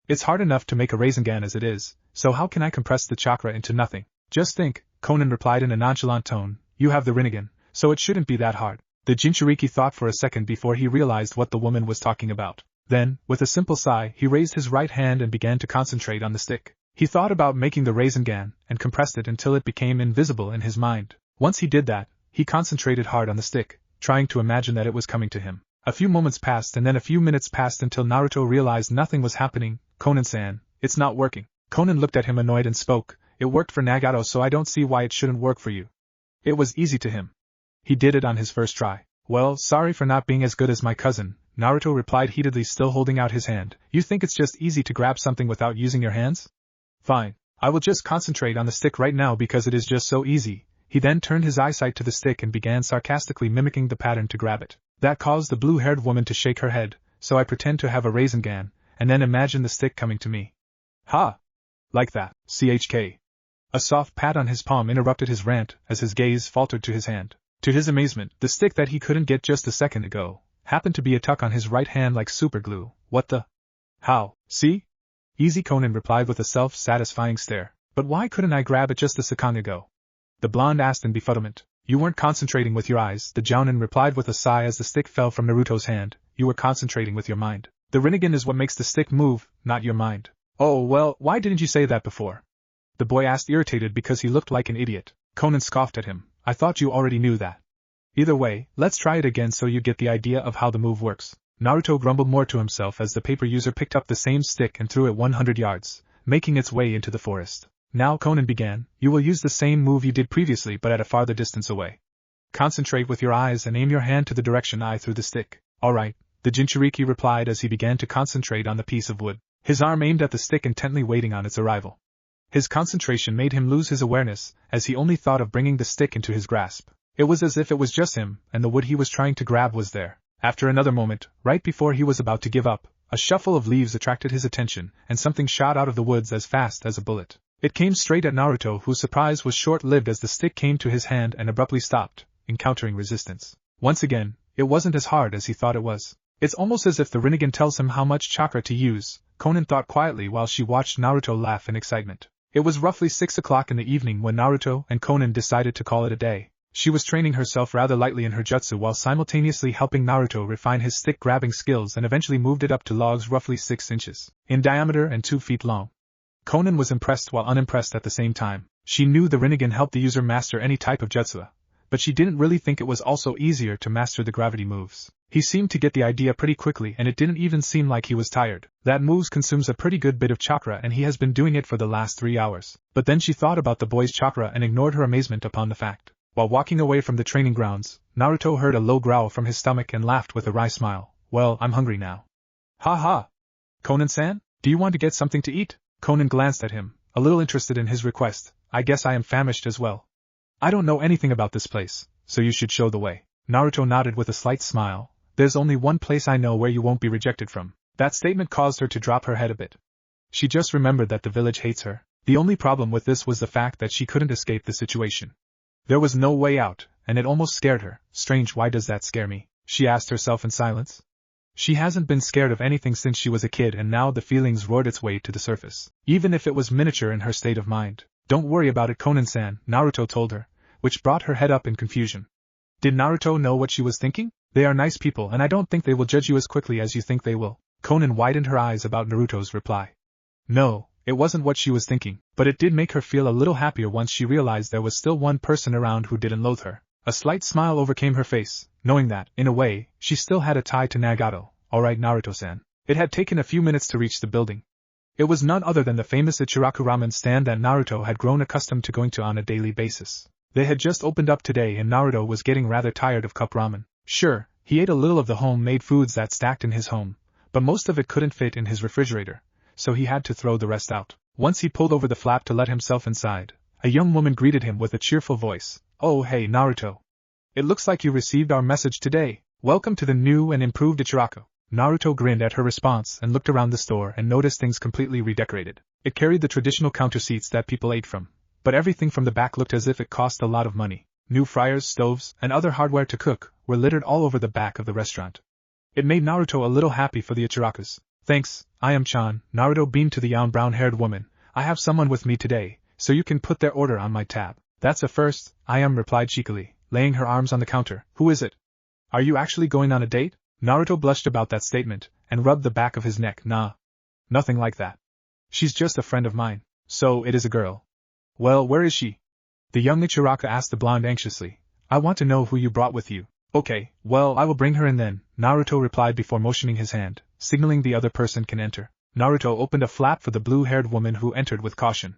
Speaker 1: It's hard enough to make a Rinnegan as it is, so how can I compress the chakra into nothing? Just think, Conan replied in a nonchalant tone. You have the Rinnegan, so it shouldn't be that hard. The Jinchuriki thought for a second before he realized what the woman was talking about. Then, with a simple sigh, he raised his right hand and began to concentrate on the stick. He thought about making the Rinnegan and compressed it until it became invisible in his mind. Once he did that, he concentrated hard on the stick, trying to imagine that it was coming to him. A few moments passed and then a few minutes passed until Naruto realized nothing was happening. Conan-san, it's not working. Conan looked at him annoyed and spoke. It worked for Nagato, so I don't see why it shouldn't work for you. It was easy to him. He did it on his first try. Well, sorry for not being as good as my cousin, Naruto replied heatedly, still holding out his hand. You think it's just easy to grab something without using your hands? Fine. I will just concentrate on the stick right now because it is just so easy. He then turned his eyesight to the stick and began sarcastically mimicking the pattern to grab it. That caused the blue-haired woman to shake her head, so I pretend to have a Rinnegan, and then imagine the stick coming to me. Ha! Like that, CHK. A soft pat on his palm interrupted his rant as his gaze faltered to his hand. To his amazement, the stick that he couldn't get just a second ago happened to be a tuck on his right hand like superglue. What the? How? See? Easy, Conan replied with a self-satisfying stare. But why couldn't I grab it just a second ago? The blonde asked in befuddlement. You weren't concentrating with your eyes, the Jounin replied with a sigh as the stick fell from Naruto's hand. You were concentrating with your mind. The Rinnegan is what makes the stick move, not your mind. Oh well, why didn't you say that before? The boy asked, irritated because he looked like an idiot. Conan scoffed at him. I thought you already knew that. Either way, let's try it again so you get the idea of how the move works. Naruto grumbled more to himself as the paper user picked up the same stick and threw it 100 yards, making its way into the forest. Now, Conan began, you will use the same move you did previously but at a farther distance away. Concentrate with your eyes and aim your hand to the direction I threw the stick. Alright, the Jinchuriki replied as he began to concentrate on the piece of wood. His arm aimed at the stick, intently waiting on its arrival. His concentration made him lose his awareness, as he only thought of bringing the stick into his grasp. It was as if it was just him, and the wood he was trying to grab was there. After another moment, right before he was about to give up, a shuffle of leaves attracted his attention, and something shot out of the woods as fast as a bullet. It came straight at Naruto, whose surprise was short-lived as the stick came to his hand and abruptly stopped, encountering resistance. Once again, it wasn't as hard as he thought it was. It's almost as if the Rinnegan tells him how much chakra to use, Conan thought quietly while she watched Naruto laugh in excitement. It was roughly 6 o'clock in the evening when Naruto and Conan decided to call it a day. She was training herself rather lightly in her jutsu while simultaneously helping Naruto refine his stick-grabbing skills and eventually moved it up to logs roughly 6 inches in diameter and 2 feet long. Conan was impressed while unimpressed at the same time. She knew the Rinnegan helped the user master any type of jutsu, but she didn't really think it was also easier to master the gravity moves. He seemed to get the idea pretty quickly and it didn't even seem like he was tired. That moves consumes a pretty good bit of chakra and he has been doing it for the last 3 hours. But then she thought about the boy's chakra and ignored her amazement upon the fact. While walking away from the training grounds, Naruto heard a low growl from his stomach and laughed with a wry smile. Well, I'm hungry now. Ha ha! Conan-san, do you want to get something to eat? Conan glanced at him, a little interested in his request. I guess I am famished as well. I don't know anything about this place, so you should show the way. Naruto nodded with a slight smile. There's only one place I know where you won't be rejected from. That statement caused her to drop her head a bit. She just remembered that the village hates her. The only problem with this was the fact that she couldn't escape the situation. There was no way out, and it almost scared her. Strange, why does that scare me? She asked herself in silence. She hasn't been scared of anything since she was a kid, and now the feelings roared its way to the surface. Even if it was miniature in her state of mind. Don't worry about it, Konan-san, Naruto told her, which brought her head up in confusion. Did Naruto know what she was thinking? They are nice people and I don't think they will judge you as quickly as you think they will. Konan widened her eyes about Naruto's reply. No, it wasn't what she was thinking, but it did make her feel a little happier once she realized there was still one person around who didn't loathe her. A slight smile overcame her face, knowing that, in a way, she still had a tie to Nagato. Alright, Naruto-san. It had taken a few minutes to reach the building. It was none other than the famous Ichiraku ramen stand that Naruto had grown accustomed to going to on a daily basis. They had just opened up today and Naruto was getting rather tired of cup ramen. Sure, he ate a little of the homemade foods that stacked in his home, but most of it couldn't fit in his refrigerator, so he had to throw the rest out. Once he pulled over the flap to let himself inside, a young woman greeted him with a cheerful voice. Oh hey Naruto. It looks like you received our message today. Welcome to the new and improved Ichiraku. Naruto grinned at her response and looked around the store and noticed things completely redecorated. It carried the traditional counter seats that people ate from, but everything from the back looked as if it cost a lot of money. New fryers, stoves, and other hardware to cook were littered all over the back of the restaurant. It made Naruto a little happy for the Ichirakus. Thanks, I am Chan. Naruto beamed to the young brown-haired woman. I have someone with me today, so you can put their order on my tab. That's a first, I am replied cheekily, laying her arms on the counter. Who is it? Are you actually going on a date? Naruto blushed about that statement, and rubbed the back of his neck. Nah. Nothing like that. She's just a friend of mine. So it is a girl. Well, where is she? The young Ichiraku asked the blonde anxiously. I want to know who you brought with you. Okay, well I will bring her in then, Naruto replied before motioning his hand, signaling the other person can enter. Naruto opened a flap for the blue-haired woman who entered with caution.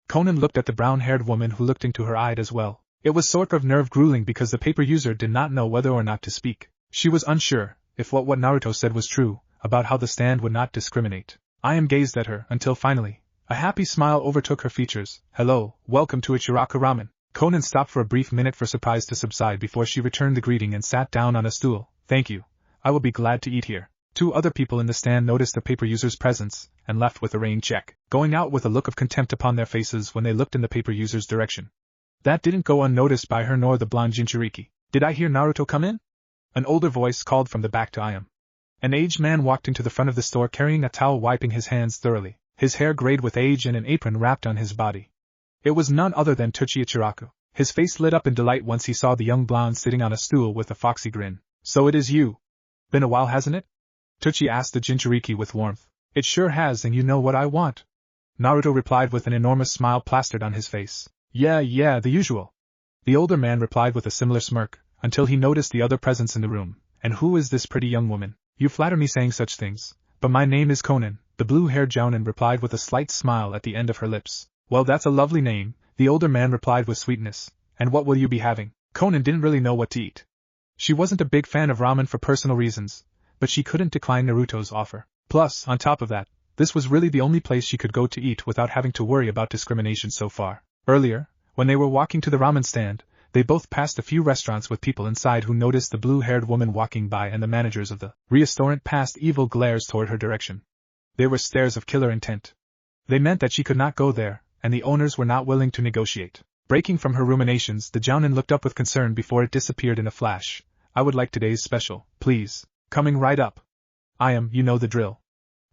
Speaker 1: Konan looked at the brown-haired woman who looked into her eye as well. It was sort of nerve-grueling because the paper user did not know whether or not to speak. She was unsure if what Naruto said was true, about how the stand would not discriminate. I am gazed at her until finally, a happy smile overtook her features. Hello, welcome to Ichiraku Ramen. Konan stopped for a brief minute for surprise to subside before she returned the greeting and sat down on a stool. Thank you. I will be glad to eat here. Two other people in the stand noticed the paper user's presence and left with a rain check, going out with a look of contempt upon their faces when they looked in the paper user's direction. That didn't go unnoticed by her nor the blonde Jinchuriki. Did I hear Naruto come in? An older voice called from the back to Iam. An aged man walked into the front of the store carrying a towel wiping his hands thoroughly, his hair grayed with age and an apron wrapped on his body. It was none other than Tsuchi Ichiraku. His face lit up in delight once he saw the young blonde sitting on a stool with a foxy grin. So it is you. Been a while, hasn't it? Tsuchi asked the Jinchuriki with warmth. It sure has, and you know what I want. Naruto replied with an enormous smile plastered on his face. Yeah, the usual. The older man replied with a similar smirk, until he noticed the other presence in the room. And who is this pretty young woman? You flatter me saying such things, but my name is Konan, the blue-haired jounin replied with a slight smile at the end of her lips. Well, that's a lovely name, the older man replied with sweetness. And what will you be having? Konan didn't really know what to eat. She wasn't a big fan of ramen for personal reasons, but she couldn't decline Naruto's offer. Plus, on top of that, this was really the only place she could go to eat without having to worry about discrimination so far. Earlier, when they were walking to the ramen stand, they both passed a few restaurants with people inside who noticed the blue-haired woman walking by and the managers of the restaurant passed evil glares toward her direction. They were stares of killer intent. They meant that she could not go there, and the owners were not willing to negotiate. Breaking from her ruminations, the jounin looked up with concern before it disappeared in a flash. I would like today's special, please. Coming right up. You know the drill.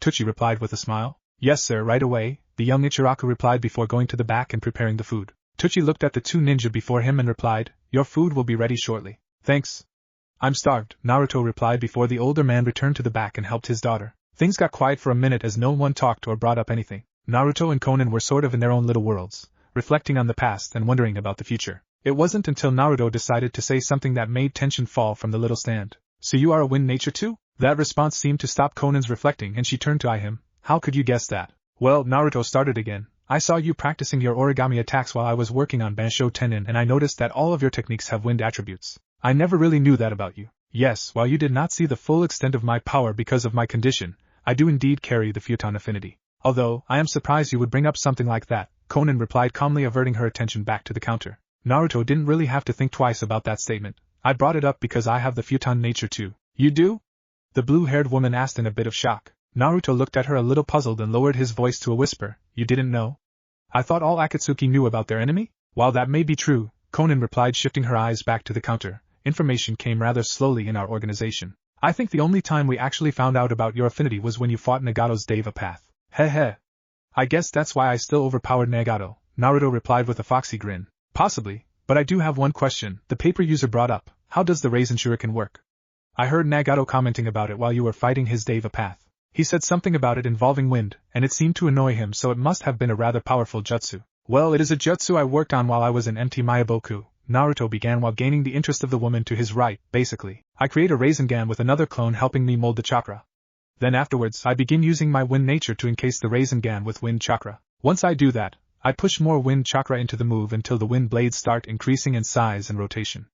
Speaker 1: Tsuchi replied with a smile. Yes sir, right away, the young Ichiraku replied before going to the back and preparing the food. Tsuchi looked at the two ninja before him and replied, Your food will be ready shortly. Thanks. I'm starved, Naruto replied before the older man returned to the back and helped his daughter. Things got quiet for a minute as no one talked or brought up anything. Naruto and Konan were sort of in their own little worlds, reflecting on the past and wondering about the future. It wasn't until Naruto decided to say something that made tension fall from the little stand. So you are a wind nature too? That response seemed to stop Konan's reflecting and she turned to him. How could you guess that? Well, Naruto started again. I saw you practicing your origami attacks while I was working on Bansho Tenin and I noticed that all of your techniques have wind attributes. I never really knew that about you. Yes, while you did not see the full extent of my power because of my condition, I do indeed carry the futon affinity. Although, I am surprised you would bring up something like that, Konan replied calmly, averting her attention back to the counter. Naruto didn't really have to think twice about that statement. I brought it up because I have the futon nature too. You do? The blue-haired woman asked in a bit of shock. Naruto looked at her a little puzzled and lowered his voice to a whisper. You didn't know? I thought all Akatsuki knew about their enemy? While that may be true, Konan replied, shifting her eyes back to the counter, information came rather slowly in our organization. I think the only time we actually found out about your affinity was when you fought Nagato's Deva Path. Heh heh. I guess that's why I still overpowered Nagato, Naruto replied with a foxy grin. Possibly, but I do have one question, the paper user brought up. How does the Raisin Shuriken work? I heard Nagato commenting about it while you were fighting his Deva Path. He said something about it involving wind, and it seemed to annoy him, so it must have been a rather powerful jutsu. Well, it is a jutsu I worked on while I was in MT Mayaboku, Naruto began while gaining the interest of the woman to his right. Basically, I create a Rinnegan with another clone helping me mold the chakra. Then afterwards I begin using my wind nature to encase the Rinnegan with wind chakra. Once I do that, I push more wind chakra into the move until the wind blades start increasing in size and rotation.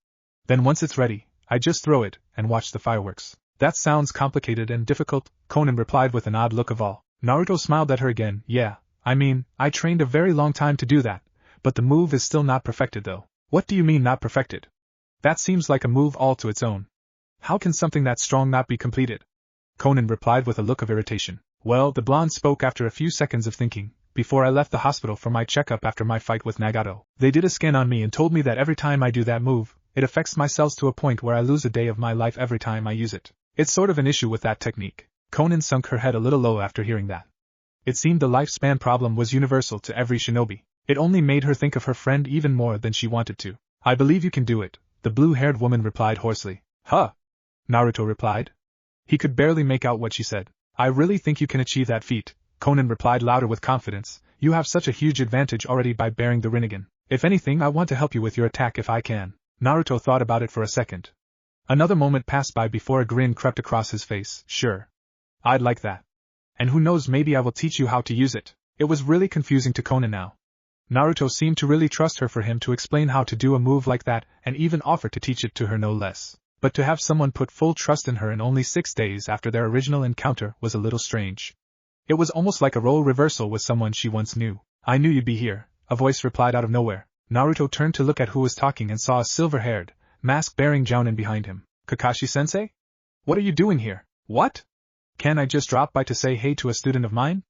Speaker 1: Then once it's ready, I just throw it and watch the fireworks. That sounds complicated and difficult, Conan replied with an odd look of awe. Naruto smiled at her again. Yeah, I mean, I trained a very long time to do that, but the move is still not perfected though. What do you mean not perfected? That seems like a move all to its own. How can something that strong not be completed? Conan replied with a look of irritation. Well, the blonde spoke after a few seconds of thinking. Before I left the hospital for my checkup after my fight with Nagato, they did a scan on me and told me that every time I do that move, it affects my cells to a point where I lose a day of my life every time I use it. It's sort of an issue with that technique. Conan sunk her head a little low after hearing that. It seemed the lifespan problem was universal to every shinobi. It only made her think of her friend even more than she wanted to. I believe you can do it, the blue-haired woman replied hoarsely. Huh? Naruto replied. He could barely make out what she said. I really think you can achieve that feat, Conan replied louder with confidence. You have such a huge advantage already by bearing the Rinnegan. If anything, I want to help you with your attack if I can. Naruto thought about it for a second. Another moment passed by before a grin crept across his face. Sure. I'd like that. And who knows, maybe I will teach you how to use it. It was really confusing to Conan now. Naruto seemed to really trust her for him to explain how to do a move like that and even offer to teach it to her no less. But to have someone put full trust in her in only 6 days after their original encounter was a little strange. It was almost like a role reversal with someone she once knew. I knew you'd be here, a voice replied out of nowhere. Naruto turned to look at who was talking and saw a silver-haired, mask-bearing Jounin behind him. Kakashi-sensei? What are you doing here? What? Can I just drop by to say hey to a student of mine?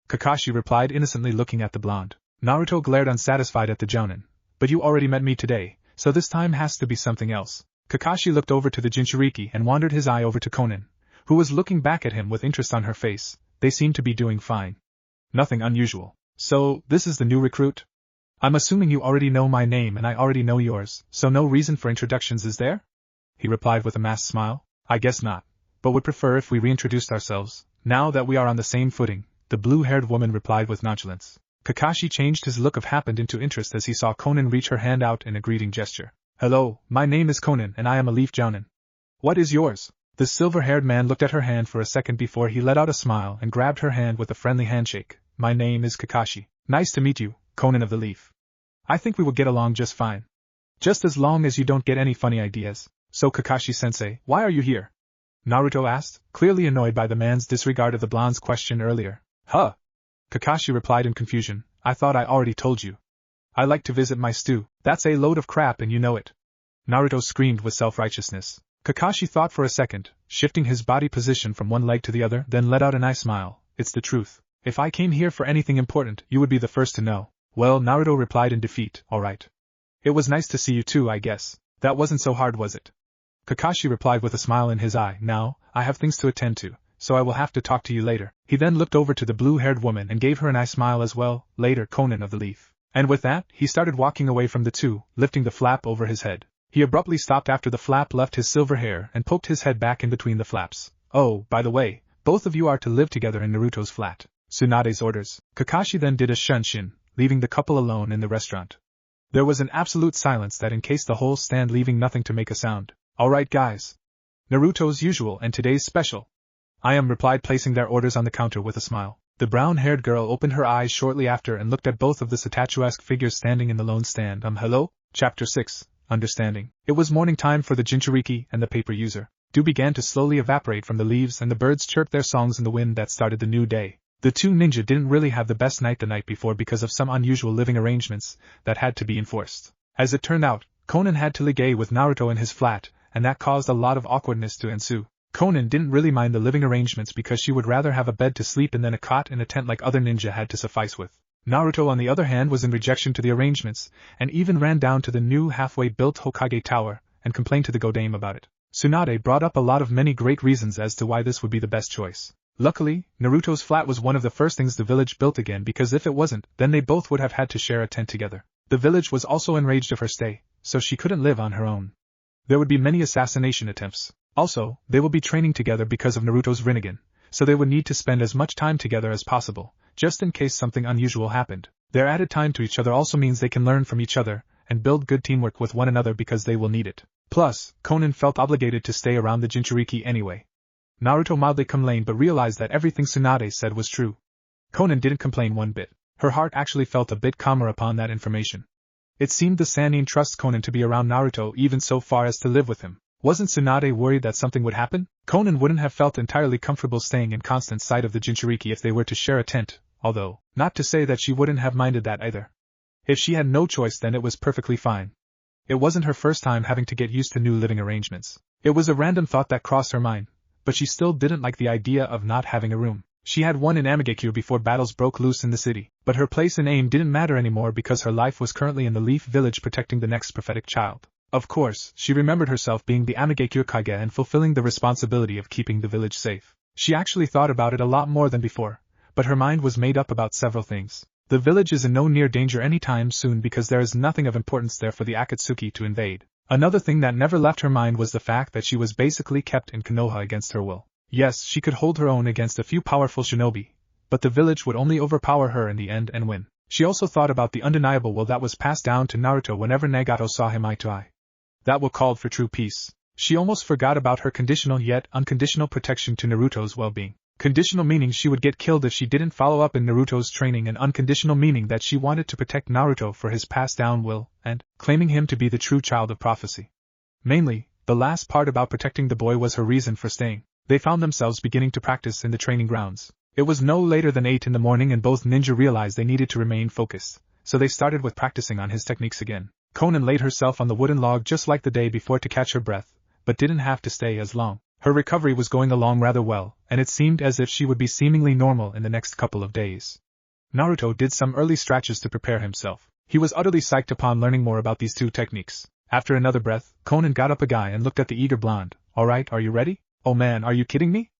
Speaker 1: Kakashi replied innocently looking at the blonde. Naruto glared unsatisfied at the Jounin. But you already met me today, so this time has to be something else. Kakashi looked over to the Jinchuriki and wandered his eye over to Conan, who was looking back at him with interest on her face. They seemed to be doing fine. Nothing unusual. So, this is the new recruit? I'm assuming you already know my name and I already know yours, so no reason for introductions, is there? He replied with a masked smile. I guess not, but would prefer if we reintroduced ourselves, now that we are on the same footing, the blue-haired woman replied with nonchalance. Kakashi changed his look of happened into interest as he saw Conan reach her hand out in a greeting gesture. Hello, my name is Conan and I am a Leaf Jounin. What is yours? The silver-haired man looked at her hand for a second before he let out a smile and grabbed her hand with a friendly handshake. My name is Kakashi. Nice to meet you, Conan of the Leaf. I think we will get along just fine. Just as long as you don't get any funny ideas. So Kakashi-sensei, why are you here? Naruto asked, clearly annoyed by the man's disregard of the blonde's question earlier. Huh? Kakashi replied in confusion. I thought I already told you. I like to visit my stew. That's a load of crap and you know it. Naruto screamed with self-righteousness. Kakashi thought for a second, shifting his body position from one leg to the other, then let out a nice smile. It's the truth. If I came here for anything important, you would be the first to know. Well, Naruto replied in defeat. Alright. It was nice to see you too, I guess. That wasn't so hard, was it? Kakashi replied with a smile in his eye. Now, I have things to attend to, so I will have to talk to you later. He then looked over to the blue-haired woman and gave her a nice smile as well. Later, Conan of the Leaf. And with that, he started walking away from the two, lifting the flap over his head. He abruptly stopped after the flap left his silver hair and poked his head back in between the flaps. Oh, by the way, both of you are to live together in Naruto's flat. Tsunade's orders. Kakashi then did a shunshin, leaving the couple alone in the restaurant. There was an absolute silence that encased the whole stand, leaving nothing to make a sound. Alright guys. Naruto's usual and today's special. I am, replied, placing their orders on the counter with a smile. The brown-haired girl opened her eyes shortly after and looked at both of the statuesque figures standing in the lone stand. Hello? Chapter 6. Understanding. It was morning time for the Jinchuriki and the paper user. Dew began to slowly evaporate from the leaves and the birds chirped their songs in the wind that started the new day. The two ninja didn't really have the best night the night before because of some unusual living arrangements that had to be enforced. As it turned out, Conan had to ligue with Naruto in his flat, and that caused a lot of awkwardness to ensue. Conan didn't really mind the living arrangements because she would rather have a bed to sleep in than a cot in a tent like other ninja had to suffice with. Naruto on the other hand was in rejection to the arrangements, and even ran down to the new halfway built Hokage Tower, and complain to the Godame about it. Tsunade brought up a lot of many great reasons as to why this would be the best choice. Luckily, Naruto's flat was one of the first things the village built again, because if it wasn't, then they both would have had to share a tent together. The village was also enraged of her stay, so she couldn't live on her own. There would be many assassination attempts. Also, they will be training together because of Naruto's Rinnegan, so they would need to spend as much time together as possible, just in case something unusual happened. Their added time to each other also means they can learn from each other, and build good teamwork with one another because they will need it. Plus, Konan felt obligated to stay around the Jinchuriki anyway. Naruto mildly complained but realized that everything Tsunade said was true. Konan didn't complain one bit. Her heart actually felt a bit calmer upon that information. It seemed the Sannin trusts Konan to be around Naruto even so far as to live with him. Wasn't Tsunade worried that something would happen? Konan wouldn't have felt entirely comfortable staying in constant sight of the Jinchuriki if they were to share a tent, although, not to say that she wouldn't have minded that either. If she had no choice, then it was perfectly fine. It wasn't her first time having to get used to new living arrangements. It was a random thought that crossed her mind, but she still didn't like the idea of not having a room. She had one in Amigakure before battles broke loose in the city, but her place in AIM didn't matter anymore because her life was currently in the Leaf Village protecting the next prophetic child. Of course, she remembered herself being the Amigakure Kage and fulfilling the responsibility of keeping the village safe. She actually thought about it a lot more than before, but her mind was made up about several things. The village is in no near danger anytime soon because there is nothing of importance there for the Akatsuki to invade. Another thing that never left her mind was the fact that she was basically kept in Konoha against her will. Yes, she could hold her own against a few powerful shinobi, but the village would only overpower her in the end and win. She also thought about the undeniable will that was passed down to Naruto whenever Nagato saw him eye to eye. That will called for true peace. She almost forgot about her conditional yet unconditional protection to Naruto's well-being. Conditional meaning she would get killed if she didn't follow up in Naruto's training, and unconditional meaning that she wanted to protect Naruto for his passed down will, and claiming him to be the true child of prophecy. Mainly, the last part about protecting the boy was her reason for staying. They found themselves beginning to practice in the training grounds. It was no later than 8 in the morning and both ninja realized they needed to remain focused, so they started with practicing on his techniques again. Konan laid herself on the wooden log just like the day before to catch her breath, but didn't have to stay as long. Her recovery was going along rather well, and it seemed as if she would be seemingly normal in the next couple of days. Naruto did some early stretches to prepare himself. He was utterly psyched upon learning more about these two techniques. After another breath, Konan got up a guy and looked at the eager blonde. Alright, are you ready? Oh man, are you kidding me?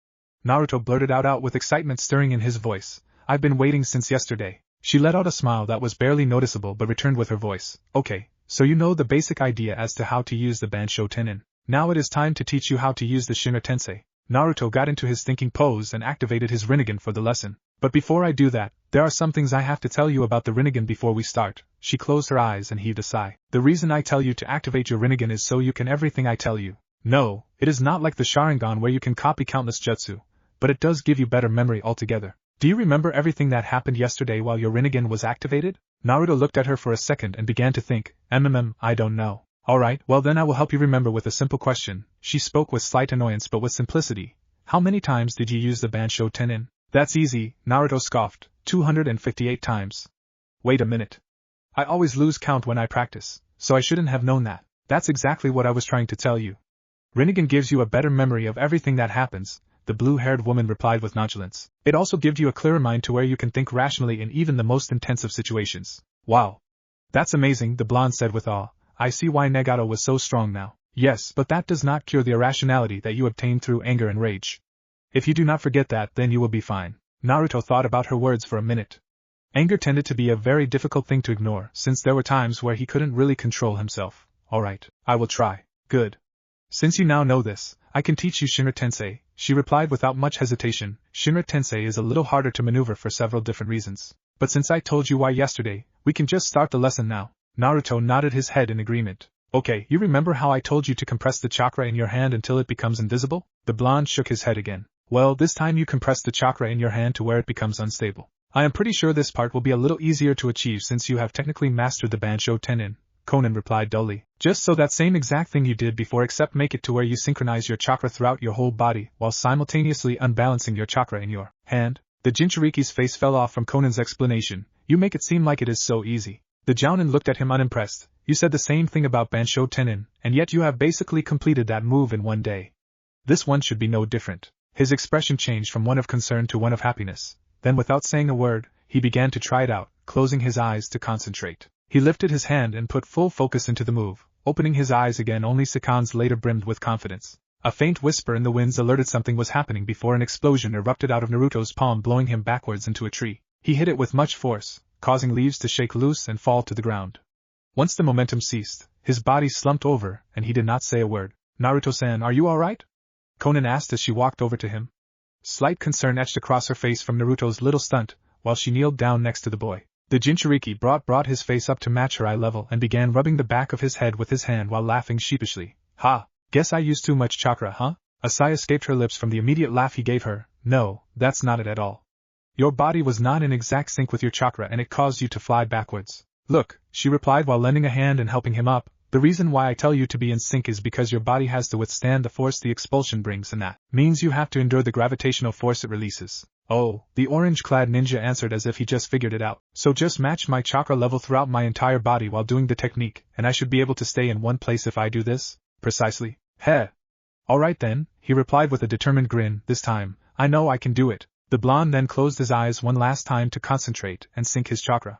Speaker 1: Naruto blurted out with excitement stirring in his voice. I've been waiting since yesterday. She let out a smile that was barely noticeable but returned with her voice. Okay, so you know the basic idea as to how to use the Bansho Tenin. Now it is time to teach you how to use the Shinra Tensei. Naruto got into his thinking pose and activated his Rinnegan for the lesson. But before I do that, there are some things I have to tell you about the Rinnegan before we start. She closed her eyes and heaved a sigh. The reason I tell you to activate your Rinnegan is so you can everything I tell you. No, it is not like the Sharingan where you can copy countless jutsu, but it does give you better memory altogether. Do you remember everything that happened yesterday while your Rinnegan was activated? Naruto looked at her for a second and began to think. I don't know. Alright, well then I will help you remember with a simple question. She spoke with slight annoyance but with simplicity. How many times did you use the Bansho Tenin? That's easy, Naruto scoffed. 258 times. Wait a minute. I always lose count when I practice, so I shouldn't have known that. That's exactly what I was trying to tell you. Rinnegan gives you a better memory of everything that happens, the blue-haired woman replied with nonchalance. It also gives you a clearer mind to where you can think rationally in even the most intensive situations. Wow. That's amazing, the blonde said with awe. I see why Nagato was so strong now. Yes, but that does not cure the irrationality that you obtained through anger and rage. If you do not forget that, then you will be fine. Naruto thought about her words for a minute. Anger tended to be a very difficult thing to ignore, since there were times where he couldn't really control himself. Alright, I will try. Good. Since you now know this, I can teach you Shinra Tensei, she replied without much hesitation. Shinra Tensei is a little harder to maneuver for several different reasons. But since I told you why yesterday, we can just start the lesson now. Naruto nodded his head in agreement. Okay, you remember how I told you to compress the chakra in your hand until it becomes invisible? The blonde shook his head again. Well, this time you compress the chakra in your hand to where it becomes unstable. I am pretty sure this part will be a little easier to achieve since you have technically mastered the Bansho Tenin, Konan replied dully. Just so that same exact thing you did before, except make it to where you synchronize your chakra throughout your whole body while simultaneously unbalancing your chakra in your hand. The Jinchuriki's face fell off from Konan's explanation. You make it seem like it is so easy. The Jounin looked at him unimpressed. You said the same thing about Bansho Tenin, and yet you have basically completed that move in one day. This one should be no different. His expression changed from one of concern to one of happiness. Then without saying a word, he began to try it out, closing his eyes to concentrate. He lifted his hand and put full focus into the move, opening his eyes again only seconds later brimmed with confidence. A faint whisper in the winds alerted something was happening before an explosion erupted out of Naruto's palm, blowing him backwards into a tree. He hit it with much force, causing leaves to shake loose and fall to the ground. Once the momentum ceased, his body slumped over, and he did not say a word. "Naruto-san, are you alright?" Konan asked as she walked over to him. Slight concern etched across her face from Naruto's little stunt, while she kneeled down next to the boy. The Jinchuriki brought his face up to match her eye level and began rubbing the back of his head with his hand while laughing sheepishly. "Ha! Guess I used too much chakra, huh?" A sigh escaped her lips from the immediate laugh he gave her. "No, that's not it at all. Your body was not in exact sync with your chakra and it caused you to fly backwards." "Look," she replied while lending a hand and helping him up, "the reason why I tell you to be in sync is because your body has to withstand the force the expulsion brings, and that means you have to endure the gravitational force it releases." "Oh," the orange-clad ninja answered as if he just figured it out. "So just match my chakra level throughout my entire body while doing the technique, and I should be able to stay in one place if I do this?" "Precisely." "Heh. Alright then," he replied with a determined grin, "this time, I know I can do it." The blonde then closed his eyes one last time to concentrate and sync his chakra.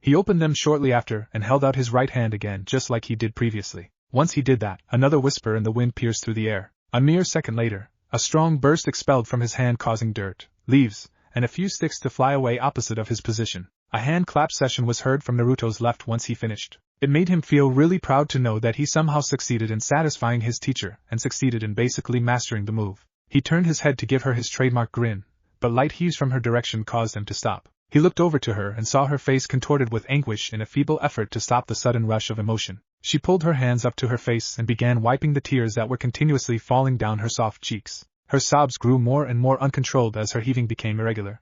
Speaker 1: He opened them shortly after and held out his right hand again just like he did previously. Once he did that, another whisper in the wind pierced through the air. A mere second later, a strong burst expelled from his hand causing dirt, leaves, and a few sticks to fly away opposite of his position. A hand clap session was heard from Naruto's left once he finished. It made him feel really proud to know that he somehow succeeded in satisfying his teacher and succeeded in basically mastering the move. He turned his head to give her his trademark grin, but light heaves from her direction caused him to stop. He looked over to her and saw her face contorted with anguish in a feeble effort to stop the sudden rush of emotion. She pulled her hands up to her face and began wiping the tears that were continuously falling down her soft cheeks. Her sobs grew more and more uncontrolled as her heaving became irregular.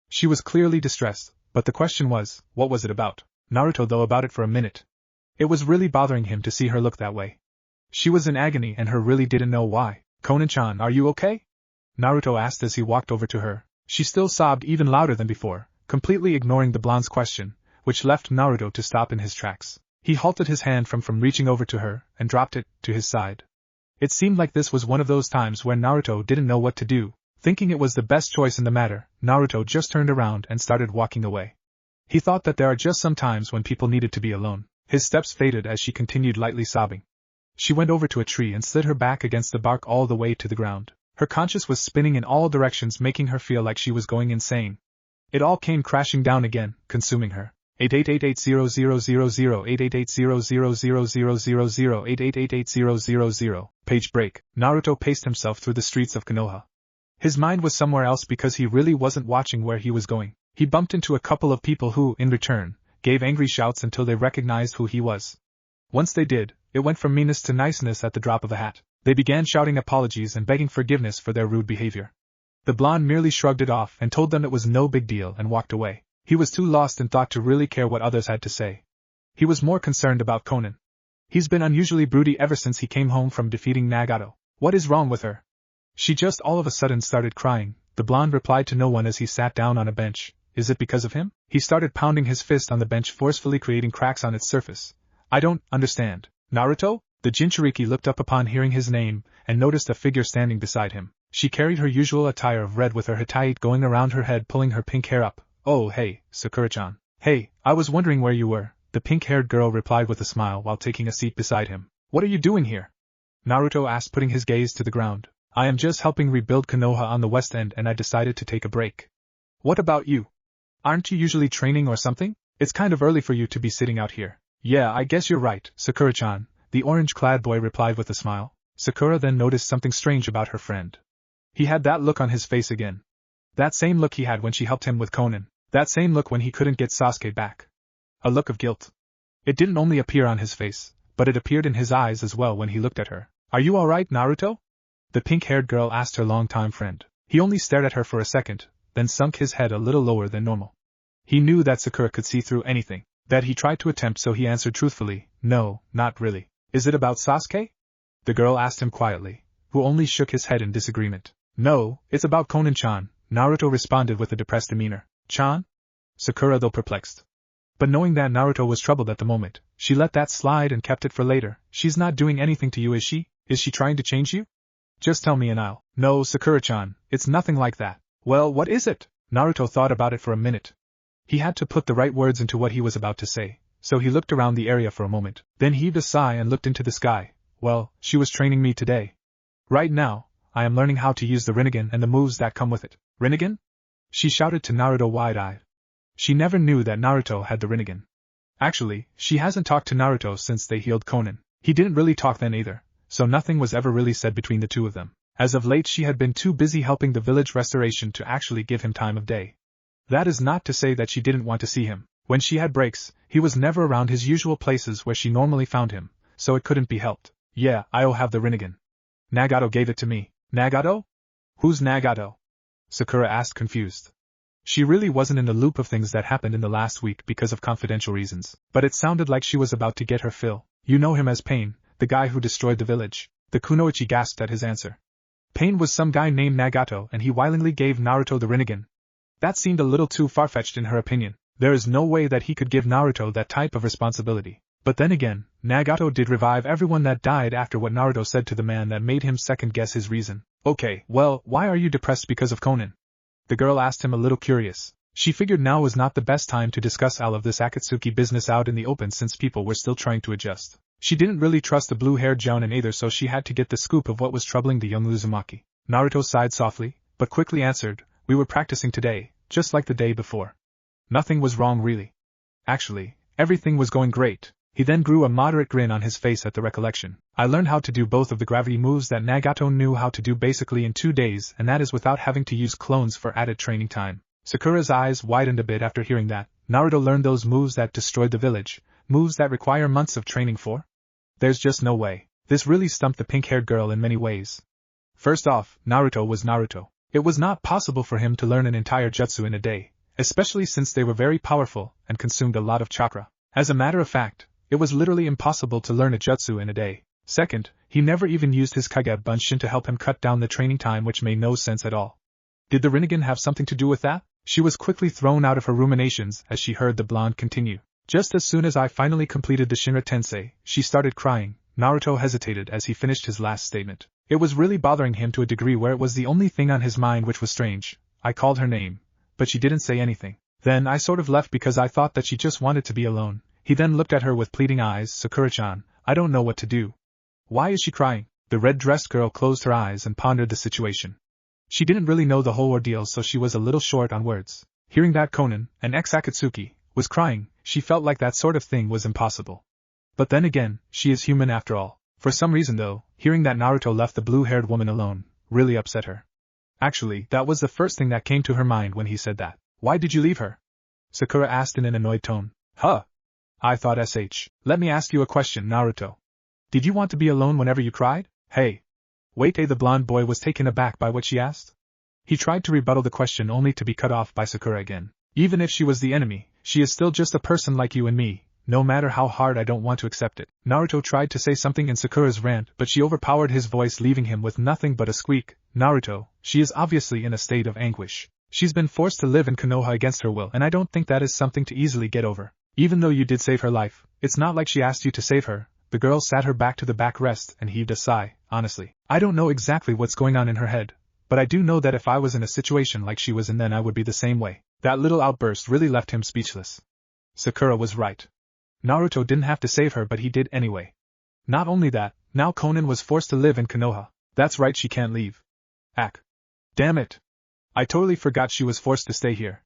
Speaker 1: She was clearly distressed, but the question was, what was it about? Naruto thought about it for a minute. It was really bothering him to see her look that way. She was in agony and her really didn't know why. "Konan-chan, are you okay?" Naruto asked as he walked over to her. She still sobbed even louder than before, completely ignoring the blonde's question, which left Naruto to stop in his tracks. He halted his hand from reaching over to her, and dropped it to his side. It seemed like this was one of those times when Naruto didn't know what to do. Thinking it was the best choice in the matter, Naruto just turned around and started walking away. He thought that there are just some times when people needed to be alone. His steps faded as she continued lightly sobbing. She went over to a tree and slid her back against the bark all the way to the ground. Her conscience was spinning in all directions, making her feel like she was going insane. It all came crashing down again, consuming her. 88880000008888880000. Page break. Naruto paced himself through the streets of Konoha. His mind was somewhere else because he really wasn't watching where he was going. He bumped into a couple of people who, in return, gave angry shouts until they recognized who he was. Once they did, it went from meanness to niceness at the drop of a hat. They began shouting apologies and begging forgiveness for their rude behavior. The blonde merely shrugged it off and told them it was no big deal and walked away. He was too lost in thought to really care what others had to say. He was more concerned about Konan. He's been unusually broody ever since he came home from defeating Nagato. What is wrong with her? She just all of a sudden started crying. The blonde replied to no one as he sat down on a bench. Is it because of him? He started pounding his fist on the bench, forcefully creating cracks on its surface. I don't understand. Naruto? The Jinchuriki looked up upon hearing his name, and noticed a figure standing beside him. She carried her usual attire of red with her hataite going around her head, pulling her pink hair up. Oh hey, Sakura-chan. Hey, I was wondering where you were, the pink-haired girl replied with a smile while taking a seat beside him. What are you doing here? Naruto asked, putting his gaze to the ground. I am just helping rebuild Konoha on the west end and I decided to take a break. What about you? Aren't you usually training or something? It's kind of early for you to be sitting out here. Yeah, I guess you're right, Sakura-chan, the orange-clad boy replied with a smile. Sakura then noticed something strange about her friend. He had that look on his face again. That same look he had when she helped him with Konan. That same look when he couldn't get Sasuke back. A look of guilt. It didn't only appear on his face, but it appeared in his eyes as well when he looked at her. Are you alright, Naruto? The pink-haired girl asked her longtime friend. He only stared at her for a second, then sunk his head a little lower than normal. He knew that Sakura could see through anything that he tried to attempt, so he answered truthfully, no, not really. Is it about Sasuke? The girl asked him quietly, who only shook his head in disagreement. No, it's about Konan-chan, Naruto responded with a depressed demeanor. Chan? Sakura though perplexed. But knowing that Naruto was troubled at the moment, she let that slide and kept it for later. She's not doing anything to you, is she? Is she trying to change you? Just tell me and I'll. No, Sakura-chan, it's nothing like that. Well, what is it? Naruto thought about it for a minute. He had to put the right words into what he was about to say, so he looked around the area for a moment, then heaved a sigh and looked into the sky. Well, she was training me today. Right now, I am learning how to use the Rinnegan and the moves that come with it. Rinnegan? She shouted to Naruto wide-eyed. She never knew that Naruto had the Rinnegan. Actually, she hasn't talked to Naruto since they healed Konan. He didn't really talk then either, so nothing was ever really said between the two of them. As of late she had been too busy helping the village restoration to actually give him time of day. That is not to say that she didn't want to see him. When she had breaks, he was never around his usual places where she normally found him, so it couldn't be helped. Yeah, I'll have the Rinnegan. Nagato gave it to me. Nagato? Who's Nagato? Sakura asked confused. She really wasn't in the loop of things that happened in the last week because of confidential reasons, but it sounded like she was about to get her fill. You know him as Pain, the guy who destroyed the village. The kunoichi gasped at his answer. Pain was some guy named Nagato and he willingly gave Naruto the Rinnegan. That seemed a little too far-fetched in her opinion. There is no way that he could give Naruto that type of responsibility. But then again, Nagato did revive everyone that died after what Naruto said to the man that made him second-guess his reason. Okay, well, why are you depressed because of Konan? The girl asked him a little curious. She figured now was not the best time to discuss all of this Akatsuki business out in the open since people were still trying to adjust. She didn't really trust the blue-haired jounin either, so she had to get the scoop of what was troubling the young Uzumaki. Naruto sighed softly, but quickly answered, we were practicing today, just like the day before. Nothing was wrong really. Actually, everything was going great. He then grew a moderate grin on his face at the recollection. I learned how to do both of the gravity moves that Nagato knew how to do basically in 2 days, and that is without having to use clones for added training time. Sakura's eyes widened a bit after hearing that. Naruto learned those moves that destroyed the village, moves that require months of training for? There's just no way. This really stumped the pink-haired girl in many ways. First off, Naruto was Naruto. It was not possible for him to learn an entire jutsu in a day, especially since they were very powerful and consumed a lot of chakra. As a matter of fact, it was literally impossible to learn a jutsu in a day. Second, he never even used his Kage Bunshin to help him cut down the training time, which made no sense at all. Did the Rinnegan have something to do with that? She was quickly thrown out of her ruminations as she heard the blonde continue. Just as soon as I finally completed the Shinra Tensei, she started crying. Naruto hesitated as he finished his last statement. It was really bothering him to a degree where it was the only thing on his mind, which was strange. I called her name, but she didn't say anything. Then I sort of left because I thought that she just wanted to be alone. He then looked at her with pleading eyes. Sakura-chan, I don't know what to do. Why is she crying? The red-dressed girl closed her eyes and pondered the situation. She didn't really know the whole ordeal, so she was a little short on words. Hearing that Konan, an ex-Akatsuki, was crying, she felt like that sort of thing was impossible. But then again, she is human after all. For some reason though, hearing that Naruto left the blue-haired woman alone, really upset her. Actually, that was the first thing that came to her mind when he said that. Why did you leave her? Sakura asked in an annoyed tone. Huh? I thought let me ask you a question, Naruto. Did you want to be alone whenever you cried? Hey. Wait, the blonde boy was taken aback by what she asked. He tried to rebuttal the question only to be cut off by Sakura again. Even if she was the enemy, she is still just a person like you and me, no matter how hard I don't want to accept it. Naruto tried to say something in Sakura's rant, but she overpowered his voice, leaving him with nothing but a squeak. Naruto, she is obviously in a state of anguish. She's been forced to live in Konoha against her will, and I don't think that is something to easily get over. Even though you did save her life, it's not like she asked you to save her. The girl sat her back to the backrest and heaved a sigh. Honestly, I don't know exactly what's going on in her head, but I do know that if I was in a situation like she was in, then I would be the same way. That little outburst really left him speechless. Sakura was right. Naruto didn't have to save her, but he did anyway. Not only that, now Konan was forced to live in Konoha. That's right, she can't leave. Damn it. I totally forgot she was forced to stay here.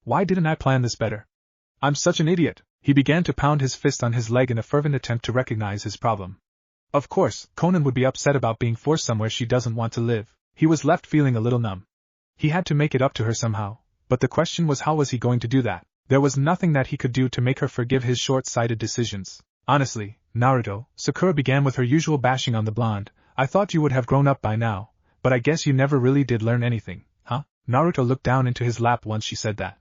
Speaker 1: Why didn't I plan this better? I'm such an idiot. He began to pound his fist on his leg in a fervent attempt to recognize his problem. Of course, Konan would be upset about being forced somewhere she doesn't want to live. He was left feeling a little numb. He had to make it up to her somehow, but the question was, how was he going to do that? There was nothing that he could do to make her forgive his short-sighted decisions. Honestly, Naruto, Sakura began with her usual bashing on the blonde, I thought you would have grown up by now, but I guess you never really did learn anything, huh? Naruto looked down into his lap once she said that.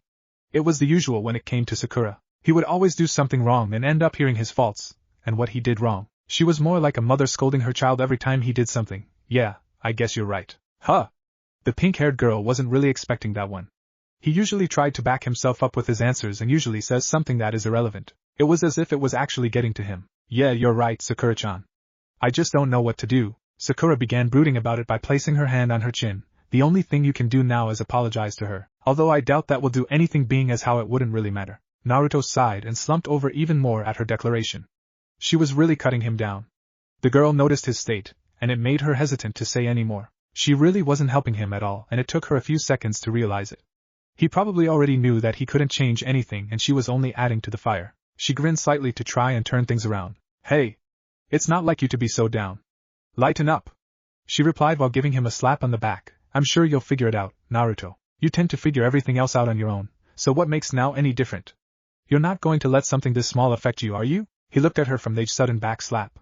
Speaker 1: It was the usual when it came to Sakura. He would always do something wrong and end up hearing his faults, and what he did wrong. She was more like a mother scolding her child every time he did something. Yeah, I guess you're right. Huh? The pink-haired girl wasn't really expecting that one. He usually tried to back himself up with his answers and usually says something that is irrelevant. It was as if it was actually getting to him. Yeah, you're right, Sakura-chan. I just don't know what to do. Sakura began brooding about it by placing her hand on her chin. The only thing you can do now is apologize to her, although I doubt that will do anything, being as how it wouldn't really matter. Naruto sighed and slumped over even more at her declaration. She was really cutting him down. The girl noticed his state, and it made her hesitant to say any more. She really wasn't helping him at all, and it took her a few seconds to realize it. He probably already knew that he couldn't change anything and she was only adding to the fire. She grinned slightly to try and turn things around. Hey! It's not like you to be so down. Lighten up! She replied while giving him a slap on the back. I'm sure you'll figure it out, Naruto. You tend to figure everything else out on your own, so what makes now any different? You're not going to let something this small affect you, are you? He looked at her from the sudden back slap.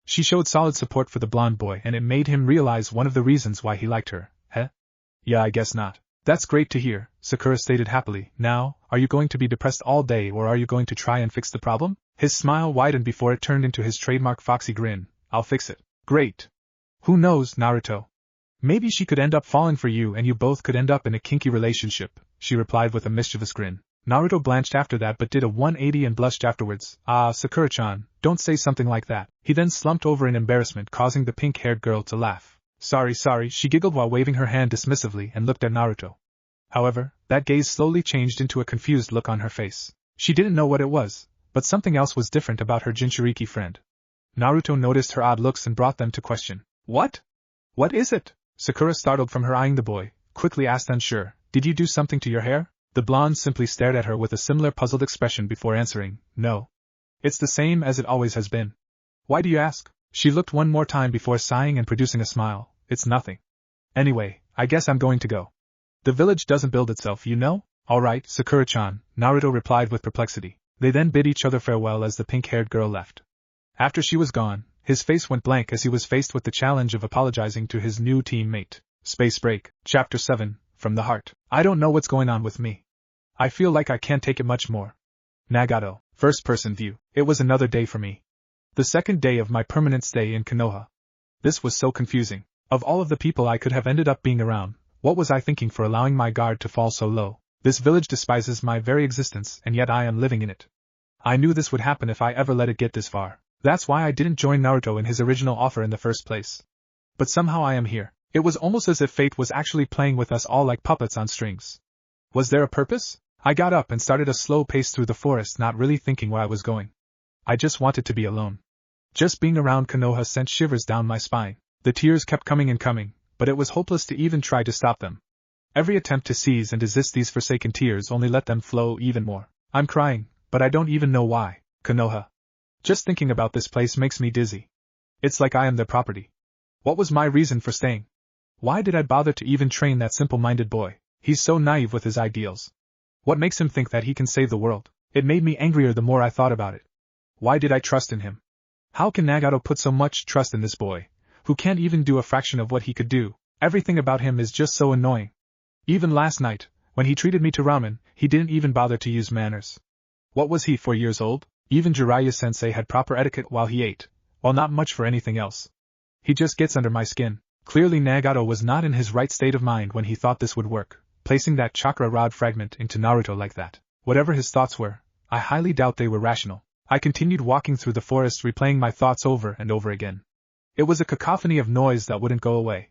Speaker 1: She showed solid support for the blonde boy and it made him realize one of the reasons why he liked her. Yeah, I guess not. That's great to hear, Sakura stated happily. Now, are you going to be depressed all day or are you going to try and fix the problem? His smile widened before it turned into his trademark foxy grin. I'll fix it. Great. Who knows, Naruto? Maybe she could end up falling for you and you both could end up in a kinky relationship, she replied with a mischievous grin. Naruto blanched after that but did a 180 and blushed afterwards. Ah, Sakura-chan, don't say something like that. He then slumped over in embarrassment, causing the pink-haired girl to laugh. Sorry, she giggled while waving her hand dismissively and looked at Naruto. However, that gaze slowly changed into a confused look on her face. She didn't know what it was, but something else was different about her Jinchuriki friend. Naruto noticed her odd looks and brought them to question. What? What is it? Sakura, startled from her eyeing the boy, quickly asked unsure. Did you do something to your hair? The blonde simply stared at her with a similar puzzled expression before answering, no. It's the same as it always has been. Why do you ask? She looked one more time before sighing and producing a smile. It's nothing. Anyway, I guess I'm going to go. The village doesn't build itself, you know? Alright, Sakura-chan, Naruto replied with perplexity. They then bid each other farewell as the pink-haired girl left. After she was gone, his face went blank as he was faced with the challenge of apologizing to his new teammate. Space Break, Chapter 7, From the Heart. I don't know what's going on with me. I feel like I can't take it much more. Nagato, first-person view. It was another day for me. The second day of my permanent stay in Konoha. This was so confusing. Of all of the people I could have ended up being around, what was I thinking for allowing my guard to fall so low? This village despises my very existence and yet I am living in it. I knew this would happen if I ever let it get this far. That's why I didn't join Naruto in his original offer in the first place. But somehow I am here. It was almost as if fate was actually playing with us all like puppets on strings. Was there a purpose? I got up and started a slow pace through the forest, not really thinking where I was going. I just wanted to be alone. Just being around Konoha sent shivers down my spine. The tears kept coming and coming, but it was hopeless to even try to stop them. Every attempt to seize and desist these forsaken tears only let them flow even more. I'm crying, but I don't even know why. Konoha. Just thinking about this place makes me dizzy. It's like I am their property. What was my reason for staying? Why did I bother to even train that simple-minded boy? He's so naive with his ideals. What makes him think that he can save the world? It made me angrier the more I thought about it. Why did I trust in him? How can Nagato put so much trust in this boy, who can't even do a fraction of what he could do? Everything about him is just so annoying. Even last night, when he treated me to ramen, he didn't even bother to use manners. What was he, 4 years old? Even Jiraiya-sensei had proper etiquette while he ate, while not much for anything else. He just gets under my skin. Clearly Nagato was not in his right state of mind when he thought this would work, placing that chakra rod fragment into Naruto like that. Whatever his thoughts were, I highly doubt they were rational. I continued walking through the forest, replaying my thoughts over and over again. It was a cacophony of noise that wouldn't go away.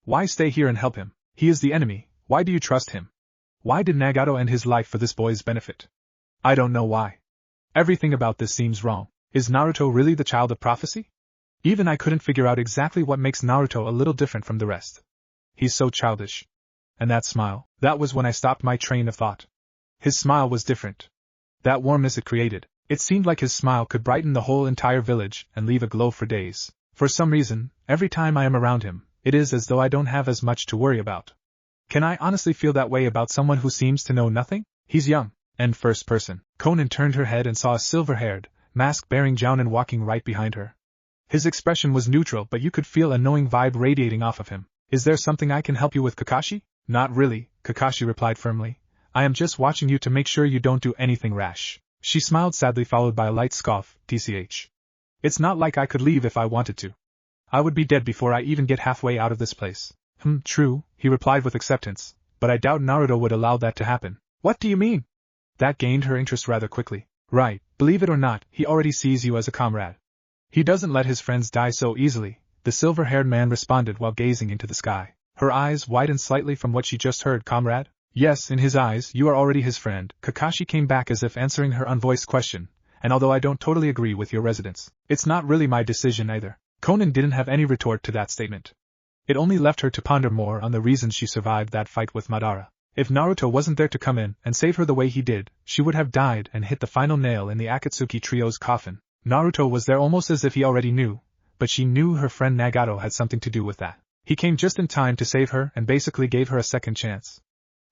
Speaker 1: Why stay here and help him? He is the enemy. Why do you trust him? Why did Nagato end his life for this boy's benefit? I don't know why. Everything about this seems wrong. Is Naruto really the child of prophecy? Even I couldn't figure out exactly what makes Naruto a little different from the rest. He's so childish. And that smile, that was when I stopped my train of thought. His smile was different. That warmness it created, it seemed like his smile could brighten the whole entire village and leave a glow for days. For some reason, every time I am around him, it is as though I don't have as much to worry about. Can I honestly feel that way about someone who seems to know nothing? He's young. And first person. Konan turned her head and saw a silver-haired, mask-bearing Jounin walking right behind her. His expression was neutral, but you could feel a knowing vibe radiating off of him. Is there something I can help you with, Kakashi? Not really, Kakashi replied firmly. I am just watching you to make sure you don't do anything rash. She smiled sadly, followed by a light scoff. TCH. It's not like I could leave if I wanted to. I would be dead before I even get halfway out of this place. True, he replied with acceptance, but I doubt Naruto would allow that to happen. What do you mean? That gained her interest rather quickly. Right, believe it or not, he already sees you as a comrade. He doesn't let his friends die so easily, the silver-haired man responded while gazing into the sky. Her eyes widened slightly from what she just heard. Comrade? Yes, in his eyes, you are already his friend, Kakashi came back as if answering her unvoiced question, and although I don't totally agree with your residence, it's not really my decision either. Conan didn't have any retort to that statement. It only left her to ponder more on the reasons she survived that fight with Madara. If Naruto wasn't there to come in and save her the way he did, she would have died and hit the final nail in the Akatsuki trio's coffin. Naruto was there almost as if he already knew, but she knew her friend Nagato had something to do with that. He came just in time to save her and basically gave her a second chance.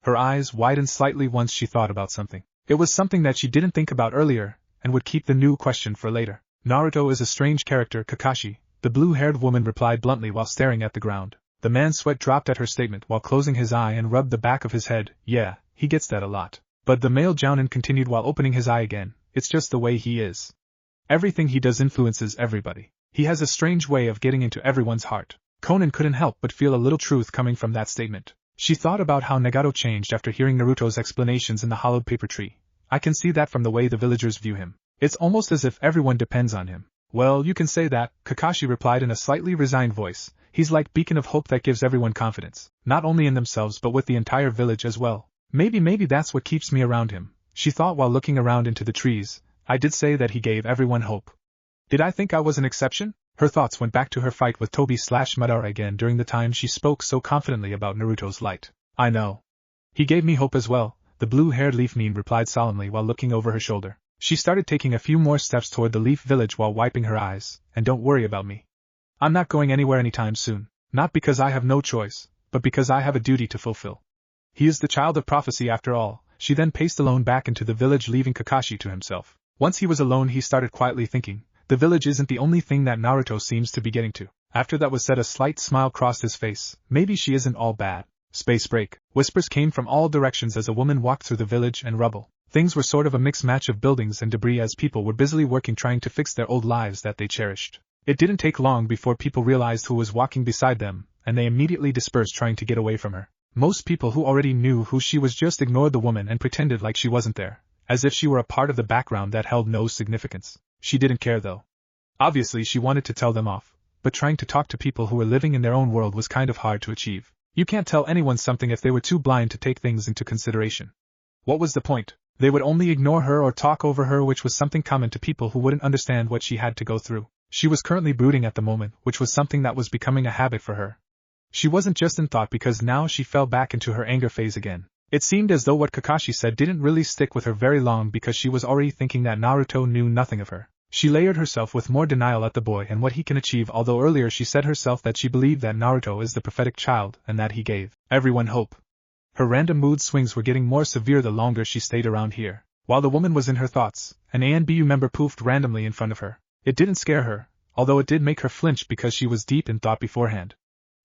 Speaker 1: Her eyes widened slightly once she thought about something. It was something that she didn't think about earlier, and would keep the new question for later. Naruto is a strange character, Kakashi, the blue-haired woman replied bluntly while staring at the ground. The man's sweat dropped at her statement while closing his eye and rubbed the back of his head. Yeah, he gets that a lot. But the male jounin continued while opening his eye again. It's just the way he is. Everything he does influences everybody. He has a strange way of getting into everyone's heart. Conan couldn't help but feel a little truth coming from that statement. She thought about how Nagato changed after hearing Naruto's explanations in the hollowed paper tree. I can see that from the way the villagers view him. It's almost as if everyone depends on him. Well, you can say that, Kakashi replied in a slightly resigned voice. He's like beacon of hope that gives everyone confidence, not only in themselves but with the entire village as well. Maybe that's what keeps me around him, she thought while looking around into the trees. I did say that he gave everyone hope. Did I think I was an exception? Her thoughts went back to her fight with Tobi/Madara again during the time she spoke so confidently about Naruto's light. I know. He gave me hope as well, the blue-haired leaf mean replied solemnly while looking over her shoulder. She started taking a few more steps toward the leaf village while wiping her eyes. And don't worry about me. I'm not going anywhere anytime soon, not because I have no choice, but because I have a duty to fulfill. He is the child of prophecy after all. She then paced alone back into the village, leaving Kakashi to himself. Once he was alone, he started quietly thinking, the village isn't the only thing that Naruto seems to be getting to. After that was said, a slight smile crossed his face. Maybe she isn't all bad. Space break. Whispers came from all directions as a woman walked through the village and rubble. Things were sort of a mixed match of buildings and debris as people were busily working trying to fix their old lives that they cherished. It didn't take long before people realized who was walking beside them, and they immediately dispersed trying to get away from her. Most people who already knew who she was just ignored the woman and pretended like she wasn't there, as if she were a part of the background that held no significance. She didn't care though. Obviously she wanted to tell them off, but trying to talk to people who were living in their own world was kind of hard to achieve. You can't tell anyone something if they were too blind to take things into consideration. What was the point? They would only ignore her or talk over her, which was something common to people who wouldn't understand what she had to go through. She was currently brooding at the moment, which was something that was becoming a habit for her. She wasn't just in thought because now she fell back into her anger phase again. It seemed as though what Kakashi said didn't really stick with her very long because she was already thinking that Naruto knew nothing of her. She layered herself with more denial at the boy and what he can achieve, although earlier she said herself that she believed that Naruto is the prophetic child and that he gave everyone hope. Her random mood swings were getting more severe the longer she stayed around here. While the woman was in her thoughts, an ANBU member poofed randomly in front of her. It didn't scare her, although it did make her flinch because she was deep in thought beforehand.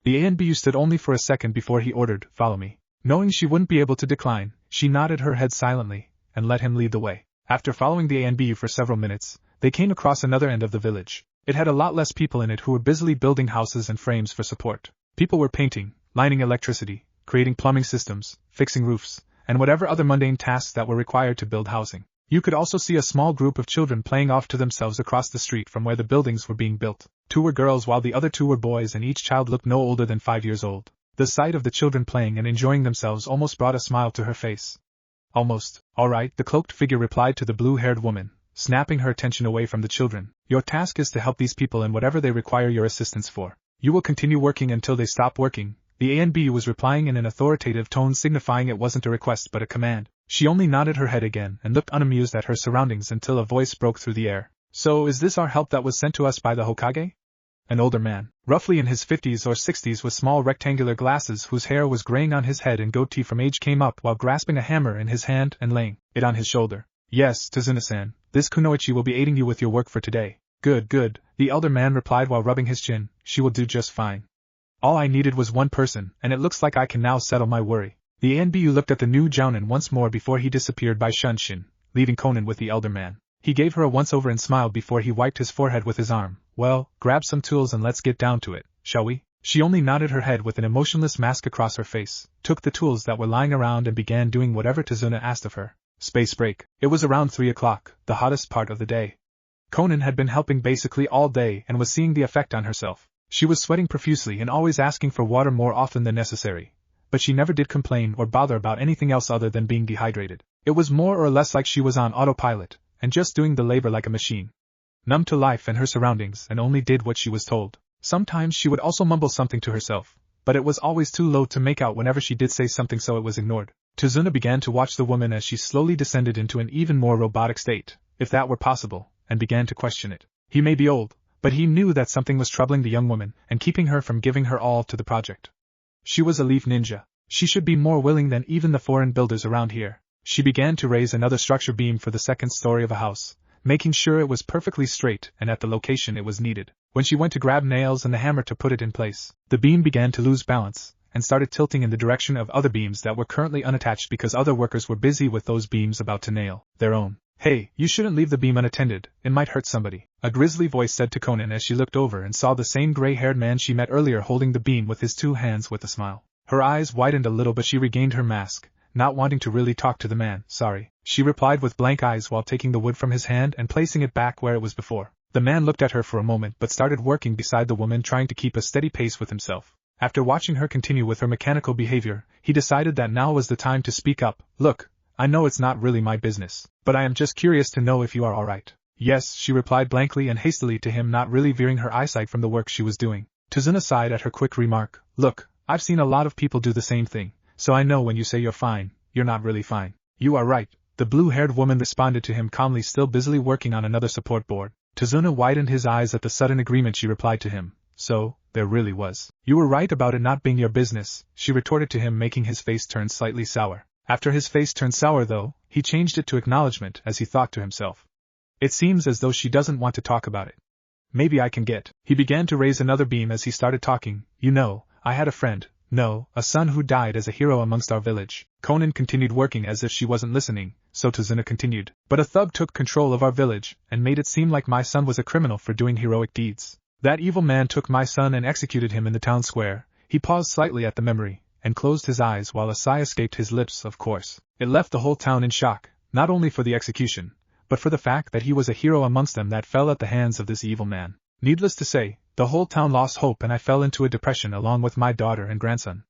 Speaker 1: The ANBU stood only for a second before he ordered, "Follow me." Knowing she wouldn't be able to decline, she nodded her head silently, and let him lead the way. After following the ANBU for several minutes, they came across another end of the village. It had a lot less people in it who were busily building houses and frames for support. People were painting, lining electricity, creating plumbing systems, fixing roofs, and whatever other mundane tasks that were required to build housing. You could also see a small group of children playing off to themselves across the street from where the buildings were being built. 2 were girls while the other 2 were boys, and each child looked no older than 5 years old. The sight of the children playing and enjoying themselves almost brought a smile to her face. Almost. All right, the cloaked figure replied to the blue-haired woman, snapping her attention away from the children. Your task is to help these people in whatever they require your assistance for. You will continue working until they stop working. The ANBU was replying in an authoritative tone, signifying it wasn't a request but a command. She only nodded her head again and looked unamused at her surroundings until a voice broke through the air. So is this our help that was sent to us by the Hokage? An older man, roughly in his 50s or 60s with small rectangular glasses whose hair was graying on his head and goatee from age, came up while grasping a hammer in his hand and laying it on his shoulder. Yes, Tazuna-san, this kunoichi will be aiding you with your work for today. Good, good, the elder man replied while rubbing his chin. She will do just fine. All I needed was one person, and it looks like I can now settle my worry. The ANBU looked at the new jounin once more before he disappeared by Shunshin, leaving Conan with the elder man. He gave her a once-over and smiled before he wiped his forehead with his arm. Well, grab some tools and let's get down to it, shall we? She only nodded her head with an emotionless mask across her face, took the tools that were lying around and began doing whatever Tazuna asked of her. Space break. It was around 3 o'clock, the hottest part of the day. Conan had been helping basically all day and was seeing the effect on herself. She was sweating profusely and always asking for water more often than necessary. but she never did complain or bother about anything else other than being dehydrated. It was more or less like she was on autopilot, and just doing the labor like a machine. Numb to life and her surroundings, and only did what she was told. Sometimes she would also mumble something to herself, but it was always too low to make out whenever she did say something, so it was ignored. Tazuna began to watch the woman as she slowly descended into an even more robotic state, if that were possible, and began to question it. He may be old, but he knew that something was troubling the young woman and keeping her from giving her all to the project. She was a leaf ninja. She should be more willing than even the foreign builders around here. She began to raise another structure beam for the second story of a house, making sure it was perfectly straight and at the location it was needed. When she went to grab nails and the hammer to put it in place, the beam began to lose balance and started tilting in the direction of other beams that were currently unattached because other workers were busy with those beams about to nail their own. "Hey, you shouldn't leave the beam unattended, it might hurt somebody," a grisly voice said to Conan as she looked over and saw the same gray-haired man she met earlier holding the beam with his two hands with a smile. Her eyes widened a little, but she regained her mask, not wanting to really talk to the man. "Sorry," she replied with blank eyes while taking the wood from his hand and placing it back where it was before. The man looked at her for a moment but started working beside the woman, trying to keep a steady pace with himself. After watching her continue with her mechanical behavior, he decided that now was the time to speak up. "Look, I know it's not really my business, but I am just curious to know if you are alright." "Yes," she replied blankly and hastily to him, not really veering her eyesight from the work she was doing. Tazuna sighed at her quick remark. "Look, I've seen a lot of people do the same thing, so I know when you say you're fine, you're not really fine." "You are right," the blue-haired woman responded to him calmly, still busily working on another support board. Tazuna widened his eyes at the sudden agreement she replied to him. "So, there really was. You were right about it not being your business," she retorted to him, making his face turn slightly sour. After his face turned sour though, he changed it to acknowledgement as he thought to himself. "It seems as though she doesn't want to talk about it. Maybe I can get." He began to raise another beam as he started talking. "You know, I had a friend, no, a son who died as a hero amongst our village." Conan continued working as if she wasn't listening, so Tazuna continued. "But a thug took control of our village and made it seem like my son was a criminal for doing heroic deeds. That evil man took my son and executed him in the town square." He paused slightly at the memory, and closed his eyes while a sigh escaped his lips. Of course, it left the whole town in shock, not only for the execution, but for the fact that he was a hero amongst them that fell at the hands of this evil man. Needless to say, the whole town lost hope, and I fell into a depression along with my daughter and grandson.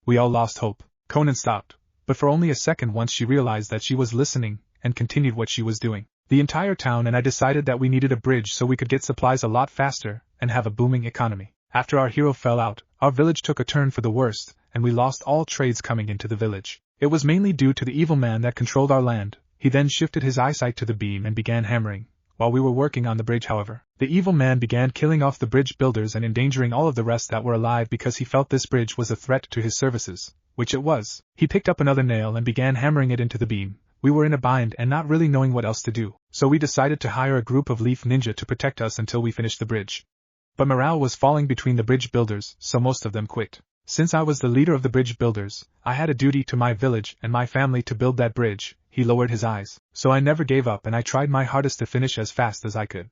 Speaker 1: We all lost hope. Conan stopped, but for only a second once she realized that she was listening, and continued what she was doing. "The entire town and I decided that we needed a bridge so we could get supplies a lot faster, and have a booming economy. After our hero fell out, our village took a turn for the worst, and we lost all trades coming into the village. It was mainly due to the evil man that controlled our land." He then shifted his eyesight to the beam and began hammering. "While we were working on the bridge, however, the evil man began killing off the bridge builders and endangering all of the rest that were alive because he felt this bridge was a threat to his services, which it was." He picked up another nail and began hammering it into the beam. "We were in a bind and not really knowing what else to do, so we decided to hire a group of leaf ninja to protect us until we finished the bridge. But morale was falling between the bridge builders, so most of them quit. Since I was the leader of the bridge builders, I had a duty to my village and my family to build that bridge." He lowered his eyes. "So I never gave up and I tried my hardest to finish as fast as I could.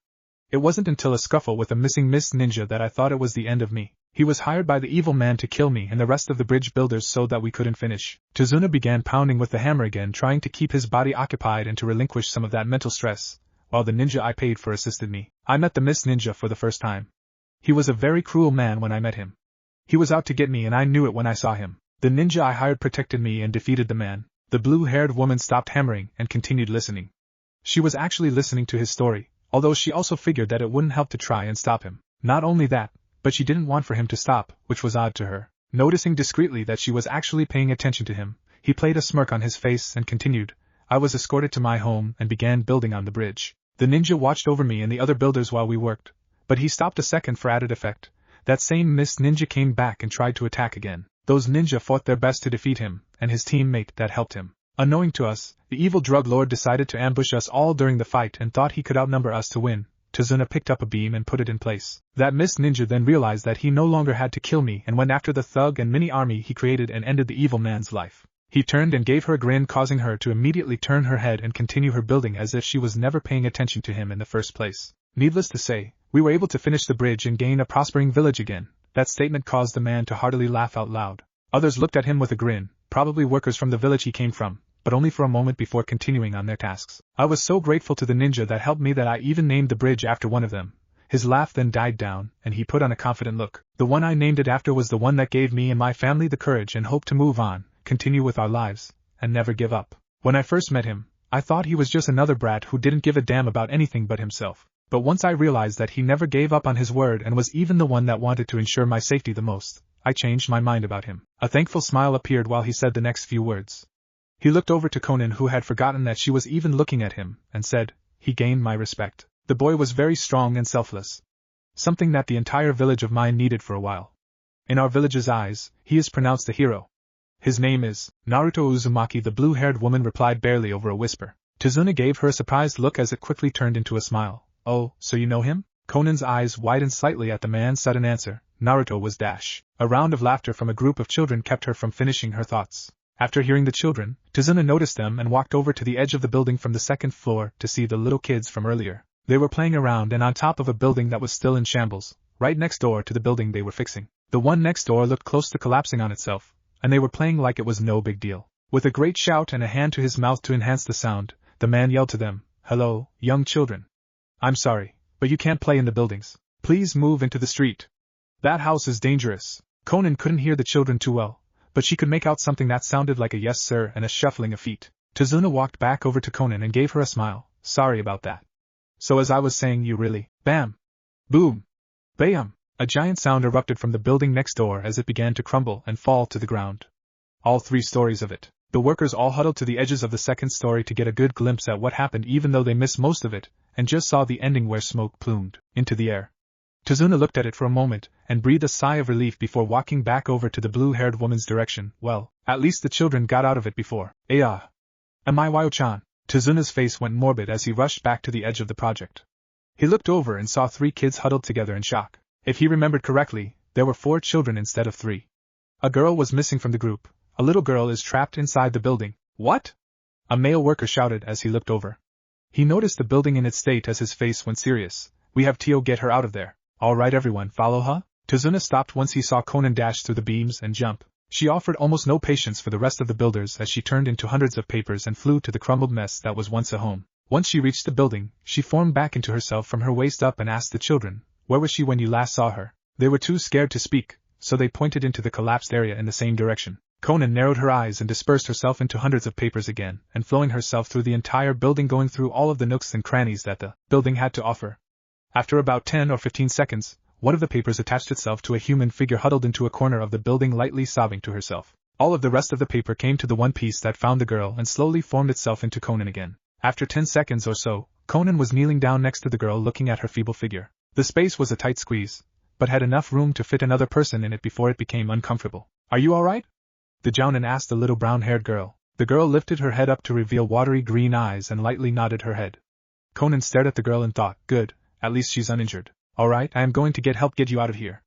Speaker 1: It wasn't until a scuffle with a missing mist ninja that I thought it was the end of me. He was hired by the evil man to kill me and the rest of the bridge builders so that we couldn't finish." Tazuna began pounding with the hammer again, trying to keep his body occupied and to relinquish some of that mental stress, while the ninja I paid for assisted me. "I met the mist ninja for the first time. He was a very cruel man when I met him. He was out to get me and I knew it when I saw him. The ninja I hired protected me and defeated the man." The blue-haired woman stopped hammering and continued listening. She was actually listening to his story, although she also figured that it wouldn't help to try and stop him. Not only that, but she didn't want for him to stop, which was odd to her. Noticing discreetly that she was actually paying attention to him, he played a smirk on his face and continued. "I was escorted to my home and began building on the bridge. The ninja watched over me and the other builders while we worked, but he stopped a second for added effect. That same mist ninja came back and tried to attack again. Those ninja fought their best to defeat him, and his teammate that helped him. Unknowing to us, the evil drug lord decided to ambush us all during the fight and thought he could outnumber us to win." Tazuna picked up a beam and put it in place. "That mist ninja then realized that he no longer had to kill me and went after the thug and mini army he created and ended the evil man's life. He turned and gave her a grin, causing her to immediately turn her head and continue her building as if she was never paying attention to him in the first place. Needless to say, we were able to finish the bridge and gain a prospering village again." That statement caused the man to heartily laugh out loud. Others looked at him with a grin, probably workers from the village he came from, but only for a moment before continuing on their tasks. "I was so grateful to the ninja that helped me that I even named the bridge after one of them. His laugh then died down, and he put on a confident look. The one I named it after was the one that gave me and my family the courage and hope to move on, continue with our lives, and never give up. When I first met him, I thought he was just another brat who didn't give a damn about anything but himself. But once I realized that he never gave up on his word and was even the one that wanted to ensure my safety the most, I changed my mind about him. A thankful smile appeared while he said the next few words. He looked over to Conan, who had forgotten that she was even looking at him, and said, "He gained my respect. The boy was very strong and selfless. Something that the entire village of mine needed for a while. In our village's eyes, he is pronounced a hero. His name is Naruto Uzumaki," the blue-haired woman replied barely over a whisper. Tizuna gave her a surprised look as it quickly turned into a smile. "Oh, so you know him?" Conan's eyes widened slightly at the man's sudden answer. Naruto was dash. A round of laughter from a group of children kept her from finishing her thoughts. After hearing the children, Tizuna noticed them and walked over to the edge of the building from the second floor to see the little kids from earlier. They were playing around and on top of a building that was still in shambles, right next door to the building they were fixing. The one next door looked close to collapsing on itself, and they were playing like it was no big deal. With a great shout and a hand to his mouth to enhance the sound, the man yelled to them, "Hello, young children. I'm sorry, but you can't play in the buildings. Please move into the street. That house is dangerous." Conan couldn't hear the children too well, but she could make out something that sounded like a yes sir and a shuffling of feet. Tizuna walked back over to Conan and gave her a smile. "Sorry about that. So as I was saying, you really..." Bam! Boom! Bam! A giant sound erupted from the building next door as it began to crumble and fall to the ground. All 3 stories of it. The workers all huddled to the edges of the second story to get a good glimpse at what happened, even though they missed most of it, and just saw the ending where smoke plumed into the air. Tizuna looked at it for a moment, and breathed a sigh of relief before walking back over to the blue-haired woman's direction. Well, at least the children got out of it before. Am I Wyo-chan? Tizuna's face went morbid as he rushed back to the edge of the project. He looked over and saw 3 kids huddled together in shock. If he remembered correctly, there were 4 children instead of 3. A girl was missing from the group. A little girl is trapped inside the building. What? A male worker shouted as he looked over. He noticed the building in its state as his face went serious. "We have to get her out of there." "All right everyone, follow her?" Tizuna stopped once he saw Conan dash through the beams and jump. She offered almost no patience for the rest of the builders as she turned into hundreds of papers and flew to the crumbled mess that was once a home. Once she reached the building, she formed back into herself from her waist up and asked the children, "Where was she when you last saw her?" They were too scared to speak, so they pointed into the collapsed area in the same direction. Conan narrowed her eyes and dispersed herself into hundreds of papers again, and flowing herself through the entire building, going through all of the nooks and crannies that the building had to offer. After about 10 or 15 seconds, one of the papers attached itself to a human figure huddled into a corner of the building, lightly sobbing to herself. All of the rest of the paper came to the one piece that found the girl and slowly formed itself into Conan again. After 10 seconds or so, Conan was kneeling down next to the girl looking at her feeble figure. The space was a tight squeeze, but had enough room to fit another person in it before it became uncomfortable. "Are you alright?" the Jounin asked the little brown-haired girl. The girl lifted her head up to reveal watery green eyes and lightly nodded her head. Conan stared at the girl and thought, "Good, at least she's uninjured. Alright, I am going to get help get you out of here."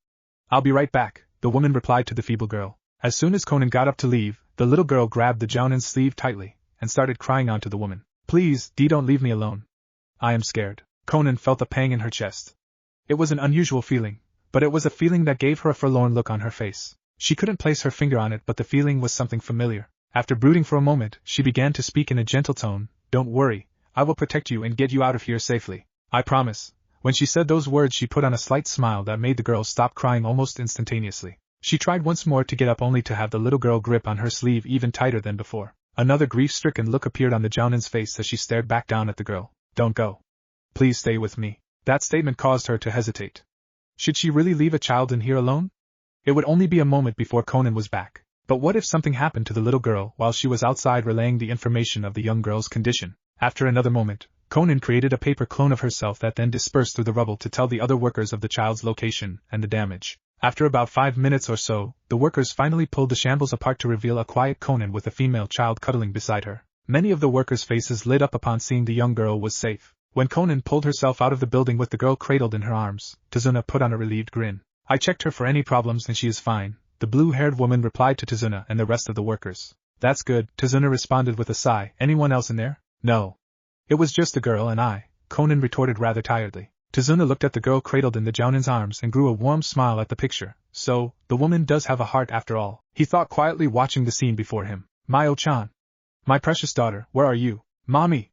Speaker 1: "I'll be right back," the woman replied to the feeble girl. As soon as Conan got up to leave, the little girl grabbed the Jounin's sleeve tightly and started crying onto the woman. "Please, don't leave me alone. I am scared." Conan felt a pang in her chest. It was an unusual feeling, but it was a feeling that gave her a forlorn look on her face. She couldn't place her finger on it, but the feeling was something familiar. After brooding for a moment, she began to speak in a gentle tone. "Don't worry, I will protect you and get you out of here safely. I promise." When she said those words, she put on a slight smile that made the girl stop crying almost instantaneously. She tried once more to get up, only to have the little girl grip on her sleeve even tighter than before. Another grief-stricken look appeared on the Jounin's face as she stared back down at the girl. "Don't go. Please stay with me." That statement caused her to hesitate. Should she really leave a child in here alone? It would only be a moment before Conan was back. But what if something happened to the little girl while she was outside relaying the information of the young girl's condition? After another moment, Conan created a paper clone of herself that then dispersed through the rubble to tell the other workers of the child's location and the damage. After about 5 minutes or so, the workers finally pulled the shambles apart to reveal a quiet Conan with a female child cuddling beside her. Many of the workers' faces lit up upon seeing the young girl was safe. When Conan pulled herself out of the building with the girl cradled in her arms, Tizuna put on a relieved grin. "I checked her for any problems and she is fine," the blue-haired woman replied to Tizuna and the rest of the workers. "That's good," Tizuna responded with a sigh. "Anyone else in there?" "No. It was just the girl and I," Conan retorted rather tiredly. Tizuna looked at the girl cradled in the Jounin's arms and grew a warm smile at the picture. So, the woman does have a heart after all, he thought quietly, watching the scene before him. "Myo-chan. My precious daughter, where are you?" "Mommy!"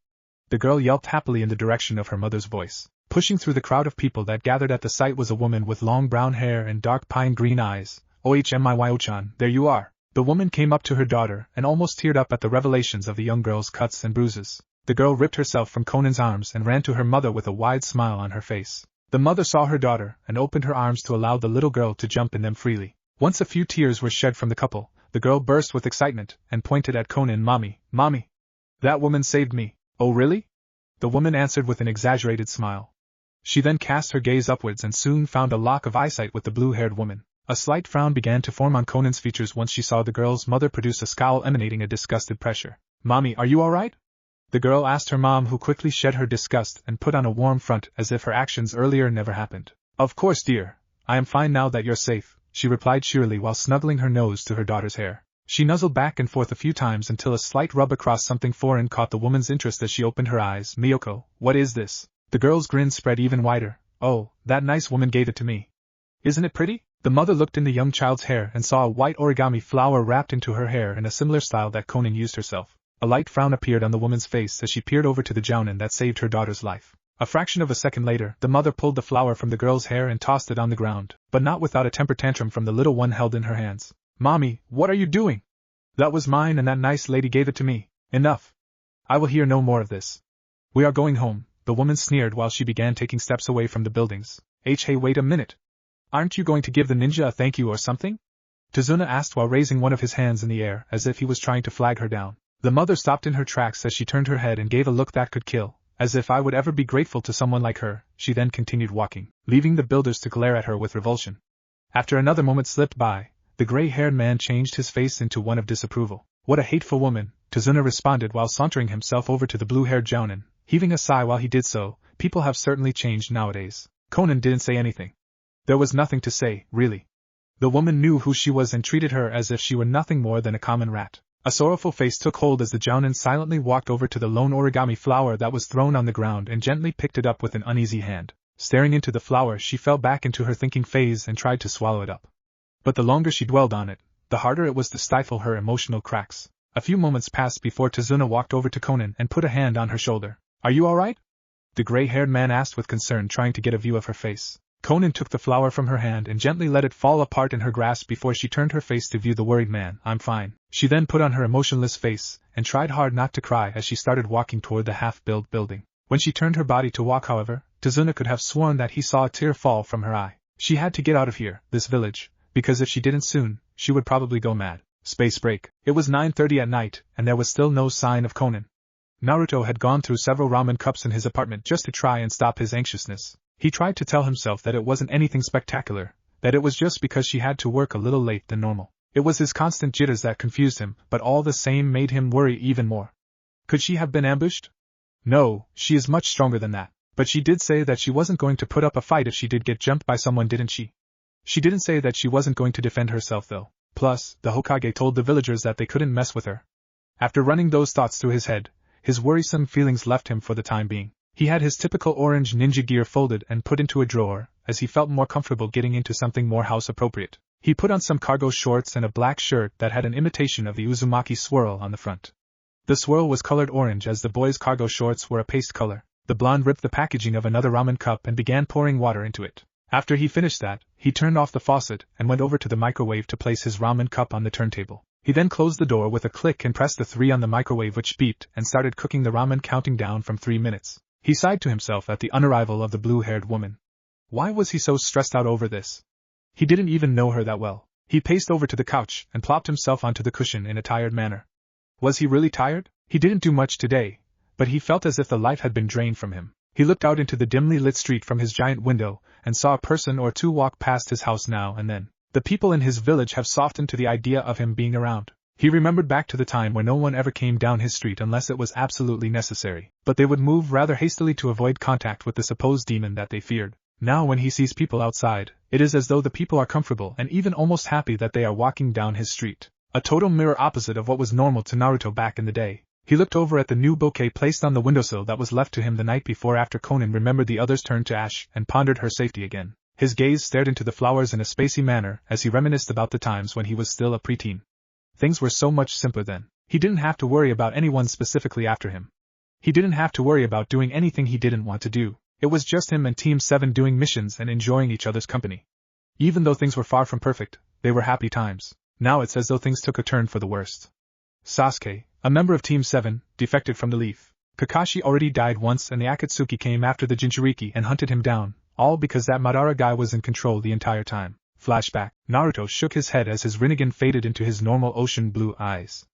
Speaker 1: The girl yelped happily in the direction of her mother's voice. Pushing through the crowd of people that gathered at the site was a woman with long brown hair and dark pine-green eyes. "OHMIYO-chan, there you are." The woman came up to her daughter and almost teared up at the revelations of the young girl's cuts and bruises. The girl ripped herself from Conan's arms and ran to her mother with a wide smile on her face. The mother saw her daughter and opened her arms to allow the little girl to jump in them freely. Once a few tears were shed from the couple, the girl burst with excitement and pointed at Conan. "Mommy, Mommy! That woman saved me." "Oh really?" the woman answered with an exaggerated smile. She then cast her gaze upwards and soon found a lock of eyesight with the blue-haired woman. A slight frown began to form on Conan's features once she saw the girl's mother produce a scowl emanating a disgusted pressure. "Mommy, are you alright?" the girl asked her mom, who quickly shed her disgust and put on a warm front as if her actions earlier never happened. "Of course, dear. I am fine now that you're safe," she replied cheerily while snuggling her nose to her daughter's hair. She nuzzled back and forth a few times until a slight rub across something foreign caught the woman's interest as she opened her eyes. "Miyoko, what is this?" The girl's grin spread even wider. "Oh, that nice woman gave it to me. Isn't it pretty?" The mother looked in the young child's hair and saw a white origami flower wrapped into her hair in a similar style that Conan used herself. A light frown appeared on the woman's face as she peered over to the jounin that saved her daughter's life. A fraction of a second later, the mother pulled the flower from the girl's hair and tossed it on the ground, but not without a temper tantrum from the little one held in her hands. "Mommy, what are you doing? That was mine and that nice lady gave it to me. Enough. I will hear no more of this. We are going home," the woman sneered while she began taking steps away from the buildings. Hey, wait a minute. Aren't you going to give the ninja a thank you or something?" Tazuna asked while raising one of his hands in the air as if he was trying to flag her down. The mother stopped in her tracks as she turned her head and gave a look that could kill. "As if I would ever be grateful to someone like her," she then continued walking, leaving the builders to glare at her with revulsion. After another moment slipped by, the gray-haired man changed his face into one of disapproval. "What a hateful woman," Tazuna responded while sauntering himself over to the blue-haired jounin, heaving a sigh while he did so. "People have certainly changed nowadays." Conan didn't say anything. There was nothing to say, really. The woman knew who she was and treated her as if she were nothing more than a common rat. A sorrowful face took hold as the jounin silently walked over to the lone origami flower that was thrown on the ground and gently picked it up with an uneasy hand. Staring into the flower, she fell back into her thinking phase and tried to swallow it up. But the longer she dwelled on it, the harder it was to stifle her emotional cracks. A few moments passed before Tazuna walked over to Conan and put a hand on her shoulder. "Are you alright?" the gray-haired man asked with concern, trying to get a view of her face. Conan took the flower from her hand and gently let it fall apart in her grasp before she turned her face to view the worried man. "I'm fine." She then put on her emotionless face and tried hard not to cry as she started walking toward the half-built building. When she turned her body to walk, however, Tazuna could have sworn that he saw a tear fall from her eye. She had to get out of here, this village, because if she didn't soon, she would probably go mad. Space break. It was 9:30 at night, and there was still no sign of Conan. Naruto had gone through several ramen cups in his apartment just to try and stop his anxiousness. He tried to tell himself that it wasn't anything spectacular, that it was just because she had to work a little late than normal. It was his constant jitters that confused him, but all the same made him worry even more. Could she have been ambushed? No, she is much stronger than that. But she did say that she wasn't going to put up a fight if she did get jumped by someone, didn't she? She didn't say that she wasn't going to defend herself though. Plus, the Hokage told the villagers that they couldn't mess with her. After running those thoughts through his head, his worrisome feelings left him for the time being. He had his typical orange ninja gear folded and put into a drawer, as he felt more comfortable getting into something more house-appropriate. He put on some cargo shorts and a black shirt that had an imitation of the Uzumaki swirl on the front. The swirl was colored orange as the boys' cargo shorts were a paste color. The blonde ripped the packaging of another ramen cup and began pouring water into it. After he finished that, he turned off the faucet and went over to the microwave to place his ramen cup on the turntable. He then closed the door with a click and pressed the 3 on the microwave, which beeped and started cooking the ramen, counting down from 3 minutes. He sighed to himself at the unarrival of the blue-haired woman. Why was he so stressed out over this? He didn't even know her that well. He paced over to the couch and plopped himself onto the cushion in a tired manner. Was he really tired? He didn't do much today, but he felt as if the life had been drained from him. He looked out into the dimly lit street from his giant window and saw a person or two walk past his house now and then. The people in his village have softened to the idea of him being around. He remembered back to the time when no one ever came down his street unless it was absolutely necessary, but they would move rather hastily to avoid contact with the supposed demon that they feared. Now when he sees people outside, it is as though the people are comfortable and even almost happy that they are walking down his street. A total mirror opposite of what was normal to Naruto back in the day. He looked over at the new bouquet placed on the windowsill that was left to him the night before after Conan remembered the others turned to ash and pondered her safety again. His gaze stared into the flowers in a spacey manner as he reminisced about the times when he was still a preteen. Things were so much simpler then. He didn't have to worry about anyone specifically after him. He didn't have to worry about doing anything he didn't want to do. It was just him and Team 7 doing missions and enjoying each other's company. Even though things were far from perfect, they were happy times. Now it's as though things took a turn for the worst. Sasuke, a member of Team 7, defected from the Leaf. Kakashi already died once and the Akatsuki came after the Jinchuriki and hunted him down, all because that Madara guy was in control the entire time. Flashback. Naruto shook his head as his Rinnegan faded into his normal ocean blue eyes.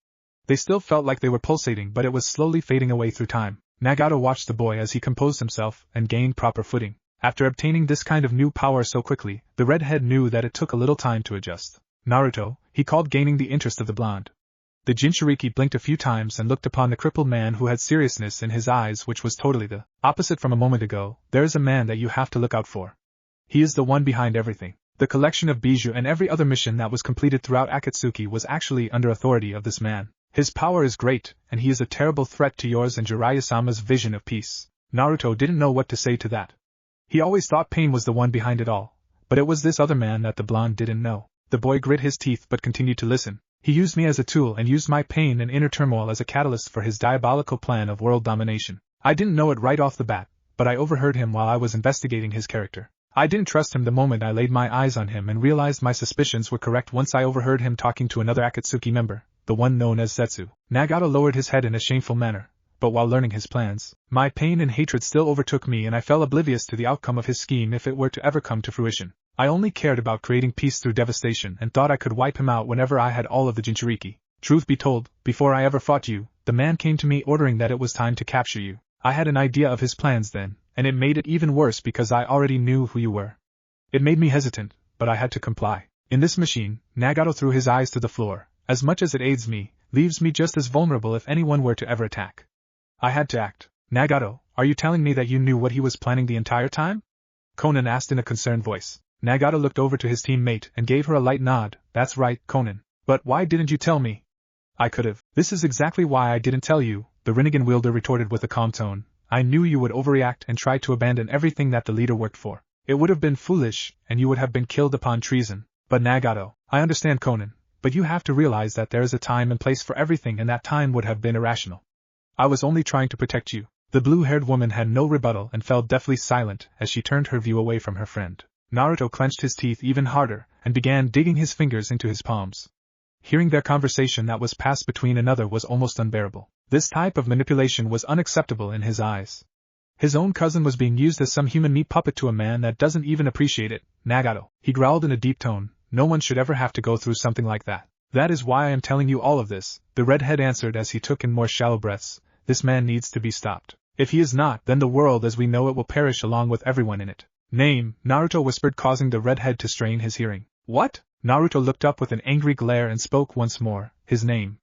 Speaker 1: They still felt like they were pulsating, but it was slowly fading away through time. Nagato watched the boy as he composed himself and gained proper footing. After obtaining this kind of new power so quickly, the redhead knew that it took a little time to adjust. Naruto, he called, gaining the interest of the blonde. The Jinchuriki blinked a few times and looked upon the crippled man who had seriousness in his eyes, which was totally the opposite from a moment ago. There is a man that you have to look out for. He is the one behind everything. The collection of bijou and every other mission that was completed throughout Akatsuki was actually under authority of this man. His power is great, and he is a terrible threat to yours and Jiraiya-sama's vision of peace. Naruto didn't know what to say to that. He always thought Pain was the one behind it all, but it was this other man that the blonde didn't know. The boy grit his teeth but continued to listen. He used me as a tool and used my pain and inner turmoil as a catalyst for his diabolical plan of world domination. I didn't know it right off the bat, but I overheard him while I was investigating his character. I didn't trust him the moment I laid my eyes on him and realized my suspicions were correct once I overheard him talking to another Akatsuki member, the one known as Zetsu. Nagato lowered his head in a shameful manner, but while learning his plans, my pain and hatred still overtook me and I fell oblivious to the outcome of his scheme if it were to ever come to fruition. I only cared about creating peace through devastation and thought I could wipe him out whenever I had all of the Jinchuriki. Truth be told, before I ever fought you, the man came to me ordering that it was time to capture you. I had an idea of his plans then, and it made it even worse because I already knew who you were. It made me hesitant, but I had to comply. In this machine, Nagato threw his eyes to the floor. As much as it aids me, leaves me just as vulnerable if anyone were to ever attack. I had to act. Nagato, are you telling me that you knew what he was planning the entire time? Conan asked in a concerned voice. Nagato looked over to his teammate and gave her a light nod. That's right, Conan. But why didn't you tell me? I could've. This is exactly why I didn't tell you, the Rinnegan wielder retorted with a calm tone. I knew you would overreact and try to abandon everything that the leader worked for. It would have been foolish, and you would have been killed upon treason. But Nagato, I understand, Conan, but you have to realize that there is a time and place for everything, and that time would have been irrational. I was only trying to protect you. The blue-haired woman had no rebuttal and fell deathly silent as she turned her view away from her friend. Naruto clenched his teeth even harder and began digging his fingers into his palms. Hearing their conversation that was passed between another was almost unbearable. This type of manipulation was unacceptable in his eyes. His own cousin was being used as some human meat puppet to a man that doesn't even appreciate it. Nagato, he growled in a deep tone, no one should ever have to go through something like that. That is why I am telling you all of this, the redhead answered as he took in more shallow breaths. This man needs to be stopped. If he is not, then the world as we know it will perish along with everyone in it. Name, Naruto whispered, causing the redhead to strain his hearing. What? Naruto looked up with an angry glare and spoke once more. His name.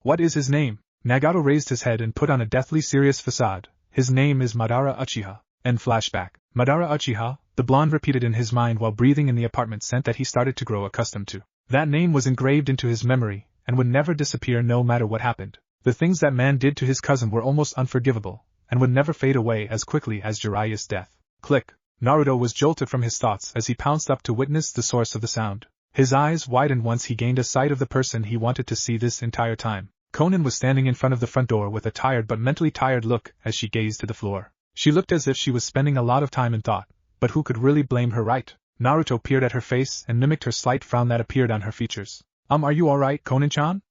Speaker 1: What is his name? Nagato raised his head and put on a deathly serious facade. His name is Madara Uchiha. End flashback. Madara Uchiha, the blonde repeated in his mind while breathing in the apartment scent that he started to grow accustomed to. That name was engraved into his memory, and would never disappear no matter what happened. The things that man did to his cousin were almost unforgivable, and would never fade away as quickly as Jiraiya's death. Click. Naruto was jolted from his thoughts as he pounced up to witness the source of the sound. His eyes widened once he gained a sight of the person he wanted to see this entire time. Conan was standing in front of the front door with a tired but mentally tired look as she gazed to the floor. She looked as if she was spending a lot of time in thought, but who could really blame her, right? Naruto peered at her face and mimicked her slight frown that appeared on her features. Are you alright, Conan-chan?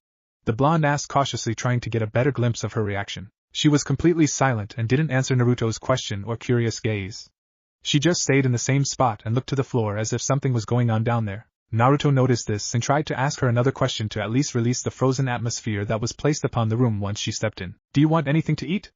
Speaker 1: The blonde asked cautiously, trying to get a better glimpse of her reaction. She was completely silent and didn't answer Naruto's question or curious gaze. She just stayed in the same spot and looked to the floor as if something was going on down there. Naruto noticed this and tried to ask her another question to at least release the frozen atmosphere that was placed upon the room once she stepped in. Do you want anything to eat?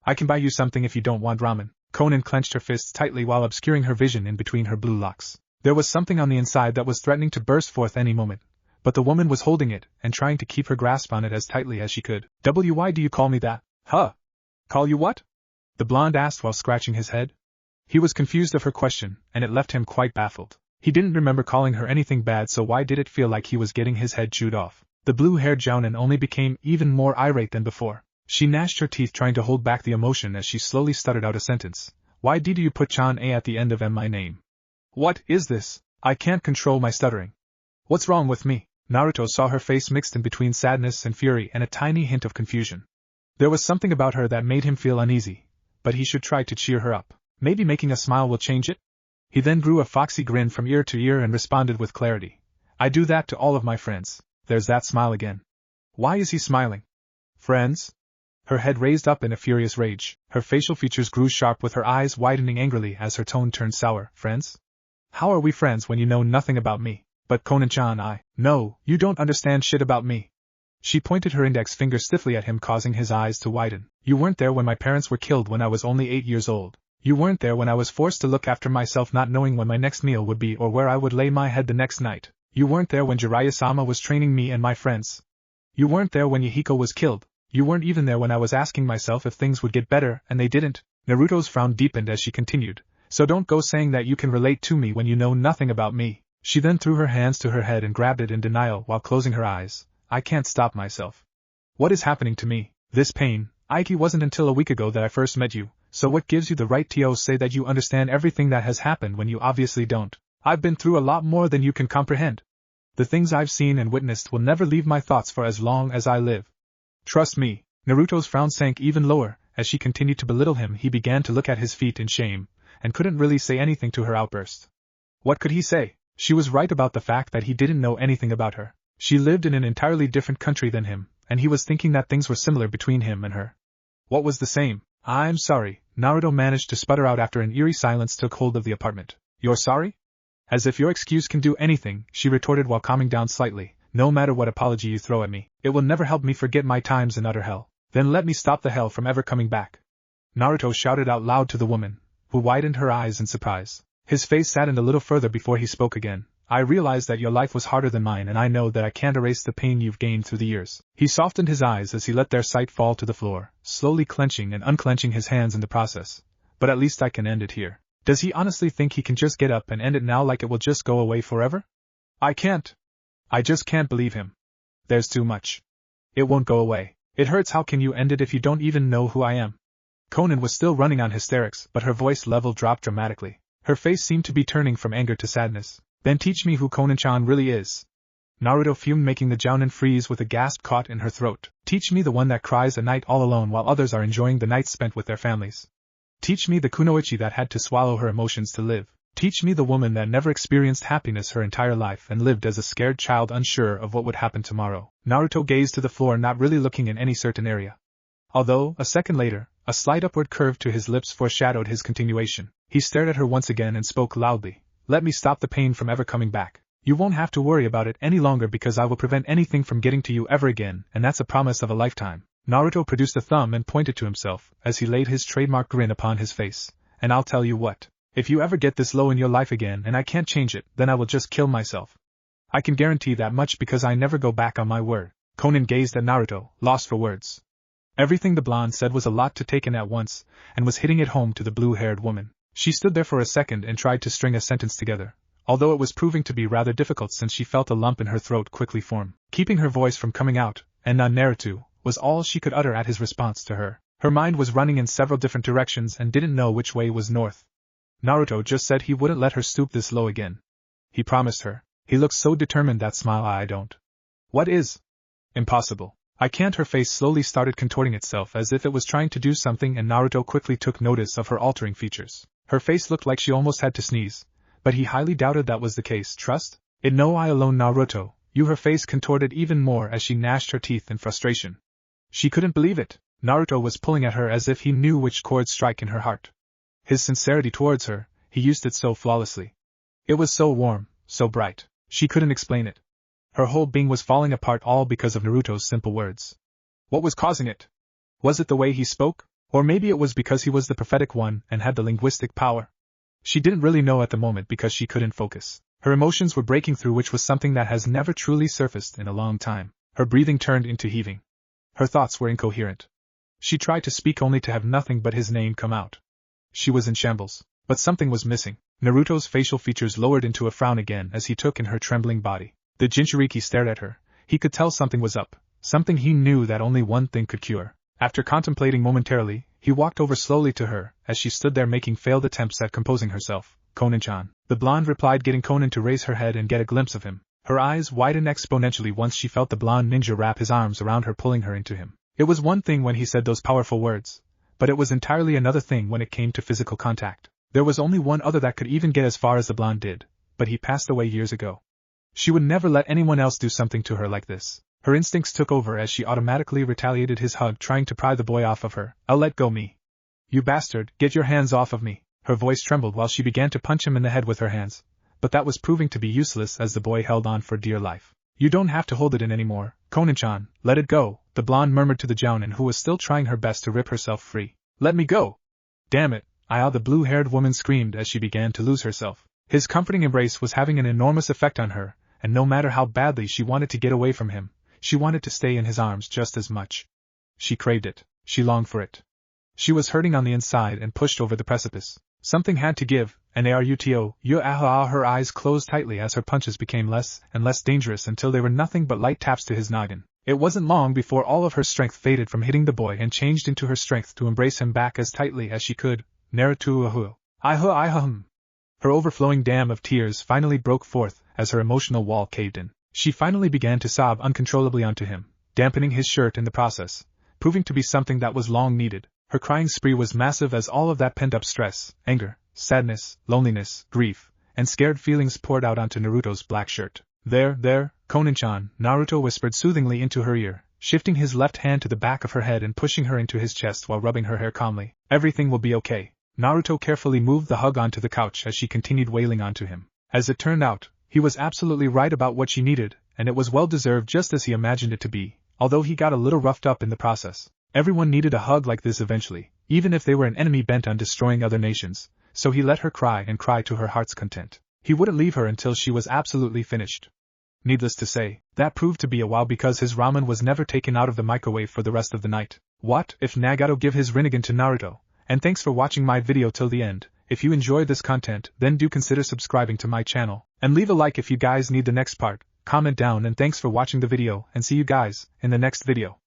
Speaker 1: I can buy you something if you don't want ramen. Conan clenched her fists tightly while obscuring her vision in between her blue locks. There was something on the inside that was threatening to burst forth any moment, but the woman was holding it and trying to keep her grasp on it as tightly as she could. Why do you call me that? Huh? Call you what? The blonde asked while scratching his head. He was confused of her question, and it left him quite baffled. He didn't remember calling her anything bad, so why did it feel like he was getting his head chewed off? The blue-haired jounin only became even more irate than before. She gnashed her teeth trying to hold back the emotion as she slowly stuttered out a sentence. Why did you put Chan A at the end of my name? What is this? I can't control my stuttering. What's wrong with me? Naruto saw her face mixed in between sadness and fury and a tiny hint of confusion. There was something about her that made him feel uneasy, but he should try to cheer her up. Maybe making a smile will change it? He then grew a foxy grin from ear to ear and responded with clarity. I do that to all of my friends. There's that smile again. Why is he smiling? Friends? Her head raised up in a furious rage. Her facial features grew sharp with her eyes widening angrily as her tone turned sour. Friends? How are we friends when you know nothing about me? But Konan-chan, No, you don't understand shit about me. She pointed her index finger stiffly at him, causing his eyes to widen. You weren't there when my parents were killed when I was only 8 years old. You weren't there when I was forced to look after myself, not knowing when my next meal would be or where I would lay my head the next night. You weren't there when Jiraiya-sama was training me and my friends. You weren't there when Yahiko was killed. You weren't even there when I was asking myself if things would get better, and they didn't. Naruto's frown deepened as she continued. So don't go saying that you can relate to me when you know nothing about me. She then threw her hands to her head and grabbed it in denial while closing her eyes. I can't stop myself. What is happening to me? This pain. Aiki, wasn't until a week ago that I first met you, so what gives you the right to say that you understand everything that has happened when you obviously don't? I've been through a lot more than you can comprehend. The things I've seen and witnessed will never leave my thoughts for as long as I live. Trust me. Naruto's frown sank even lower. As she continued to belittle him, he began to look at his feet in shame, and couldn't really say anything to her outburst. What could he say? She was right about the fact that he didn't know anything about her. She lived in an entirely different country than him, and he was thinking that things were similar between him and her. What was the same? I'm sorry, Naruto managed to sputter out after an eerie silence took hold of the apartment. You're sorry? As if your excuse can do anything, she retorted while calming down slightly. No matter what apology you throw at me, it will never help me forget my times in utter hell. Then let me stop the hell from ever coming back. Naruto shouted out loud to the woman, who widened her eyes in surprise. His face saddened a little further before he spoke again. I realize that your life was harder than mine, and I know that I can't erase the pain you've gained through the years. He softened his eyes as he let their sight fall to the floor, slowly clenching and unclenching his hands in the process. But at least I can end it here. Does he honestly think he can just get up and end it now, like it will just go away forever? I can't. I just can't believe him. There's too much. It won't go away. It hurts. How can you end it if you don't even know who I am? Konan was still running on hysterics, but her voice level dropped dramatically. Her face seemed to be turning from anger to sadness. Then teach me who Konan-chan really is. Naruto fumed, making the jounin freeze with a gasp caught in her throat. Teach me the one that cries at night all alone while others are enjoying the nights spent with their families. Teach me the kunoichi that had to swallow her emotions to live. Teach me the woman that never experienced happiness her entire life and lived as a scared child unsure of what would happen tomorrow. Naruto gazed to the floor, not really looking in any certain area. Although, a second later, a slight upward curve to his lips foreshadowed his continuation. He stared at her once again and spoke loudly. Let me stop the pain from ever coming back. You won't have to worry about it any longer because I will prevent anything from getting to you ever again, and that's a promise of a lifetime. Naruto produced a thumb and pointed to himself as he laid his trademark grin upon his face. And I'll tell you what. If you ever get this low in your life again and I can't change it, then I will just kill myself. I can guarantee that much because I never go back on my word. Konan gazed at Naruto, lost for words. Everything the blonde said was a lot to take in at once, and was hitting it home to the blue-haired woman. She stood there for a second and tried to string a sentence together, although it was proving to be rather difficult since she felt a lump in her throat quickly form. Keeping her voice from coming out, and Naruto, was all she could utter at his response to her. Her mind was running in several different directions and didn't know which way was north. Naruto just said he wouldn't let her stoop this low again. He promised her. He looked so determined. That smile. I don't. What is? Impossible. I can't. Her face slowly started contorting itself as if it was trying to do something, and Naruto quickly took notice of her altering features. Her face looked like she almost had to sneeze, but he highly doubted that was the case. Trust? It no I alone, Naruto. You. Her face contorted even more as she gnashed her teeth in frustration. She couldn't believe it. Naruto was pulling at her as if he knew which chord strike in her heart. His sincerity towards her, he used it so flawlessly. It was so warm, so bright. She couldn't explain it. Her whole being was falling apart, all because of Naruto's simple words. What was causing it? Was it the way he spoke? Or maybe it was because he was the prophetic one and had the linguistic power? She didn't really know at the moment because she couldn't focus. Her emotions were breaking through, which was something that has never truly surfaced in a long time. Her breathing turned into heaving. Her thoughts were incoherent. She tried to speak only to have nothing but his name come out. She was in shambles, but something was missing. Naruto's facial features lowered into a frown again as he took in her trembling body. The Jinchuriki stared at her. He could tell something was up, something he knew that only one thing could cure. After contemplating momentarily, he walked over slowly to her, as she stood there making failed attempts at composing herself. Konan-chan. The blonde replied, getting Konan to raise her head and get a glimpse of him. Her eyes widened exponentially once she felt the blonde ninja wrap his arms around her, pulling her into him. It was one thing when he said those powerful words, but it was entirely another thing when it came to physical contact. There was only one other that could even get as far as the blonde did, but he passed away years ago. She would never let anyone else do something to her like this. Her instincts took over as she automatically retaliated his hug, trying to pry the boy off of her. "I'll let go, me. You bastard, get your hands off of me." Her voice trembled while she began to punch him in the head with her hands, but that was proving to be useless as the boy held on for dear life. "You don't have to hold it in anymore, Konan-chan, let it go," the blonde murmured to the jounin who was still trying her best to rip herself free. "Let me go! Damn it, the blue-haired woman screamed as she began to lose herself. His comforting embrace was having an enormous effect on her, and no matter how badly she wanted to get away from him, she wanted to stay in his arms just as much. She craved it, she longed for it. She was hurting on the inside and pushed over the precipice. Something had to give, and her eyes closed tightly as her punches became less and less dangerous until they were nothing but light taps to his noggin. It wasn't long before all of her strength faded from hitting the boy and changed into her strength to embrace him back as tightly as she could. Naruto. Her overflowing dam of tears finally broke forth as her emotional wall caved in. She finally began to sob uncontrollably onto him, dampening his shirt in the process, proving to be something that was long needed. Her crying spree was massive as all of that pent-up stress, anger, sadness, loneliness, grief, and scared feelings poured out onto Naruto's black shirt. There, Konan-chan," Naruto whispered soothingly into her ear, shifting his left hand to the back of her head and pushing her into his chest while rubbing her hair calmly. "Everything will be okay." Naruto carefully moved the hug onto the couch as she continued wailing onto him. As it turned out, he was absolutely right about what she needed, and it was well deserved just as he imagined it to be, although he got a little roughed up in the process. Everyone needed a hug like this eventually, even if they were an enemy bent on destroying other nations, so he let her cry and cry to her heart's content. He wouldn't leave her until she was absolutely finished. Needless to say, that proved to be a while because his ramen was never taken out of the microwave for the rest of the night. What if Nagato give his Rinnegan to Naruto? And thanks for watching my video till the end. If you enjoyed this content, then do consider subscribing to my channel, and leave a like if you guys need the next part. Comment down, and thanks for watching the video, and see you guys in the next video.